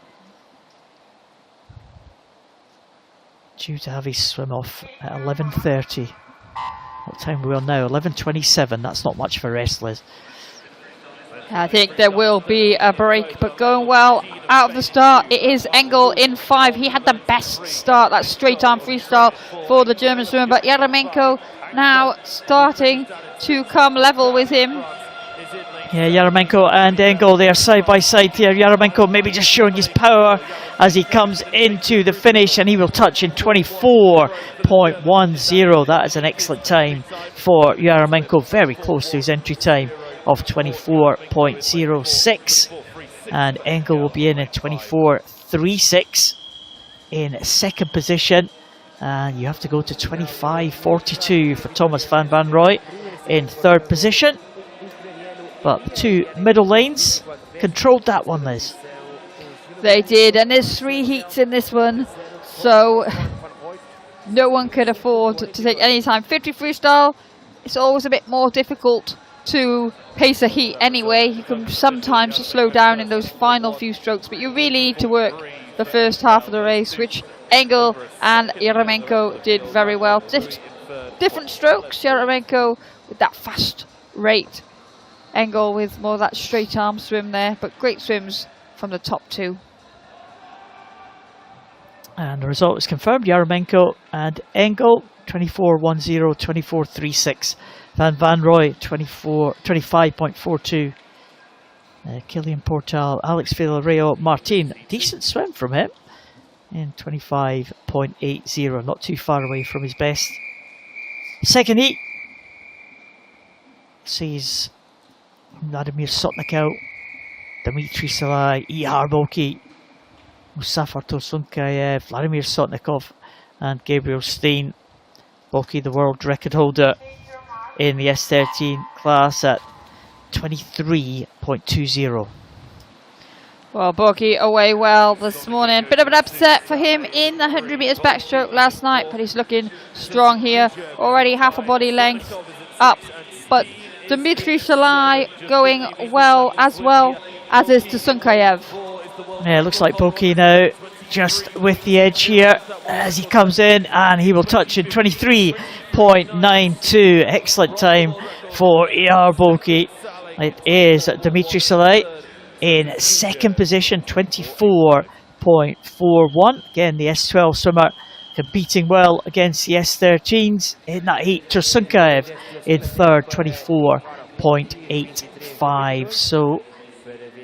Due to have his swim off at 11:30. What time are we on now? 11:27. That's not much for wrestlers. I think there will be a break, but going well out of the start. It is Engel in 5. He had the best start, that straight arm freestyle for the German swimmer, but Yaremenko now starting to come level with him. Yeah, Yaremenko and Engel, they are side by side here. Yaremenko maybe just showing his power as he comes into the finish, and he will touch in 24.10. That is an excellent time for Yaremenko, very close to his entry time of 24.06. And Engel will be in at 24.36 in second position. And you have to go to 25.42 for Thomas van Rooij in third position. But the 2 middle lanes controlled that one, Liz. They did, and there's 3 heats in this one, so no one could afford to take any time. 50 freestyle, it's always a bit more difficult to pace a heat anyway. You can sometimes slow down in those final few strokes, but you really need to work the first half of the race, which Engel and Yaremenko did very well. Different strokes, Yaremenko with that fast rate, Engel with more of that straight arm swim there, but great swims from the top 2. And the result is confirmed. Yaremenko and Engel 24.10, 24.36. Van Rooij 25.42. Kilian Portal, Alex Villarreal Martin, decent swim from him in 25.80, not too far away from his best. Second heat sees Vladimir Sotnik out, Dmitry Salai, Ihar Boki, Musafar Tursunkayev, Vladimir Sotnikov and Gabriel Steen. Boki, the world record holder in the S13 class at 23.20. Well, Boki away well this morning. Bit of an upset for him in the 100 metres backstroke last night, but he's looking strong here. Already half a body length up, but Dmitry Salai going well as is Tursunkayev. Yeah, it looks like Boki now just with the edge here as he comes in, and he will touch in 23.92. Excellent time for Ihar Boki. It is Dmitry Salai in second position, 24.41. Again, the S12 swimmer competing well against the S13s in that heat. Tursunkaev in third, 24.85. So,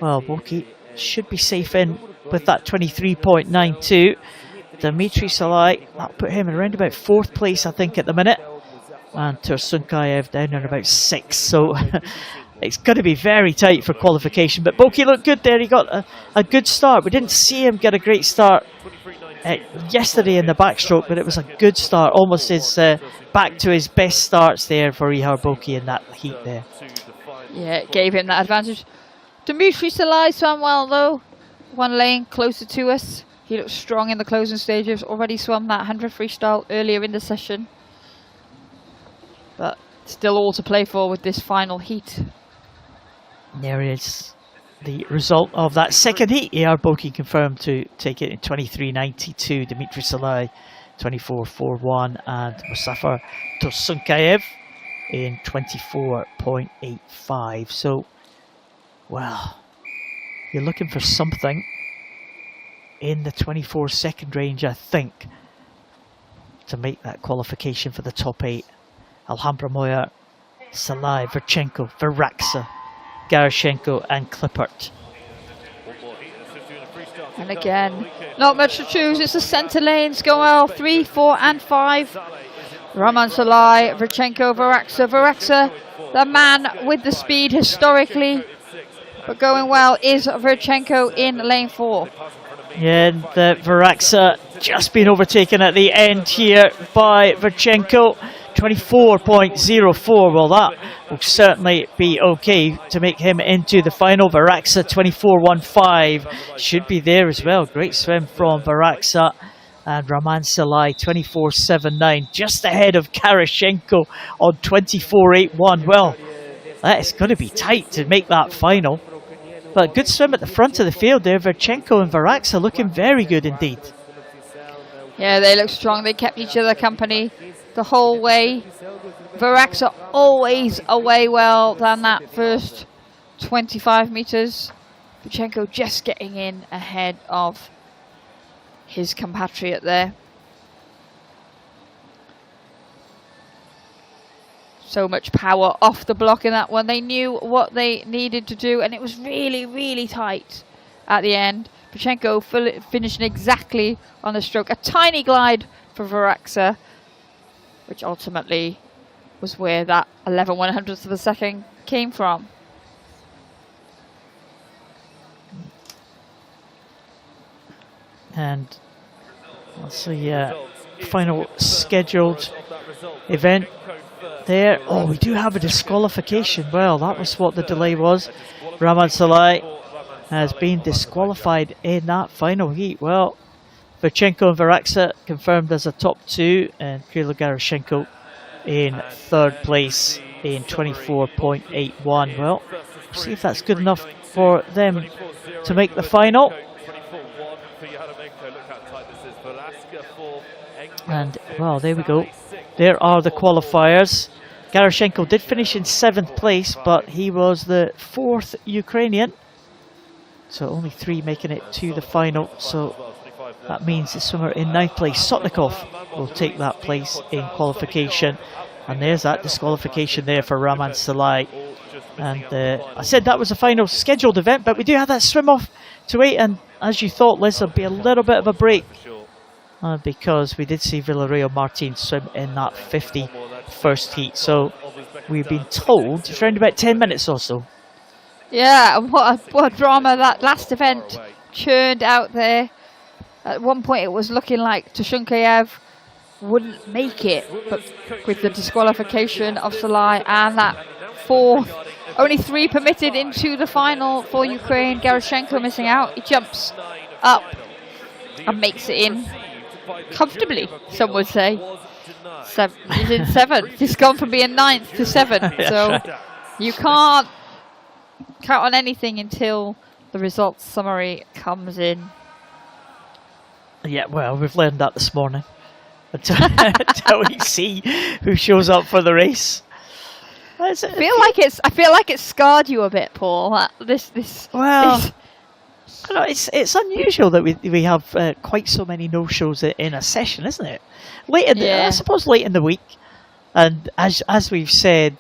well, Boki should be safe in with that 23.92. Dmitry Salai, that'll put him in around about fourth place, I think, at the minute. And Tursunkaev down in about sixth. So it's going to be very tight for qualification. But Boki looked good there. He got a good start. We didn't see him get a great start yesterday in the backstroke, but it was a good start. Almost his back to his best starts there for Ihar Boki in that heat there. Yeah, it gave him that advantage. Dmitry Salai swam well though. One lane closer to us. He looked strong in the closing stages. Already swam that 100 freestyle earlier in the session. But still all to play for with this final heat. There is the result of that second heat. Ihar Boki confirmed to take it in 23.92. Dmitry Salai 24.41 and Mustafa Tursunkaev in 24.85. So, well, you're looking for something in the 24 second range, I think, to make that qualification for the top 8. Alhambra Moya, Salai, Verchenko, Varaksa, Garashenko and Klippert. And again, not much to choose. It's the centre lanes go well. 3, 4 and 5. Raman Salai, Verchenko, Varaksa. Varaksa, the man with the speed historically. But going well is Verchenko in lane 4. Yeah, and Varaksa just been overtaken at the end here by Verchenko. 24.04. Well, that will certainly be okay to make him into the final. Varaksa 24.15 should be there as well. Great swim from Varaksa. And Raman Salai 24.79, just ahead of Karashenko on 24.81. Well, that is going to be tight to make that final. But good swim at the front of the field there. Verchenko and Varaksa looking very good indeed. Yeah, they look strong. They kept each other company the whole way. Varaksa always away well than that first 25 metres. Verchenko just getting in ahead of his compatriot there. So much power off the block in that one. They knew what they needed to do, and it was really, really tight at the end. Verchenko finishing exactly on the stroke. A tiny glide for Varaksa, which ultimately was where that 11/100th of a second came from. And that's the final scheduled event there. Oh, we do have a disqualification. Well, that was what the delay was. Raman Salai has been disqualified in that final heat. Well, Verchenko and Varaksa confirmed as a top 2, and Krilo Garashenko in third place in 24.81. Well, see if that's good enough for them to make the final. And, well, there we go. There are the qualifiers. Garashenko did finish in 7th place, but he was the 4th Ukrainian. So only 3 making it to the final. So that means the swimmer in 9th place, Sotnikov, will take that place in qualification. And there's that disqualification there for Raman Salai. And I said that was a final scheduled event, but we do have that swim off to 8. And as you thought, Liz, there'll be a little bit of a break. Because we did see Villarreal Martin swim in that 50 first heat. So we've been told it's around about 10 minutes or so. Yeah, and what a drama that last event churned out there. At one point it was looking like Tursunkaev wouldn't make it, but with the disqualification of Salai and that 4th, only 3 permitted into the final for Ukraine. Garashenko missing out. He jumps up and makes it in comfortably, some would say. He's in 7th. He's gone from being 9th to 7th. So you can't count on anything until the results summary comes in. Yeah, well, we've learned that this morning. Until we see who shows up for the race. I feel like it's scarred you a bit, Paul. Well, I know, it's unusual that we have quite so many no-shows in a session, isn't it? I suppose late in the week, and as we've said,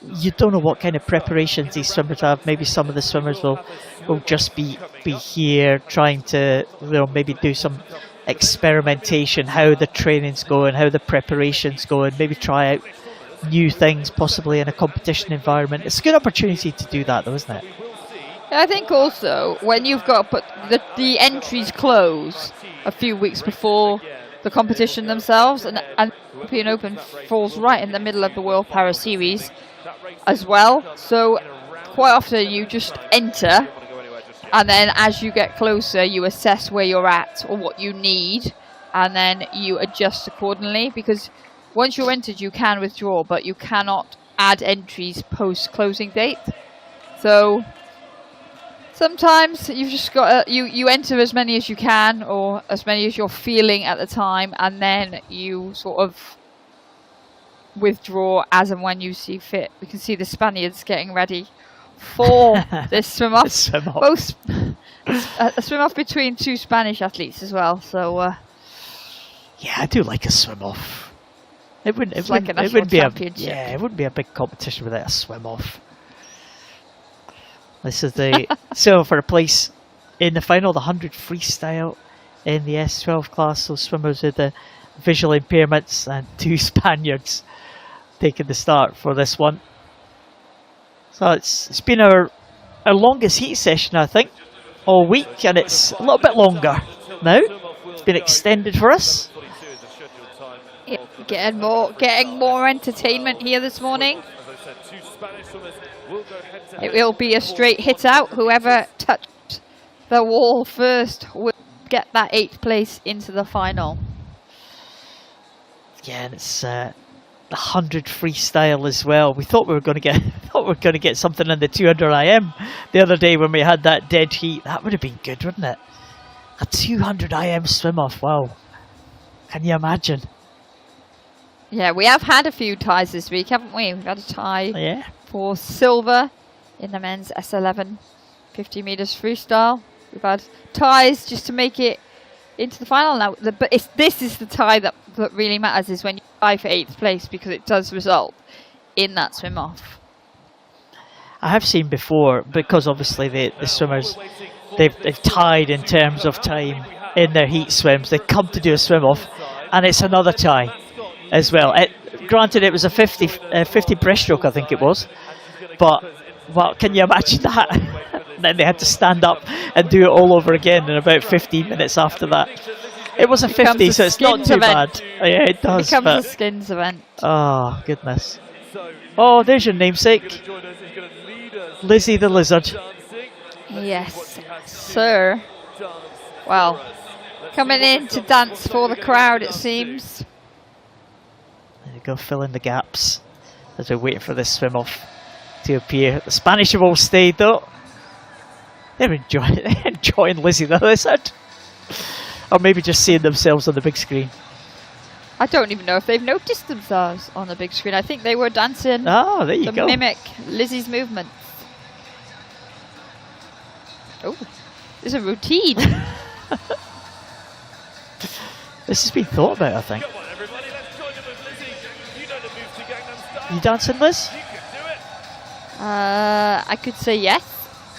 you don't know what kind of preparations these swimmers have. Maybe some of the swimmers will just be here trying to maybe do some experimentation, how the training's going, how the preparation's going, maybe try out new things possibly in a competition environment. It's a good opportunity to do that though, isn't it? I think also when you've got the entries close a few weeks before the competition themselves, and European Open falls right in the middle of the World Para Series as well, so quite often you just enter, and then as you get closer you assess where you're at or what you need, and then you adjust accordingly, because once you're entered you can withdraw, but you cannot add entries post closing date. So sometimes you've just got to, you enter as many as you can, or as many as you're feeling at the time, and then you sort of withdraw as and when you see fit. We can see the Spaniards getting ready for this swim off. Both a swim off between two Spanish athletes as well. So yeah, I do like a swim off. It wouldn't be a big competition without a swim off. This is the so for a place in the final, the 100 freestyle in the S12 class. So swimmers with the visual impairments and two Spaniards taking the start for this one. So it's been our longest heat session, I think, all week, and it's a little bit longer now. It's been extended for us. Yep, getting more entertainment here this morning. It will be a straight hit out. Whoever touched the wall first will get that 8th place into the final. Yeah, and it's the 100 freestyle as well. We thought we were going to get something in the 200 IM the other day when we had that dead heat. That would have been good, wouldn't it? A 200 IM swim off. Wow, can you imagine? Yeah, we have had a few ties this week, haven't we? We've had a tie for silver in the men's S11 50 meters freestyle. We've had ties just to make it into the final now. But this is the tie that really matters, is when you tie for 8th place, because it does result in that swim off. I have seen before, because obviously the swimmers, they've tied in terms of time in their heat swims. They come to do a swim off, and it's another tie as well. Granted, it was a 50 breaststroke, I think it was, but well, can you imagine that? And then they had to stand up and do it all over again in about 15 minutes after that. It was a 50, so it's not too bad. Yeah, it does. It becomes a skins event. Oh, goodness. Oh, there's your namesake, Lizzie the Lizard. Yes, sir. Well, coming in to dance for the crowd, it seems. There you go, fill in the gaps as we're waiting for this swim off to appear. The Spanish have all stayed though. They're enjoying Lizzie the Lizard. Or maybe just seeing themselves on the big screen. I don't even know if they've noticed themselves on the big screen. I think they were dancing there you to go. Mimic Lizzie's movements. Oh, there's a routine. This has been thought about, I think. You dancing, Liz? I could say yes.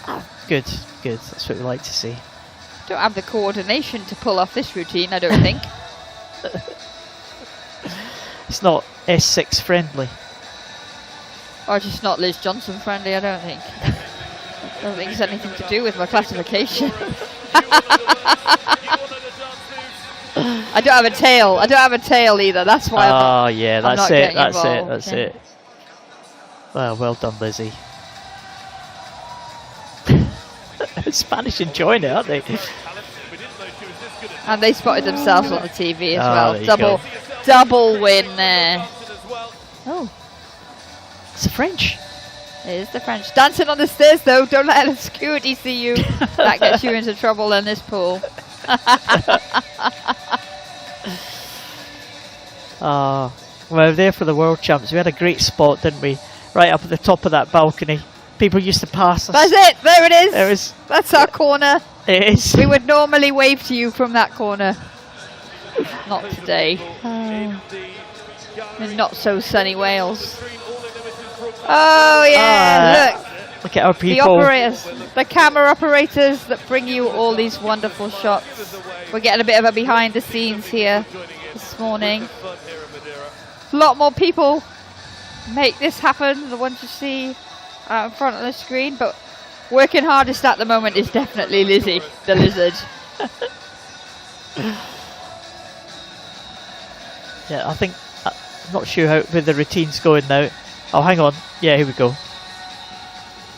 Oh, good. That's what we like to see. Don't have the coordination to pull off this routine, I don't think. It's not S6 friendly. Or just not Liz Johnson friendly, I don't think. I don't think it's anything to do with my classification. I don't have a tail. I don't have a tail either. That's why. That's it. Well done, Lizzie. Spanish enjoying it, aren't they? And they spotted themselves on the TV as well. Double win there. Oh, it's the French. It is the French. Dancing on the stairs though. Don't let the security see you. That gets you into trouble in this pool. Well, there for the World Champs. We had a great spot, didn't we? right up at the top of that balcony. People used to pass us. That's it. There it is. There is. That's our corner. It is. We would normally wave to you from that corner. Not today. In not so sunny Wales. Oh yeah, Look at our the people. operators, the camera operators that bring you all these wonderful shots. We're getting a bit of a behind the scenes here this morning. A lot more people make this happen, the ones you see out in front of the screen, but working hardest at the moment is definitely Lizzie, the lizard. Yeah, I think, I'm not sure how where the routine's going now. Oh, hang on. Yeah, here we go.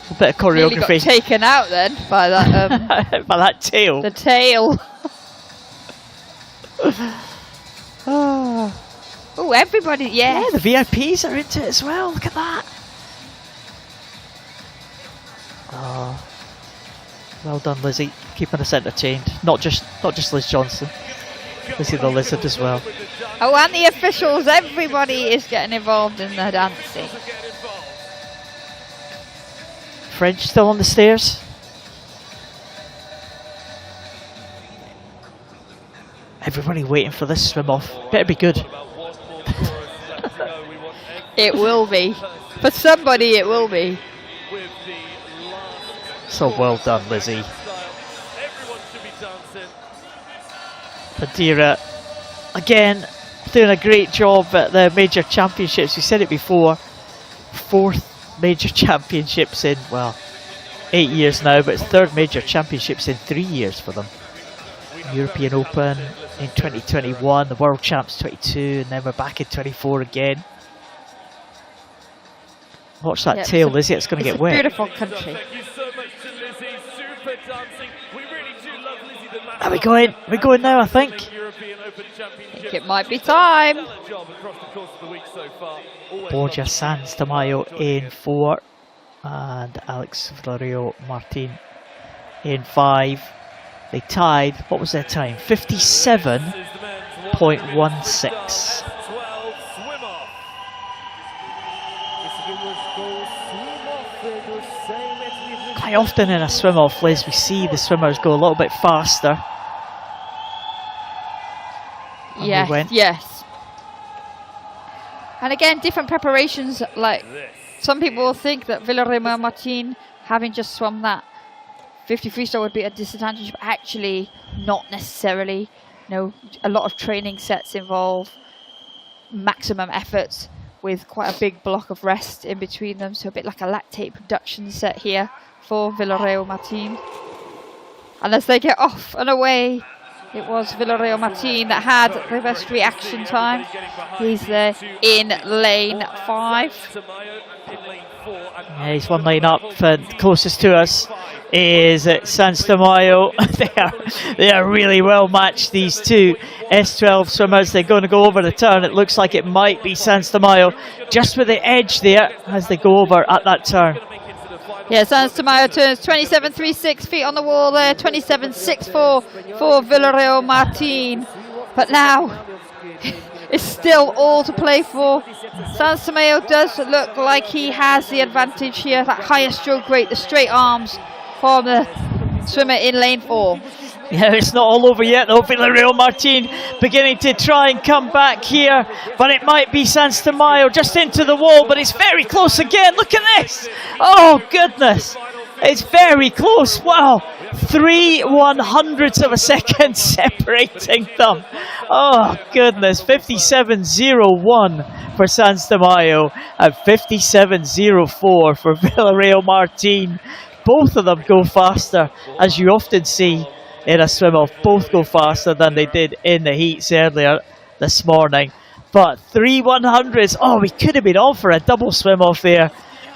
A bit of Nearly got choreography. taken out then by that By that tail. the tail. Oh, everybody, yeah. Yeah, the VIPs are into it as well. Look at that. Oh, well done, Lizzie, keeping us entertained. Not just Liz Johnson. Lizzie the lizard as well. Oh, and the officials, everybody is getting involved in the dancing. French still on the stairs. Everybody waiting for this swim off. Better be good. It will be. For somebody, it will be. So well done, Lizzie. Madeira, again, doing a great job at the major championships. We said it before. 4th major championships in, well, 8 years now, but it's 3rd major championships in 3 years for them. European Open in 2021, the World Champs 22, and then we're back in 24 again. Watch that tail, Lizzie, it's going to get wet. It's a beautiful country. Thank you so much to Lizzie. Super dancing. We really do love Lizzie the Master. Are we going? We're going now, I think. I think it might be time. Borja Sanz Tamayo in 4 and Alex Villarreal Martin in 5. They tied, what was their time? 57.16. Quite often in a swim off, Liz, we see the swimmers go a little bit faster. Yes. And again, different preparations. Like some people will think that Villarreal Martin, having just swum that 50 freestyle, would be at a disadvantage, but actually not necessarily. You know, a lot of training sets involve maximum efforts with quite a big block of rest in between them. So a bit like a lactate production set here for Villarreal Martin. And as they get off and away, it was Villarreal Martin that had the best reaction time. He's there in lane 5. Yeah, he's one lane up, and closest to us is Sanz Tamayo. they are really well matched, these two S12 swimmers. They're going to go over the turn. It looks like it might be Sanz Tamayo just with the edge there as they go over at that turn. Yeah, Sanz Tamayo turns 27.36 feet on the wall there, 27.64 for Villarreal Martin. But now it's still all to play for. Sanz Tamayo does look like he has the advantage here. That higher stroke rate, the straight arms for the swimmer in lane 4. Yeah, it's not all over yet though. Villarreal Martin beginning to try and come back here, but it might be Sanz Tamayo just into the wall, but it's very close again. Look at this. Oh goodness, it's very close. Wow, 3/100ths of a second separating them. Oh goodness, 57.01 for Sanz Tamayo and 57.04 for Villarreal Martin. Both of them go faster, as you often see in a swim-off. Both go faster than they did in the heats earlier this morning. But 3/100ths, oh, we could have been on for a double swim-off there.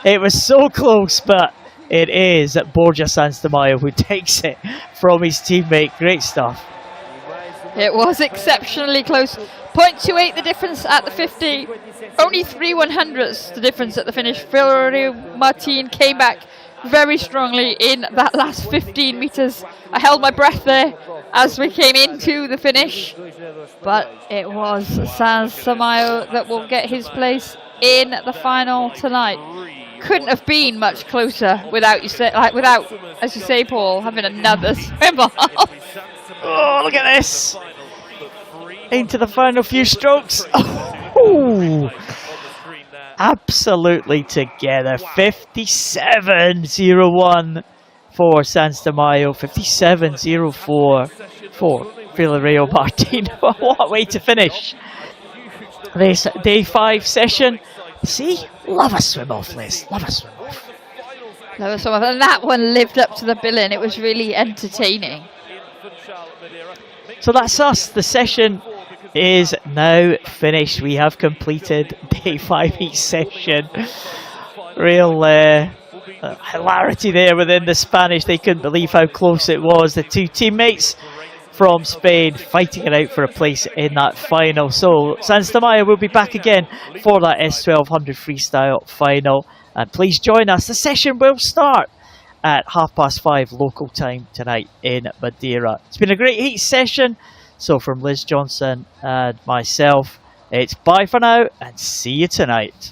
It was so close, but it is Borja Sanz Tamayo who takes it from his teammate. Great stuff. It was exceptionally close. 0.28 the difference at the 50. Only 3/100ths the difference at the finish. Villarreal Martin came back very strongly in that last 15 metres. I held my breath there as we came into the finish, but it was Sanz Tamayo that will get his place in the final tonight. Couldn't have been much closer without without, as you say, Paul, having another swim off. Oh, look at this! Into the final few strokes. Oh, absolutely together. 57.01 for Sans de Mayo. 57.04 for Villarreal Martin. What a way to finish this day 5 session. See, love a swim off, Liz. Love a swim off. And that one lived up to the billing. It was really entertaining. So that's us. The session is now finished. We have completed day 5 each session. Real hilarity there within the Spanish. They couldn't believe how close it was. The two teammates from Spain fighting it out for a place in that final. So Sans de Mayo will be back again for that S1200 freestyle final. And please join us. The session will start at 5:30 local time tonight in Madeira. It's been a great heat session. So from Liz Johnson and myself, it's bye for now and see you tonight.